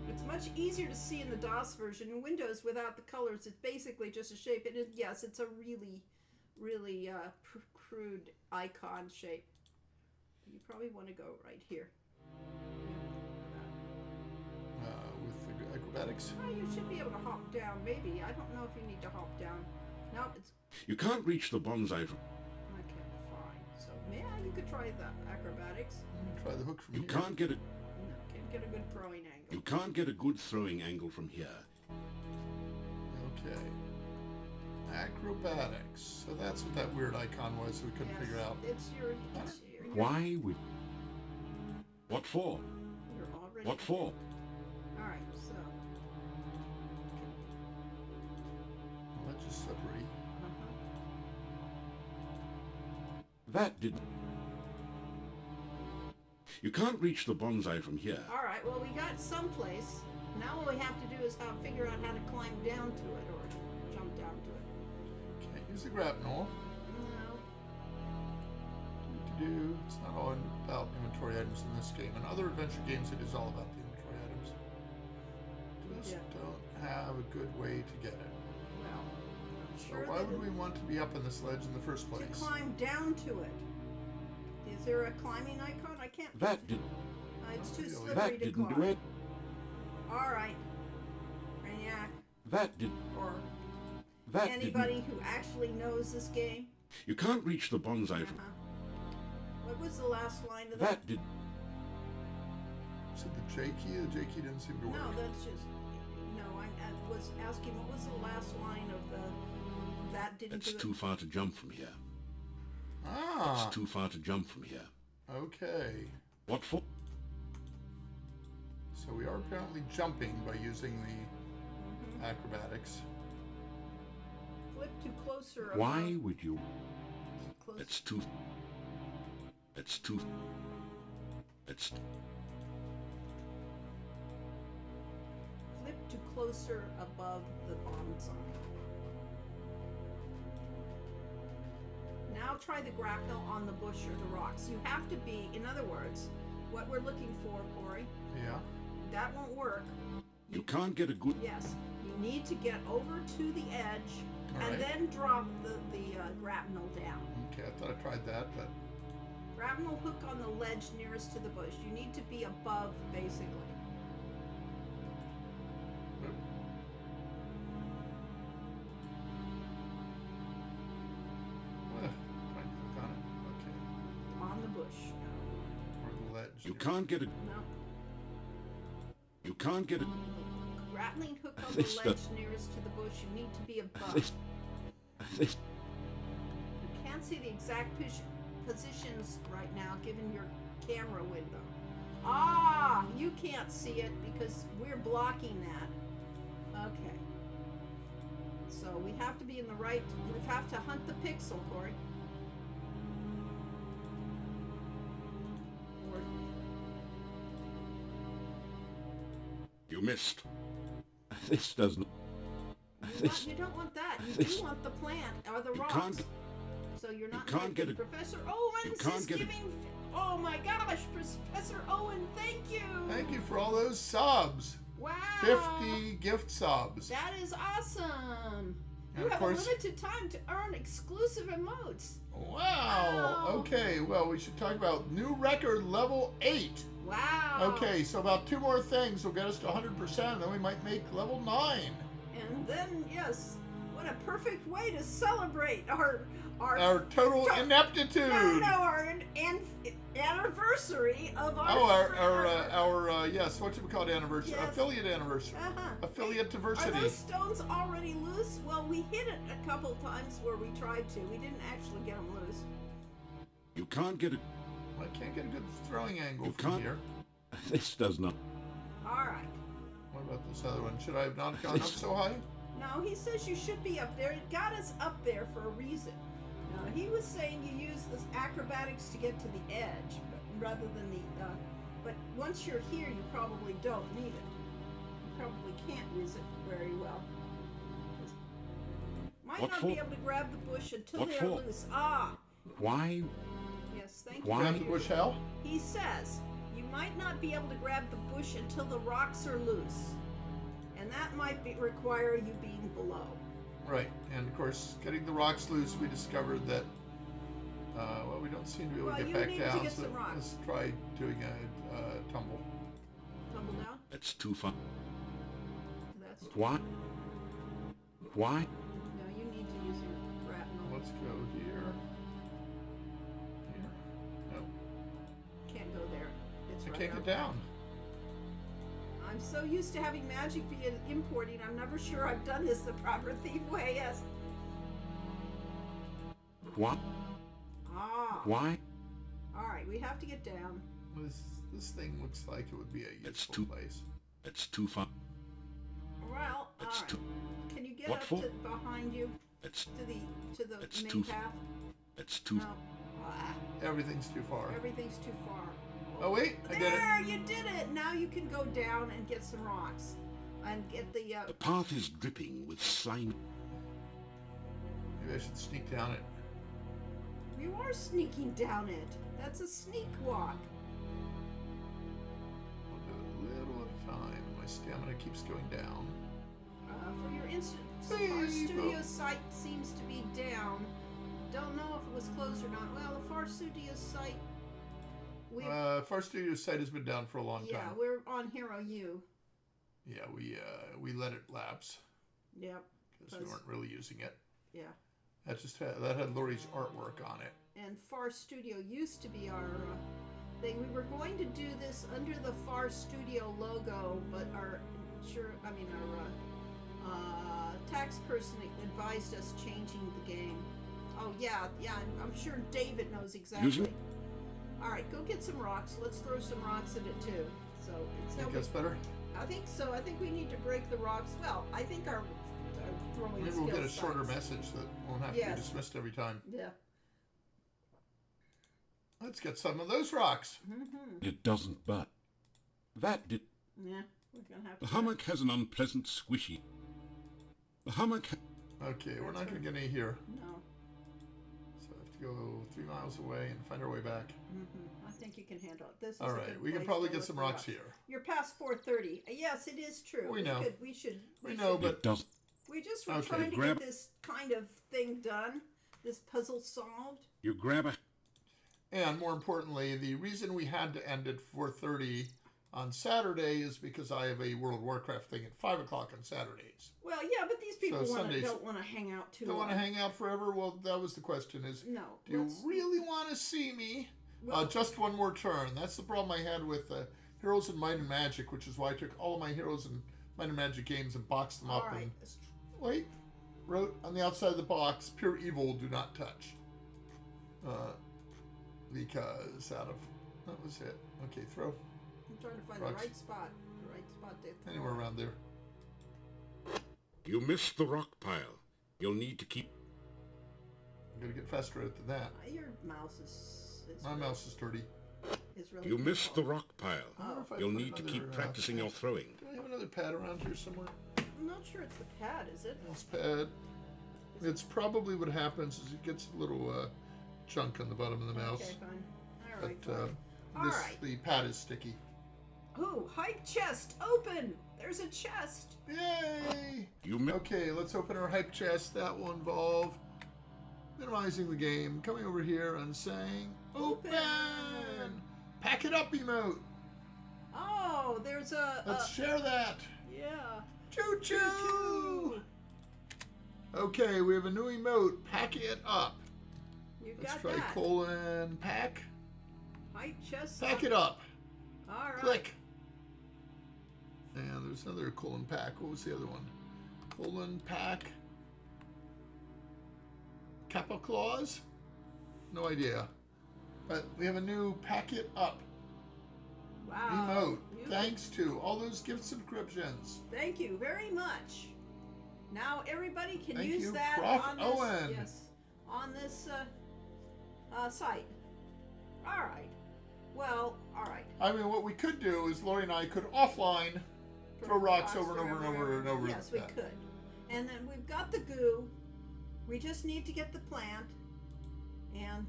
It's much easier to see in the DOS version. In Windows, without the colors, it's basically just a shape. And yes, it's a really, really crude icon shape. You probably want to go right here. With the acrobatics. Oh, you should be able to hop down, maybe. I don't know if you need to hop down. No, it's... You can't reach the bonsai from. Okay, fine. So, yeah, you could try the acrobatics. Try the hook from You here. can't get a. No, can't get a good throwing angle. You can't get a good throwing angle from here. Okay. Acrobatics. So that's what that weird icon was we couldn't figure out. It's your... Why would... What for? You're already... What for? Alright, so... Well, that's just slippery. That didn't. You can't reach the bonsai from here. Alright, well, we got someplace. Now what we have to do is figure out how to climb down to it, or jump down to it. Can't use the grapnel. No. It's not all about inventory items in this game. In other adventure games, it is all about the inventory items. Just don't have a good way to get it. Well, I'm So sure why that would we want to be up on this ledge in the first place? to climb down to it. Is there a climbing icon? I can't... That didn't. It's too Really? slippery That to didn't climb. do it. Alright. Rainiac, That didn't. or That anybody didn't. who actually knows this game. You can't reach the bonsai from. What was the last line of that? That didn't. So the J key? The J key didn't seem to work. No, that's just... No, I was asking what was the last line of the... That didn't It's do too it. far to jump from here. Ah. It's too far to jump from here. Okay. What for? So we are apparently jumping by using the acrobatics. Flip to closer. Why above. would you... Close. It's too. It's too. It's. Flip to closer above the bonsai. Now try the grapnel on the bush or the rocks. You have to be, in other words, what we're looking for, Corey, Yeah. that won't work. You can't get a good. Yes, you need to get over to the edge All and right. then drop the grapnel down. Okay, I thought I tried that, but Grapnel hook on the ledge nearest to the bush. You need to be above, basically. trying to click on it. Okay. On the bush. Or the ledge. You can't get a. No. You can't get a. Grappling hook on This the ledge stuff- nearest to the bush. You need to be above. This. This. You can't see the exact positions right now given your camera window. Ah, you can't see it because we're blocking that. Okay. So we have to be in the right, we have to hunt the pixel, Corey. Or, You missed. This doesn't... you don't want that. You do want the plant or the rocks. can't- So you're not can't get making it- Professor Owens can't is get it- giving... Oh my gosh, Professor Owen, thank you! Thank you for all those subs. Wow! 50 gift subs. That is awesome! And You of have course, a limited time to earn exclusive emotes. wow. Okay, well, we should talk about new record level 8. Wow. Okay, so about 2 more things will get us to 100%, and then we might make level 9. And then, yes, what a perfect way to celebrate our total ineptitude. No, our anniversary of our. Oh, yes, what should we call it? Anniversary? Yes. Affiliate anniversary. Affiliate Are diversity. those stones already loose? Well, we hit it a couple times where we tried to. We didn't actually get them loose. You can't get a... I can't get a good throwing angle You from can't- here. This does not... All right. What about this other one? Should I have not gone up so high? No, he says you should be up there. It got us up there for a reason. No, he was saying you use this acrobatics to get to the edge, but rather than the. But once you're here, you probably don't need it. You probably can't use it very well. Might What not for? be able to grab the bush until What they're for? loose. Ah, Why? yes, thank Why? you. Grab the bush how? He says you might not be able to grab the bush until the rocks are loose, and that might require you being below. Right, and of course, getting the rocks loose, we discovered that, well, we don't seem to be able Well, to you get back need to down, get so some rocks. let's try doing a tumble. Tumble down. That's too fun. That's Why? Why? no. You need to use your grapnel. Let's go here. Here. No, Can't go there. It's I right can't up. get down. I'm so used to having magic via importing. I'm never sure I've done this the proper thief way. Yes. What? Ah. Why? All right. We have to get down. This thing looks like it would be a It's useful too- place. That's too fun. Well, all It's right. too... Can you get What up for? to behind you It's... to the It's main too- path? It's too... No. Ah, Everything's too far. everything's too far. Oh wait, I did it. There, you did it. Now you can go down and get some rocks, and get the. The path is dripping with slime. Maybe I should sneak down it. You are sneaking down it. That's a sneak walk. I'll do it a little at a time. My stamina keeps going down. For your instant, Beep. our studio site seems to be down. Don't know if it was closed or not. Well, the Far Studio site. Far Studio site has been down for a long Yeah, time. we're on Hero U. Yeah, we let it lapse Yep. because we weren't really using it. Yeah. That had Lori's artwork on it. And Far Studio used to be our thing. We were going to do this under the Far Studio logo, but our tax person advised us changing the game. Oh yeah, I'm sure David knows exactly. Using- All right, go get some rocks. Let's throw some rocks in it too. So it's Think that's better? I think so. I think we need to break the rocks. Well, I think our throwing Maybe we'll get a skills shorter sucks. message that won't have to Yes. be dismissed every time. Yeah. Let's get some of those rocks. Mm-hmm. It doesn't, but... That did... Yeah, we're gonna have to. The hummock has an unpleasant squishy. The hummock... Okay, we're not going to get any here. No. So I have to go 3 miles away and find our way back. I think you can handle it. This is All a right, good we can place probably to get look some for rocks here. You're past 4:30. Yes, it is true. We know. We should. We know, should- but It does... We just were Okay, trying to grab- get this kind of thing done. This puzzle solved. You grab a... And more importantly, the reason we had to end at 4:30 on Saturday is because I have a World of Warcraft thing at 5 o'clock on Saturdays. Well, yeah, but these people Sundays- don't want to hang out too Don't long. want to hang out forever? Well, that was the question is, No. do you let's- really want to see me? Well- Just one more turn. That's the problem I had with Heroes and Might and Magic, which is why I took all of my Heroes and Might and Magic games and boxed them All up right. and wrote on the outside of the box, pure evil, do not touch. Because that was it. Okay, throw I'm trying to find rocks. the right spot. The right spot to throw. anywhere around there. You missed the rock pile. You'll need to keep... I'm going to get faster at it than that. Your mouse is My mouse is dirty. is really. You missed the rock pile. I wonder if I You'll put need to keep another, practicing your throwing. Do I have another pad around here somewhere? I'm not sure it's the pad, is it? This pad. It's probably what happens is it gets a little chunk on the bottom of the mouse. Okay, fine. All right. But All right. the pad is sticky. Ooh, high chest open. There's a chest. Yay! You mi- Okay, let's open our hype chest. That will involve minimizing the game, coming over here and saying, open! Pack it up emote. Oh, there's a... Let's share that. Yeah. Choo-choo! Okay, we have a new emote. Pack it up. You Let's got try that. colon pack. Hype chest. Pack it up. All right. Click. And there's another colon pack. What was the other one? Colon pack. Kappa clause? No idea. But we have a new pack it up Wow. emote. You- Thanks to all those gift subscriptions. Thank you very much. Now everybody can Thank use you, that Prof. on this, Owen. yes, on this site. All right. Well, all right. I mean, what we could do is Lori and I could offline throw rocks over and over and over and over. Yes, we could. And then we've got the goo. We just need to get the plant, and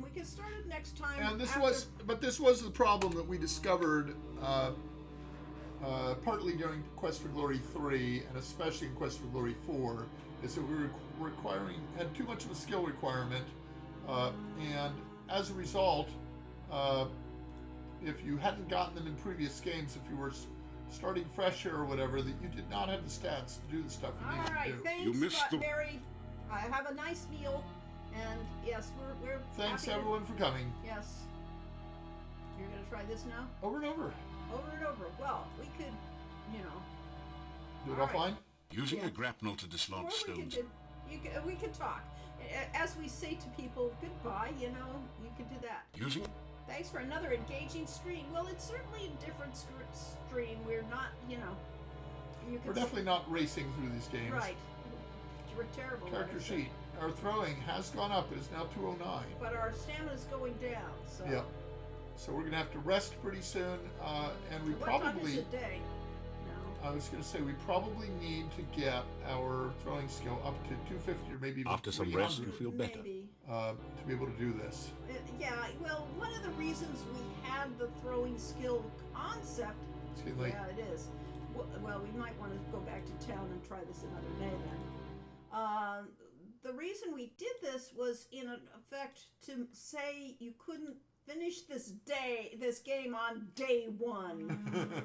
we can start it next time. And this after- this was the problem that we discovered partly during Quest for Glory 3 and especially in Quest for Glory 4, is that we were had too much of a skill requirement, and as a result, if you hadn't gotten them in previous games, if you were starting fresher or whatever, that you did not have the stats to do the stuff you All needed right, to do. thanks, You missed the- Mary. Have a nice meal, and yes, we're Thanks happy to- everyone for coming. Yes. You're gonna try this now? Over and over. Over and over. Well, we could, you know. Do it All right. offline? Using Yeah. a grapnel to dislodge Or we could stones. we could talk. As we say to people goodbye, you know, you could do that. Using Thanks for another engaging stream. Well, it's certainly a different stream. We're not, you know. You can We're definitely not racing through these games. Right. We're terrible. at Character it, sheet. Our throwing has gone up. It is now 209. But our stamina's going down. So. Yep. So we're gonna have to rest pretty soon, and we What time is probably. it day? No. I was gonna say we probably need to get our throwing skill up to 250 or maybe even After some 300, rest, you feel better. Maybe. to be able to do this. Yeah. Well, one of the reasons we had the throwing skill concept. It's getting late. Yeah, it is. Well, we might want to go back to town and try this another day then. The reason we did this was in effect to say you couldn't finish this game on day one,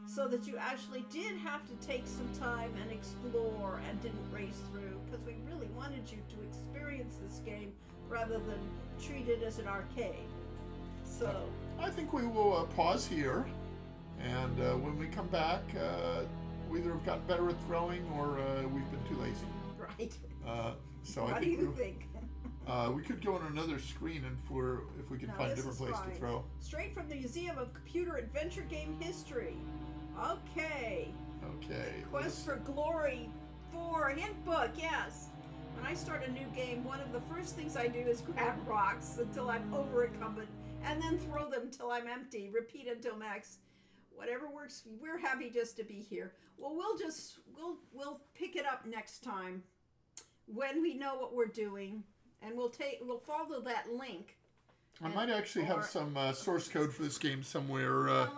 so that you actually did have to take some time and explore and didn't race through, because we really wanted you to experience this game rather than treat it as an arcade. So I think we will pause here, and when we come back, we either have gotten better at throwing or we've been too lazy. right. So What I do think you think? we could go on another screen and if we can No, find a this different is place fine. to throw. Straight from the Museum of Computer Adventure Game History. Okay. Okay. Quest for Glory 4 hint book, yes. When I start a new game, one of the first things I do is grab rocks until I'm over-encumbered, and then throw them till I'm empty. Repeat until max. Whatever works. We're happy just to be here. Well, we'll pick it up next time when we know what we're doing, and we'll follow that link. I might actually have some source code for this game somewhere,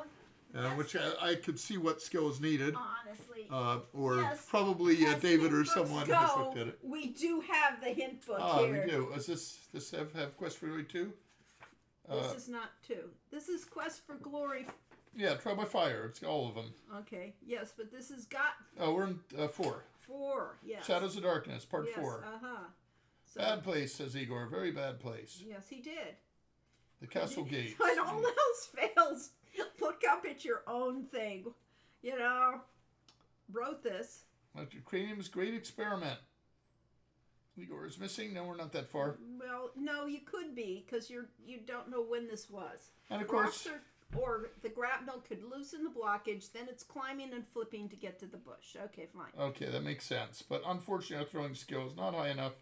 which I could see what skill is needed. Honestly. Or Yes. probably As David or hint books someone go, has looked at it. We do have the hint book Oh, here. we do. Does this have Quest for Glory 2? This is not 2. This is Quest for Glory. Yeah, Trial by Fire. It's all of them. Okay, yes, but this has got Oh, we're in 4. 4, yes. Shadows of Darkness, Part yes, 4. Uh-huh. So, Bad place, says Igor. Very bad place. yes, he did. The Castle Gate. When all else fails, look up at your own thing. You know, wrote this. Cranium's Great Experiment. Igor is missing. No, we're not that far. Well, no, you could be, because you don't know when this was. And of course... Or the grapnel could loosen the blockage, then it's climbing and flipping to get to the bush. Okay, fine. Okay, that makes sense. But unfortunately, our throwing skill is not high enough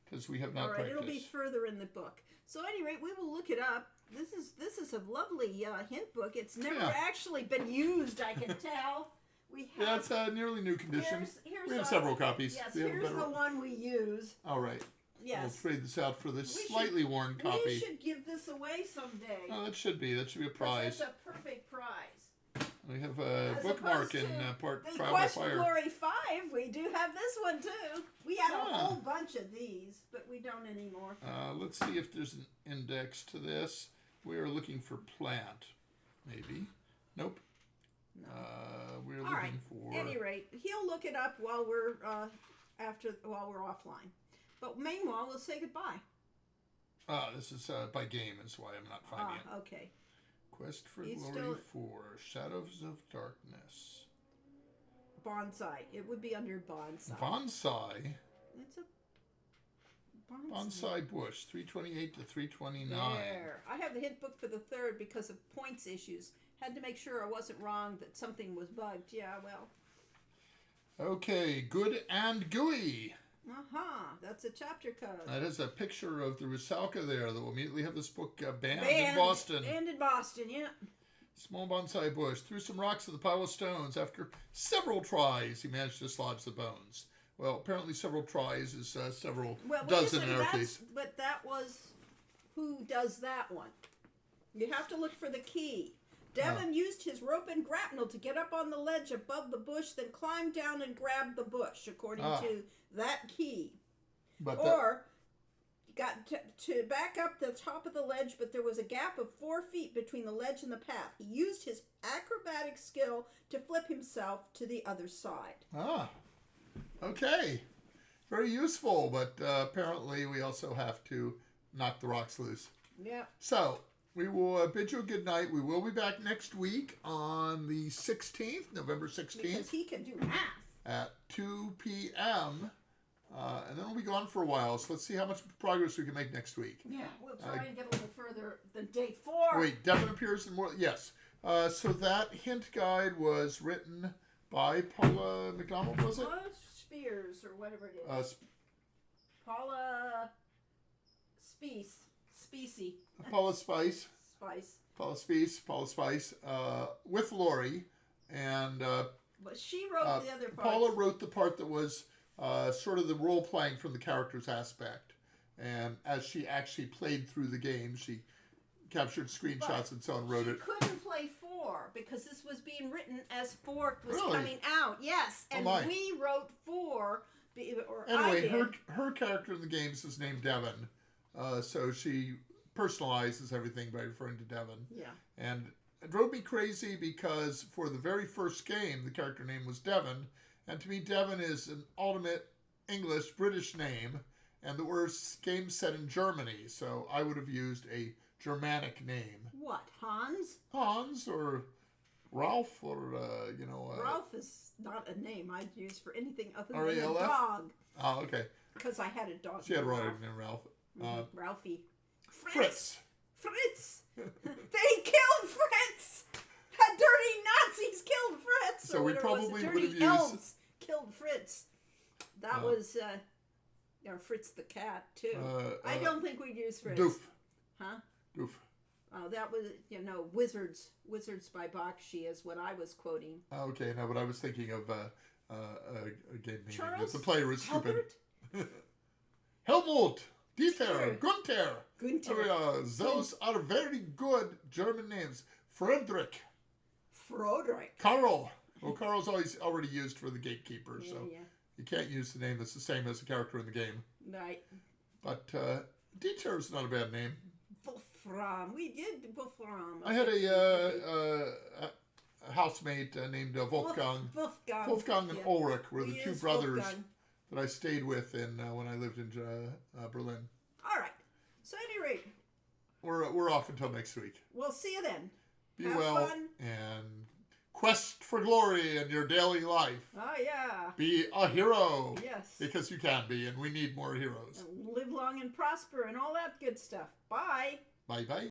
because we have not All right, practiced. it'll be further in the book. So, at any rate, we will look it up. This is a lovely hint book. It's never actually been used, I can tell. We have. Yeah, it's nearly new condition. Here's we have several copies. Yes, We have a here's better the one we use. All right. Yes. We'll trade this out for this slightly worn We copy. should give this away someday. Oh, that should be a prize. That's a perfect prize. We have a As bookmark opposed in to part the Trial by Quest for Fire. Glory 5, we do have this one too. We had a Ah. whole bunch of these, but we don't anymore. Let's see if there's an index to this. We are looking for plant, maybe. Nope. No. We're All right. looking for. At any rate, he'll look it up while we're while we're offline. But meanwhile, we'll say goodbye. This is by game, is why I'm not finding it. Okay. Quest for He's Glory still- 4, Shadows of Darkness. Bonsai. It would be under bonsai. Bonsai. It's a bonsai. Bonsai bush, 328 to 329. There. I have the hint book for the third because of points issues. Had to make sure I wasn't wrong that something was bugged. Yeah, well. Okay, Good and Gooey. That's a chapter code. That is a picture of the Rusalka there that will immediately have this book banned in Boston. Banned in Boston, yeah. Small bonsai bush threw some rocks at the pile of stones. After several tries, he managed to dislodge the bones. Well, apparently several tries is several dozen in our case. But that was who does that one. You have to look for the key. Devon used his rope and grapnel to get up on the ledge above the bush, then climbed down and grabbed the bush, according to that key. But got to back up the top of the ledge, but there was a gap of 4 feet between the ledge and the path. He used his acrobatic skill to flip himself to the other side. Okay. Very useful, but apparently we also have to knock the rocks loose. Yeah. So, we will bid you a good night. We will be back next week on the 16th, November 16th. Because he can do math. At 2 p.m. And then we'll be gone for a while, so let's see how much progress we can make next week. Yeah, we'll try and get a little further than day 4. Wait, Devon appears in more... Yes. So that hint guide was written by Paula McDonald, was it? Paula Spears, or whatever it is. Paula Spacey. Paula Spice. Paula Spice, with Lori, and but she wrote the other part. Paula wrote the part that was sort of the role playing from the character's aspect, and as she actually played through the game, she captured screenshots and so on, wrote it. She couldn't play 4 because this was being written as 4 was Really? coming out. Yes, and we wrote 4. Anyway, her character in the games is named Devon, so she personalizes everything by referring to Devon. Yeah. And it drove me crazy because for the very first game, the character name was Devon, and to me, Devon is an ultimate English British name, and the worst game set in Germany, so I would have used a Germanic name. What, Hans? Hans or Ralph or Ralph is not a name I'd use for anything other than R-A-L-F? a dog. Oh, okay. Because I had a dog. She had named Ralph. Named Ralph. Ralphie. Fritz. They killed Fritz. The dirty Nazis killed Fritz. So we probably would have used. Elves killed Fritz. That was Fritz the cat too. I don't think we'd use Fritz. Doof. Huh? Doof. Oh, that was Wizards. Wizards by Bakshi is what I was quoting. Okay, no, but I was thinking of a game name. Charles The player was stupid. Albert? Helmut. Dieter. Gunther. Those Hmm. are very good German names. Frederick. Carl. Well, Carl's already used for the gatekeeper, so you can't use the name that's the same as the character in the game. Right. But Dieter is not a bad name. Wolfram. We did Wolfram. I had a housemate named Wolfgang. Wolfgang and Ulrich were the two brothers that I stayed with when I lived in Berlin. All right. So at any rate, we're off until next week. We'll see you then. Be Have well fun. and quest for glory in your daily life. Oh yeah. Be a hero. Yes. Because you can be, and we need more heroes. And live long and prosper and all that good stuff. Bye. Bye bye.